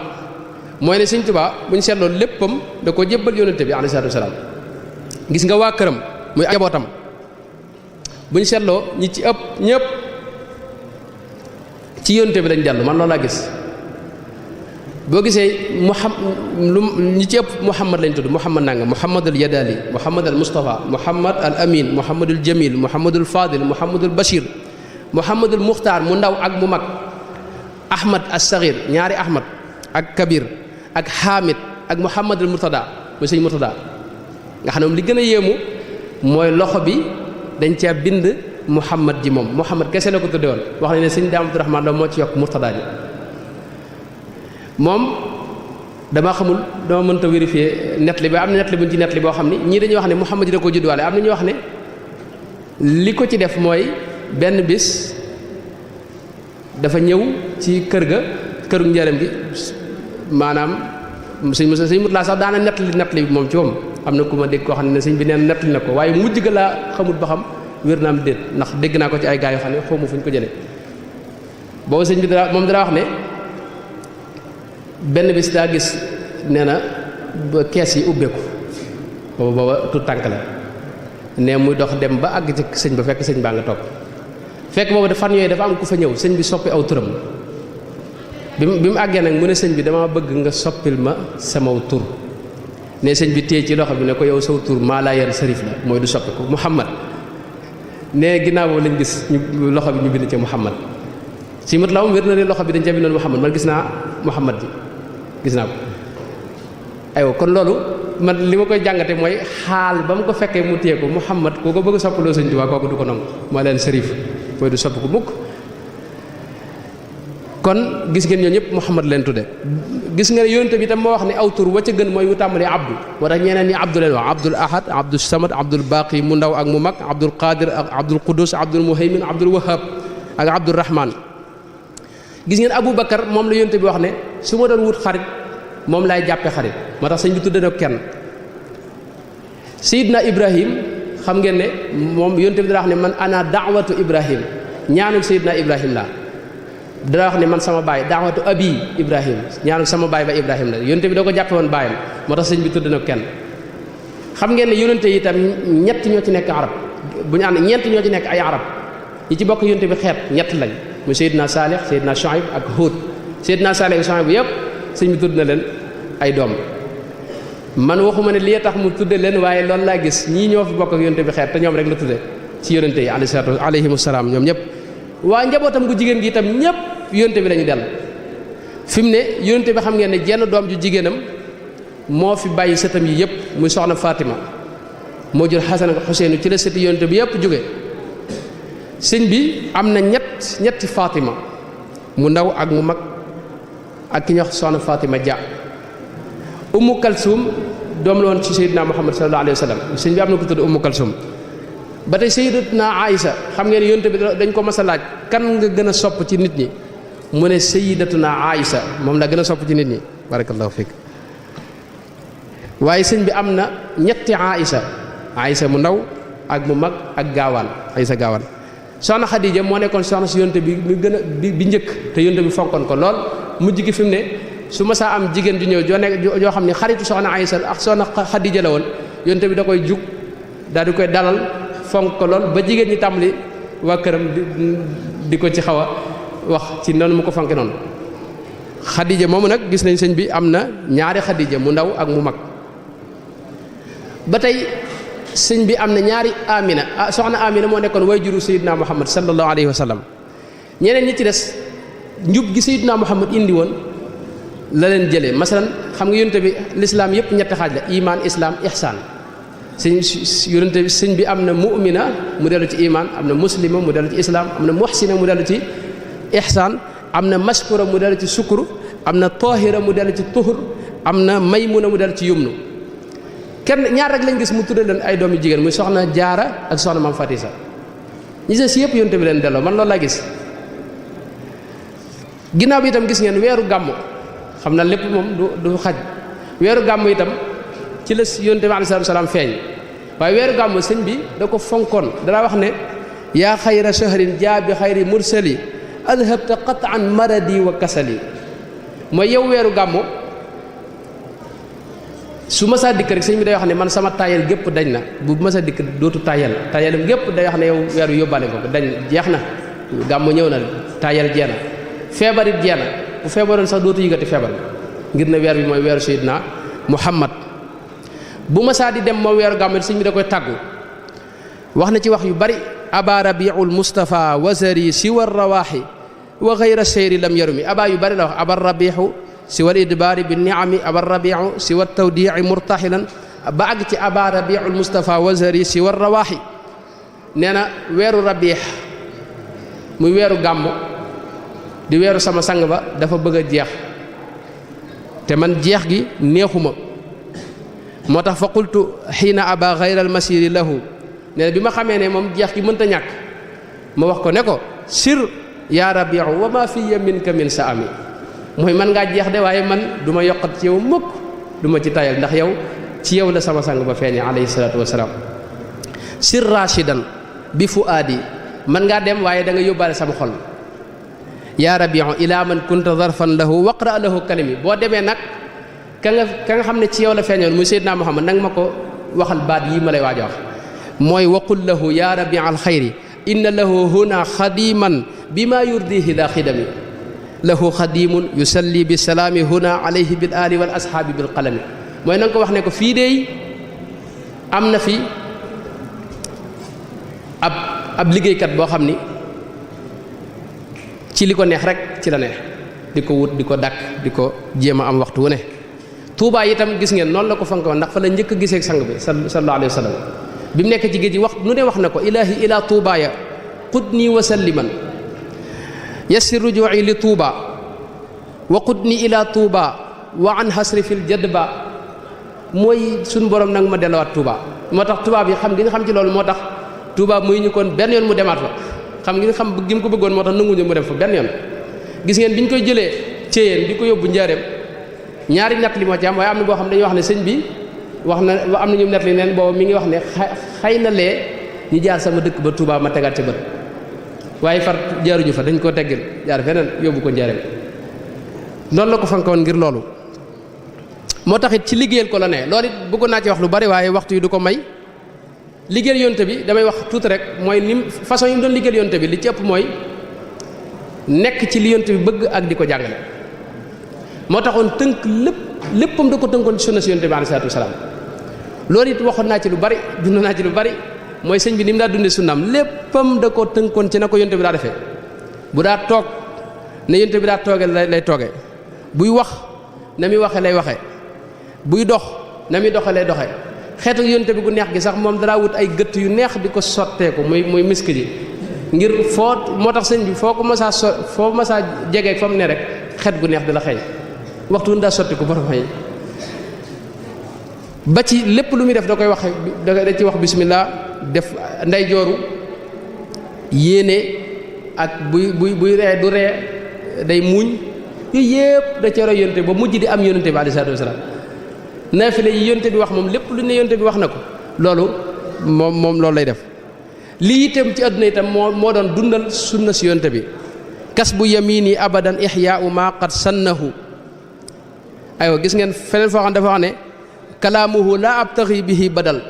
mooy ne Sëñ Tuubaa bu ñu seetloo léppam da ko jébbal yonent bi alayhi salaatu wasalaam gis nga waa këram muy njabootam bu ñu seetloo ñi ci ëpp ñëpp ci yonent bi lañ dellu man loolu laa gis boo gisee ñi ci ëpp Muhammad lañ tudd Muhammad nanga Muhammad al Yadali Muhammad al Mustafa Muhammad al Amin Muhammad al Jamil Muhammad al Fadil Muhammad al Bashir Muhammad al Muxtaar mu ndaw ak mu mag Ahmad as Saghir ñaari Ahmad ak Kabir ak Hamid ak Muhammad al Murtada mooy sëñ Murtada nga xam ne moom li gën a yéemu mooy loxo bi dañ caa bind Muhammad ji moom Muhammad kese la ko tudde woon wax nañ ne sëñ Daam Abdurahmaan la moo ci yokk Murtada ji moom dama xamul dama mënta vérifier nettali ba am na nettali buñ ci nettali boo xam ni ñii dañuy wax ne Muhammad da koo juddwaale am na ñu wax ne li ko ci def mooy benn bis dafa ñëw ci kër ga këru njaaram gi maanaam sëñ mut laa sax daana nettali bi moom ci moom am na ku ma dégg koo xam ne sëñ bi neen nettali na ko waaye mujj ga laa xamut ba xam wér na am déet ndax dégg naa ko ci ay gaa yoo xam ne xaw ma fu ñu ko jëlee boobu sëñ bi moom dara wax ne benn bis daa gis nee na ba kees yi ubbeeku booba tout tànk la ne muy dox dem ba àgg ci sëñ ba fekk sëñ baa nga toog fekk boobu da fan yooyu dafa am ku fa ñëw sëñ bi soppi aw turam bi mu àggee nag mu ne sëñ bi dama bëgg nga soppil ma samaw tur ne sëñ bi téye ci loxo bi ne ko yow saw tur maa laa yar sarif la mooy du soppi ko Muhammad ne ginnaaw boobu lañ gis ñu loxo bi ñu bind ci Muhammad si mat la wér na ne loxo bi dañ ca bindoon Muhammad man gis naa Muhammad ji gis naa ko aywa kon loolu man li ma koy jàngate mooy xaal ba mu ko fekkee mu téye ko Muhammad koo ko bëgg a soppaloo sëñ Tuubaa kooku du ko nangu moo leen sarif mooy du soppi ko mukk kon gis ngeen ñoo ñëpp Muhammad leen tudde gis nga ne yonent bi tam moo wax ne aw tur wa ca gën mooy wu tàmbalee abdu moo tax ñeneen ñi abdu leen wax abdul ahad abdul samad abdul baqi mu ndaw ak mu mag abdul qadir ak abdul qudus abdul muhaymin abdul wahab ak abdul rahman gis ngeen Abu Bakar moom la yonent bi wax ne su ma doon wut xarit moom laay jàppe xarit moo tax sëñ bi tudde na kenn Seydina Ibrahim xam ngeen ne moom yonent bi dara wax ne man ana daawatu Ibrahim ñaanul Seydina Ibrahim laa dara wax ne man sama baay daawatu abi Ibrahim ñaanul sama baay ba Ibrahim la yonent bi da ko jàppe woon baayam moo tax sëñ bi tudde na kenn xam ngeen ne yonent yi itam ñett ñoo ci nekk arab bu ñu ànd ñeent ñoo ci nekk ay arab ñi ci bokk yonent bi xeet ñett lañ mu Seydina Saalih Seydina Shuayb ak Huud Seydina Saalih ak Shuayb bu yëpp sëñ bi tudd na leen ay doom man waxuma ne lii tax mu tudde leen waaye loolu laa gis ñii ñoo fi bokk ak yonent bi xeet te ñoom rek la tudde ci yonent yi alayhimu salaam ñoom ñëpp waa njabootam gu jigéen gi itam ñëpp yonent bi lañu dell fi mu ne yonent bi xam ngeen ne jenn doom ju jigéenam moo fi bàyyi sëtam yi yëpp muy soxna Fatima moo jur Xasan ak Xuseenu ci la sëti yonent bi yëpp jóge sëñ bi am na ñetti Fatima mu ndaw ak mu mag ak ki ñuy wax soxna Fatima Dia Ummu Kalsum doom la woon ci Seydina Muhammad sallallahu alayhi wa sallam sëñ bi am na ko tudd Ummu Kalsum ba tey Sayyidatuna Aïsa xam ngeen yonent bi dañ ko mas a laaj kan nga gën a sopp ci nit ñi mu ne Sayyidatuna Aïsa moom la gën a sopp ci nit ñi barakallahu fiik waaye sëñ bi am na ñetti Aïsa mu ndaw ak mu mag ak gaawaan Aïsa gaawaan soxna Xadija moo nekkoon soxna si yonte bi mu gën a bi njëkk te yonte bi fonkoon ko lool mujj gi fi mu ne su ma saa am jigéen ju ñëw joo xam ne xaritu soxna Aysa ak soxna Xadija la woon yonte bi da koy jug daal di koy dalal fonk ko lool ba jigéen ñi tàmbali waa këram di ko ci xaw a wax ci noonu mu ko fonke noonu Xadija moomu nag gis nañ sëñ bi am na ñaari Xadija mu ndaw ak mu mag ba tey sëñ bi am na ñaari Amina soxna Amina moo nekkoon way juru Seydina Muhammad sallallahu alayhi wa sallam ñeneen ñi ci des njub gi Seydina Muhammad indi woon la leen jëlee masalan xam nga yonente bi lislaam yëpp ñetti xaaj la iman islam ihsaan yonente bi sëñ bi am na mu'mina mu dellu ci iman am na muslima mu dellu ci islam am na muhsina mu dellu ci ihsaan am na mashkura mu dellu ci sukkur am na tahira mu dellu ci tuhur am na maymuna mu dellu ci yumnu kenn ñaar rek lañ gis mu tudde leen ay doomi jigéen muy soxna jaara ak soxna maam Fatisa ñi si yëpp yonte bi leen delloo man loolu laa gis ginnaaw bi itam gis ngeen weeru gàmmu xam na lépp moom du xaj weeru gàmmu itam ci la yonte bi alayhi salaam feeñ waaye weeru gàmmu sëñ bi da ko fonkoon danaa wax ne yaa xayra shahrin jaa bi xayri mursali adhabta qat'an maradi wa kasali mooy yow weeru gàmmu su ma saa dikk rek sëñ bi day wax ne man sama taayal gépp dañ na bu ma saa dikk dootu taayalam gépp day wax ne yow weeru yóbbaale ko dañ jeex na gàmmu ñëw na taayal jeena feebar it jeena bu feebaroon sax dootu yëgati feebar ngir ne weer bi mooy weeru Seydina Muhammad bu ma saa di dem moom weeru gàmmu sëñ bi da koy tàggu wax na ci wax yu bari aba rabiul mustafa wasari siwa rawaaxi wa xayra seyri lam yarumi aba yu bari la wax aba rabihu siwa idbaari bi niami aba rabiu siwa tawdii murtaxilan ba àgg ci aba rabiul mustafa wasari siwa rawaaxi nee na weeru rabiix muy weeru gàmmu di weeru sama sang ba dafa bëgg a jeex te man jeex gi neexuma moo tax fa qultu xiina aba xayral masiri lahu nee na bi ma xamee ne moom jeex gi mënta ñàkk ma wax ko ne ko sir yaa rabiu wa ma fiya minka min sa ami mooy man ngaa jeex de waaye man du ma yokkat ci yow mukk du ma ci tayal ndax yow ci yow la sama sang ba feeñe alayhi salaatu wasalaam sir rashidan bi fuaadi man ngaa dem waaye da nga yóbbaale sama xol yaa rabiu ila man kunta zarfan lahu waqra lahu kalimi boo demee nag ka nga xam ne ci yow la feeñoon muy Seydina Muhammad nanga ma ko waxal baat yii ma lay waaj a wax mooy waqul lahu yaa rabia alxayri inna lahu huna xadiman bima yurdihi daa xidami lahu xadimun yusalli bi salaami huna alayhi bil ali wal ashaabi bil qalami mooy na nga ko wax ne ko fii deey am na fi ab liggéeykat boo xam ni ci li ko neex rek ci la neex di ko wut di ko dàkk di ko jéem a am waxtu wu ne Tuubaa itam gis ngeen noonu la ko fank woon ndax fa la njëkk a gisee ak sang bi sallallahu alayhi wa sallam bi mu nekk ci géej gi wax nu ne wax na ko ilaahi ila tuubaaya qudni wa salliman yassir ruju'i li tuuba wa qudni ila tuuba wa an hasri fil jadba mooy suñ borom nag ma delluwaat Tuuba moo tax tubaab yi xam gi nga xam ci loolu moo tax Tuuba muy ñu kon benn yoon mu demaat fa xam ngi nga xam gi mu ko bëggoon moo tax nanguñu mu dem fa benn yoon gis ngeen bi ñu koy jëlee Ceyeen di ko yóbbu Njaareem ñaari nett li moo ci am waaye am na boo xam dañuy wax ne sëñ bi wax na am na ñu nett li neen boobu mi ngi wax ne xëy na lee ñu jaar sama dëkk ba Touba ma tegaat ca bët waaye far jaaruñu fa dañ koo teggil jaar feneen yóbbu ko Njaareem noonu la ko fankoon ngir loolu moo tax it ci liggéeyal ko la ne loolu it bëggoon naa ci wax lu bari waaye waxtu yi du ko may liggéeyal yonte bi damay wax tuuti rek mooy nim façon yi mu doon liggéeyal yonte bi li ci ëpp mooy nekk ci li yonte bi bëgg ak di ko jàngale moo taxoon tënk léppam da ko tënkoon ci sunna si yonte bi alayhi salaatu wasalaam loolu it waxoon naa ci lu bari dund naa ci lu bari mooy sëñ bi ni mu daa dundee sunnaam léppam da ko tënkoon ci na ko yonte bi daa defee bu daa toog ne yonte bi daa toogee lay toogee buy wax na muy waxe lay waxe buy dox na muy doxe lay doxe xeetu yonte bi gu neex gi sax moom danaa wut ay gëtt yu neex di ko sotteeku muy misk ji ngir foo moo tax sëñ bi foo ko masaa foo masaa jege fa mu ne rek xet gu neex di la xeeñ waxtu daa sotti ko borom yi ba ci lépp lu muy def da koy waxe da ci wax bismillah def nday jooru yéene ak buy ree du ree day muuñ yooyu yëpp da ca roy yonte ba mujj di am yonente bi alayhi salaatu wasalaam naafile yi yonte bi wax moom lépp lu ne yonte bi wax na ko loolu moom loolu lay def lii itam ci àdduna itam moo doon dundal sunna si yonte bi kas bu yamini abadan ihyaau ma qad sannahu aywa gis ngeen feneen foo xam dafa wax ne kalaamuhu la abtaxi bihi badal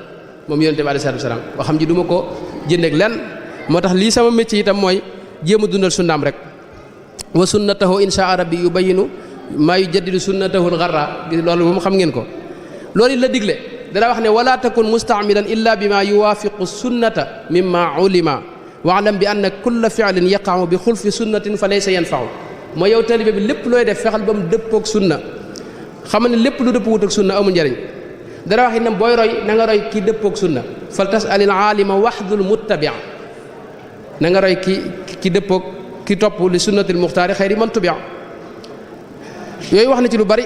moom yonente bi alayhi salaatu wasalaam waxam ji du ma ko jëndeeg lenn moo tax lii sama métier itam mooy jéem a dundal sunnaam rek wa sunnatahu insha rabbi yubayinu maa yujaddidu sunnatahu algarra loolu moom xam ngeen ko loolu la digle dana wax ne wala takun mustaamilan illa bima yuwaafiqu sunnata mimma ulima waalam bi anna kulla fi'lin yaqa'u bi xulfi sunnatin fa laysa yanfa'u mooy yow taalibe bi lépp looy def fexal ba mu dëppoog sunna xam ne lépp lu dëpp wut ak sunna amul njariñ dana wax itam booy roy na nga roy ki dëppoog sunna fal tasalil aalima waxdul muttabia na nga roy ki dëppoog ki topp li sunnatil muxtaari xayri man tubia yooyu wax na ci lu bari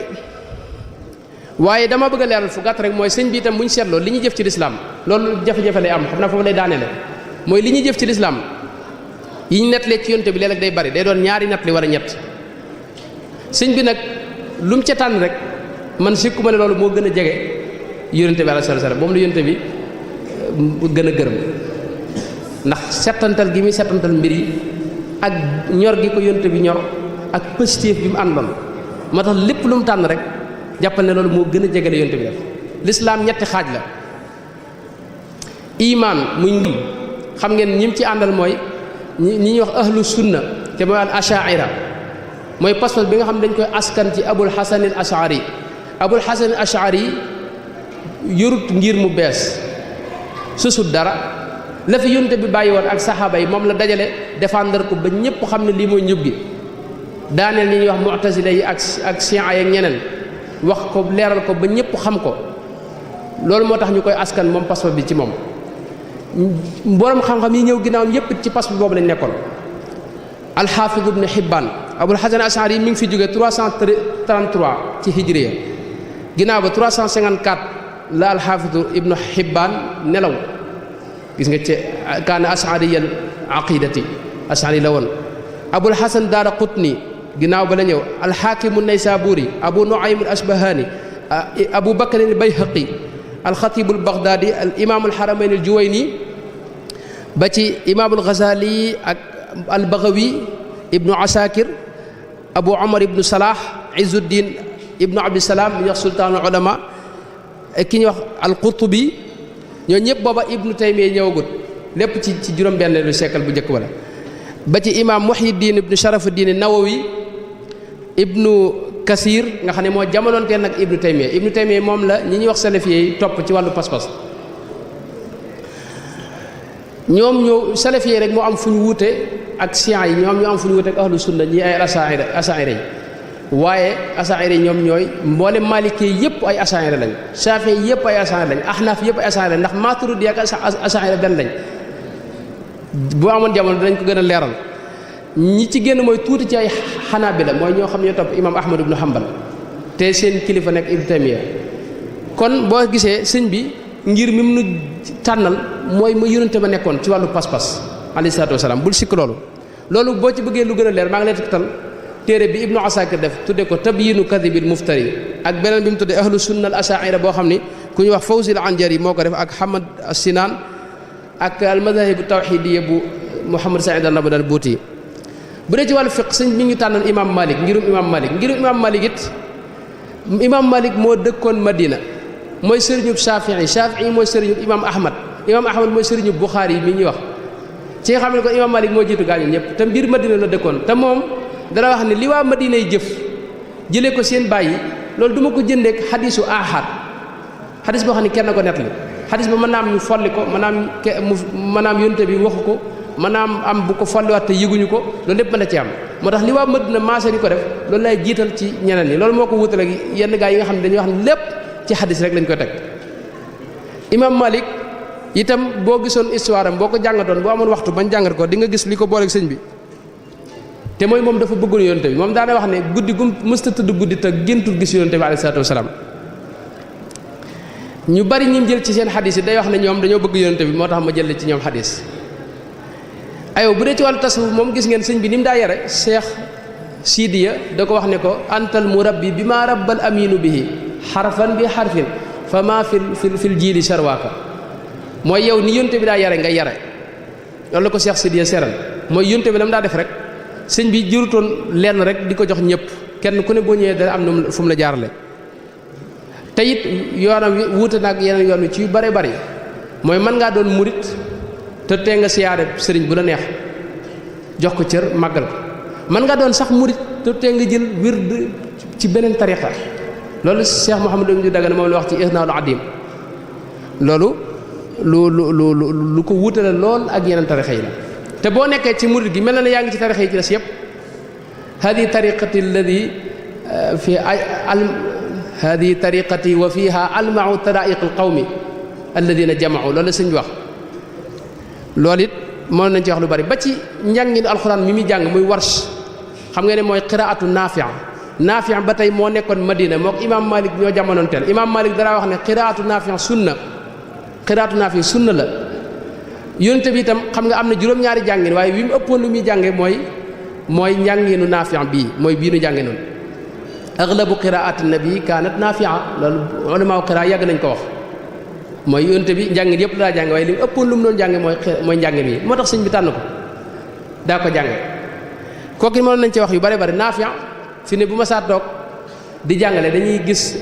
waaye dama bëgg a leeral fu gàtt rek mooy sëñ bi itam bu ñu seetloo li ñuy jëf ci lislaam loolu jafe-jafe lay am xam naa foofu lay daaneele mooy li ñuy jëf ci lislaam yi ñu nettalee ci yonte bi léeg-léeg day bari day doon ñaari nettali wala ñett sëñ bi nag lu mu ca tànn rek man sikkuma ne loolu moo gën a jege yonente bi alayhi salaam moom la yonte bi gën a gërëm ndax settantal gi muy settantal mbir yi ak ñor gi ko yonte bi ñor ak positif bi mu àndoon moo tax lépp lu mu tànn rek jàppal ne loolu moo gën a jege la yonte bi def lislaam ñetti xaaj la imaan muy ngëm xam ngeen ñim ci àndal mooy ñi ñuy wax ahlu sunna te mooy al ashaira mooy pas-pas bi nga xam ne dañ koy askan ci abul hasan al ashari abul hasan al ashari yorut ngir mu bees susut dara la fi yonte bi bàyyi woon ak saxaaba yi moom la dajale défendre ko ba ñëpp xam ne lii mooy njub gi daaneel ñi ñuy wax mu'tazila yi ak shi'a yi ak ñeneen wax ko leeral ko ba ñëpp xam ko loolu moo tax ñu koy askan moom pas-pas bi ci moom borom xam-xam yi ñëw ginnaawam yépp ci pas bi boobu lañ nekkoon alxaafid ibn Hibbaan Abul Hasan Ash'ari mi ngi fi jóge 333 ci hijriya ginnaaw ba 354 la alxaafidu ibnu Hibbaan nelaw gis nga ci kaana ash'ariyal aqidati ash'ari la woon. Abul Hasan Daaraqutni ginnaaw ba la ñëw alxaakimu Naysaburi Abu Nuaym al Asbahani Abu Bakr al Bayhaqi alxatibu al Baghdadi al imaamu al Haramayn al Juwayni ba ci imaamu al Ghazali ak al Baghawi ibnu Asakir Abu Omar ibnu Salah Izzuddin ibnu Abdissalaam ñu wax sultaanul ulama ki ñuy wax al-Qurtubi ñoo ñëpp booba ibnu Taymiya ñëwagut lépp ci juróom-benneelu siècle bu njëkk wala ba ci imaam Muhyiddin ibnu Sharafuddin Nawawi ibnu Kasir nga xam ne moo jamonoonteel nag ibnu Taymiya moom la ñi ñuy wax salafiyé yi topp ci wàllu pas-pas ñoom ñoo salafiyé rek moo am fu ñu wuute ak siyan yi ñoom ñoo am fu ñu wuute ak ahlu sunna ñi ay asaira yi waaye asaira yi ñoom ñooy mboolem maalikee yëpp ay asaira lañ Shaafi'i yëpp ay asaira lañ Ahnaaf yëpp ay asaira lañ ndax Maturidi ak asaira benn lañ boo amoon jamono dinañ ko gën a leeral ñi ci génn mooy tuuti ci ay Hanaabila mooy ñoo xam ne ñoo topp imaam Ahmad ibnu Hanbal te seen kilifa nekk Ibnu Taymiya kon boo gisee sëñ bi ngir mi mu nu tànnal mooy mu yonente ba nekkoon ci wàllu pas-pas alayhi salaatu wasalaam bul sikk loolu boo ci bëggee lu gën a leer maa ngi lay tegtal téere bi Ibnu Asakir def tudde ko Tabyiinu Kadibil Muftari ak beneen bi mu tudde ahlu sunna al ashaira boo xam ni ku ñuy wax Fawzi al Anjari moo ko def ak Hamad Sinaan ak al madhahibu tawxidiya bu Muhammad Saïd al-Nabhani Buuti bu dee ci wàllu fiq sëñ mi ngi tànnal imam Malik ngirum imam Malik it imam Malik moo dëkkoon Madina mooy sëriñub Shaafi'i mooy sëriñub imam Ahmad mooy sëriñub Buxaari yi mi ñuy wax ci nga xam ne ko imam Malik moo jiitu gaañu ñëpp te mbir Madina la dëkkoon te moom dana wax ne li waa Madina yi jëf jëlee ko seen bàyyi loolu du ma ko jëndeek xadisu ahad xadis boo xam ne kenn ko nettali xadis ba mën naa am ñu folli ko mën naa am yonte bi waxu ko mën naa am bu ko folliwaat te yëguñu ko loolu lépp mën na ci am moo tax li waa Madina maase di ko def loolu lay jiital ci ñeneen ñi loolu moo ko wutale yenn gaa yi nga xam ne dañuy wax ne lépp ci xadis rek lañ koy teg imam Malik itam boo gisoon histoire am boo ko jàngatoon boo amoon waxtu bañ jàngat ko di nga gis li ko booleeg sëñ bi te mooy moom dafa bëggoon yonte bi moom daana wax ne guddi gum mësta tëdd guddi te géntul gis yonte bi alayhi salaatu wasalaam ñu bari ñi jël ci seen xadis yi day wax ne ñoom dañoo bëgg yonte bi moo tax ma jël ci ñoom xadis ayow bu dee ci wàllu tasawuf moom gis ngeen sëñ bi ni mu daa yare Cheikh Sidiya da ko wax ne ko antal murabbi bi ma rabbal aminu bihi xarfan bi xarfin fa ma fil jiili sarwaaka mooy yow ni yonte bi daa yare nga yare loolu la ko Cheikh Sidiya seral mooy yonte bi la mu daa def rek sëñ bi jërutoon lenn rek di ko jox ñëpp kenn ku ne boo ñëwee dana am na fu mu la jaarale te it yoonam wi wuute nag yeneen yoon wi ci yu bare bari mooy mën ngaa doon murit te tee nga siyaare sëriñ bu la neex jox ko cër màggal ko mën ngaa doon sax murit te tee nga jël wird ci beneen tariqa loolu Cheikh Mouhamadou Lamine Dagana moom la wax ci Irnaa'ul Adim loolu lu ko wuutale lool ak yeneen tariqa yi la te boo nekkee ci murit gi mel na ne yaa ngi ci tarixa yi ci des yëpp hadi tariqati alladi fi hadi tariqati wa fiha almau taraiq alqawmi alladina jamau loolu la sëñ bi wax loolu it mën nañ ci wax lu bari ba ci njàngin alxuraan mi muy jàng muy warsh xam nga ne mooy qiraatu naafi ba tey moo nekkoon Madina moo ko imam Malik ñoo jamonoon teel imam Malik dara wax ne qiraatu naafi sunna la yonte bi itam xam nga am na juróom-ñaari jàngin waaye wi mu ëppoon lu muy jànge mooy njànginu naafi bii mooy bii nu jànge noonu aglabu qiraati nabi kaanat naafia loolu ulama qiraa yàgg nañ ko wax mooy yonte bi njàngin yëpp daa jànge waaye li mu ëppoon lu mu doon jànge mooy njànge bii moo tax sëñ bi tànn ko daa ko jànge kooku mënoon nañ ci wax yu bare bari naafia fi ne bu ma saa toog di jàngale dañuy gis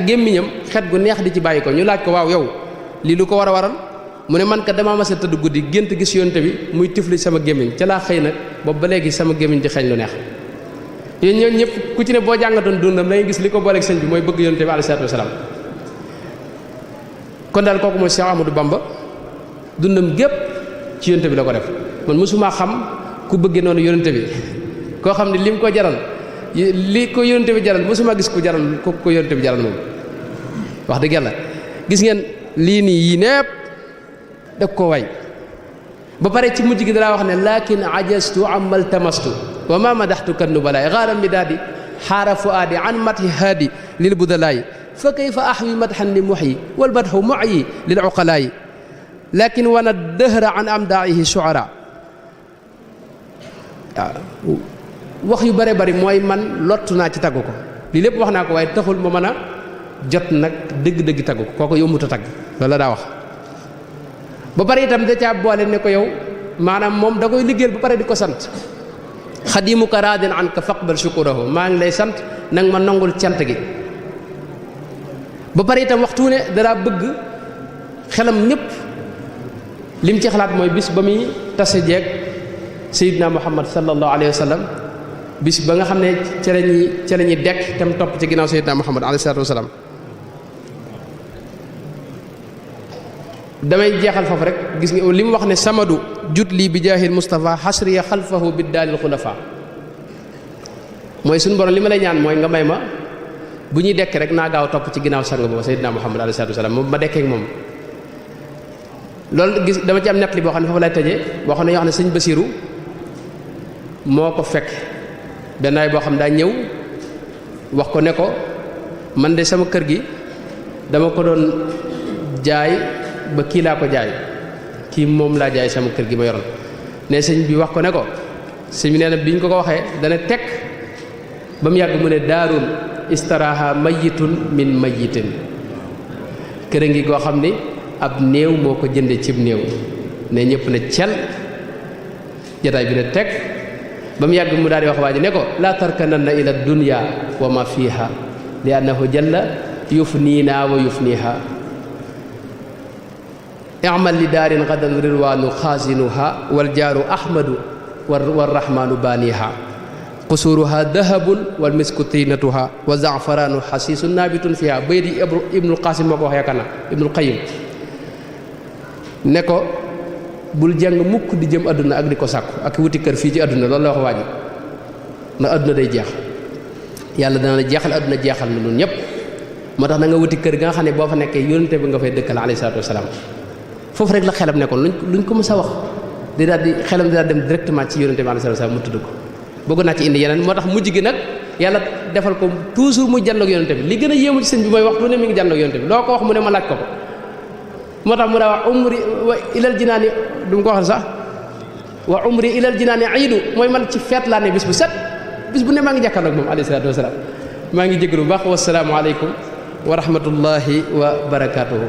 gémmiñam xet gu neex di ci bàyyi ko ñu laaj ko waaw yow lii lu ko war a waral mu ne man kat damaa mas a tëdd guddi gént gis yonte bi muy tifli sama gémmiñ ca laa xëy nag boobu ba léegi sama gémmiñ di xeeñ lu neex yéen ñooñu ñëpp ku ci ne boo jàngatoon dundam da ngay gis li ko booleeg sëñ bi mooy bëgg yonte bi alayhi salaatu wasalaam kon daal kooku mooy Cheikh Ahmadou Bamba dundam gépp ci yonte bi la ko def man mosuma xam ku bëggee noonu yonte bi koo xam ne lim ko jaral li ko yonte bi jaral mosuma gis ku jaral ko yonte bi jaral moom wax dëgg yàlla gis ngeen lii nii yii népp daf ko way ba pare ci mujj gi dalaa wax ne lakin ajastu amal tamastu wa ma madaxtuka nubalaay gaara midaadi xaara fuaadi an mathi haadi lil budalaay fa kayfa ahwi madxan li muxyi wal madxu muxyi lil uqalaay lakin wana dëhra an amdaihi shuara waaw wax yu bare bari mooy man lottu naa ci tagg ko lii lépp wax naa ko waaye taxul ma mën a jot nag dëgg-dëgg tagg ko kooko yombut a tagg loolu la daa wax ba pare itam da caa boole ne ko yow maanaam moom da koy liggéeyal ba pare di ko sant xadimuka raadin an ka faqbal shukurahu maa ngi lay sant nag ma nangul cant gi ba pare itam waxtu ne dara bëgg xelam ñëpp lim ci xalaat mooy bis ba muy tase jeeg Seydina Muhammad sallallahu alayhi wa sallam bis ba nga xam ne ca la ñuy dekk tam topp ci ginnaaw Seydina Muhammad alayhi salaatu wa salaam damay jeexal foofu rek gis nga li mu wax ne samadu jut lii bi jaahil Mustafa xasriya xalfahu bi daalil xulafa mooy suñu borom li ma lay ñaan mooy nga may ma bu ñuy dekk rek naa gaaw topp ci ginnaaw sang boobu Seydina Muhammad alayhi salaatu wa salaam moom ma dekkee ak moom loolu gis dama ci am nettali boo xam ne foofu lay tëjee boo xam ne yoo xam ne sëñ Basiiru moo ko fekk benn waay boo xam daa ñëw wax ko ne ko man de sama kër gi dama ko doon jaay ba kii laa ko jaay kii moom laa jaay sama kër gi ma yoroon ne sëñ bi wax ko ne ko sëñ bi nee na bi ñu ko waxee dana tekk ba mu yàgg mu ne daarun istaraha mayitun min mayitin kër a ngi goo xam ni ab néew moo ko jënde cib néew ne ñëpp ne cel jataay bi ne tekk ba mu yàgg mu daal di wax waa ji ne ko laa tarkananna ila dunya wa ma fiha li annahu jalla yufniina wa yufniha i'mal li daarin gadan rirwaanu xaasinuha wal jaaru ahmadu war rahmaanu baaniha qusuruha dahabun wal misku tinatuha wa za'faraanu xasiisun naabitun fiha bay di ibnul qasim moo ko wax yaakaar na ibnul qayim ne ko bul jàng mukk di jëm àdduna ak di ko sàkku ak wuti kër fii ci àdduna loolu la wax waaji ndax àdduna day jeex yàlla dana la jeexal àdduna jeexal na ñun ñëpp moo tax na nga wuti kër ga nga xam ne boo fa nekkee yónnente bi nga fay dëkkal alayhi salaatu wasalaam foofu rek la xelam nekkoon luñ ko mës a wax di daal di xelam di daal dem directement ci yónnente bi alayhi salaatu wasalaam mu tudd ko bëgg naa ci indi yeneen moo tax mujj gi nag yàlla defal ko toujours muy jànloog yónnente bi li gën a yéemu ci sëñ bi mooy waxtu ne mi ngi jànloog yónnente bi loo ko wax mu ne ma laaj ko moo tax mu daa wax umri wa ilal jinaani du mu ko wax sax wa umri ilal jinaani iidu mooy man ci feet laa ne bis bu set bis bu ne maa ngi jàkkaarloog moom alayhi salaatu wasalaam maa ngi jégalu bu baax wasalaamu aleykum wa rahmatullahi wa barakaatuhu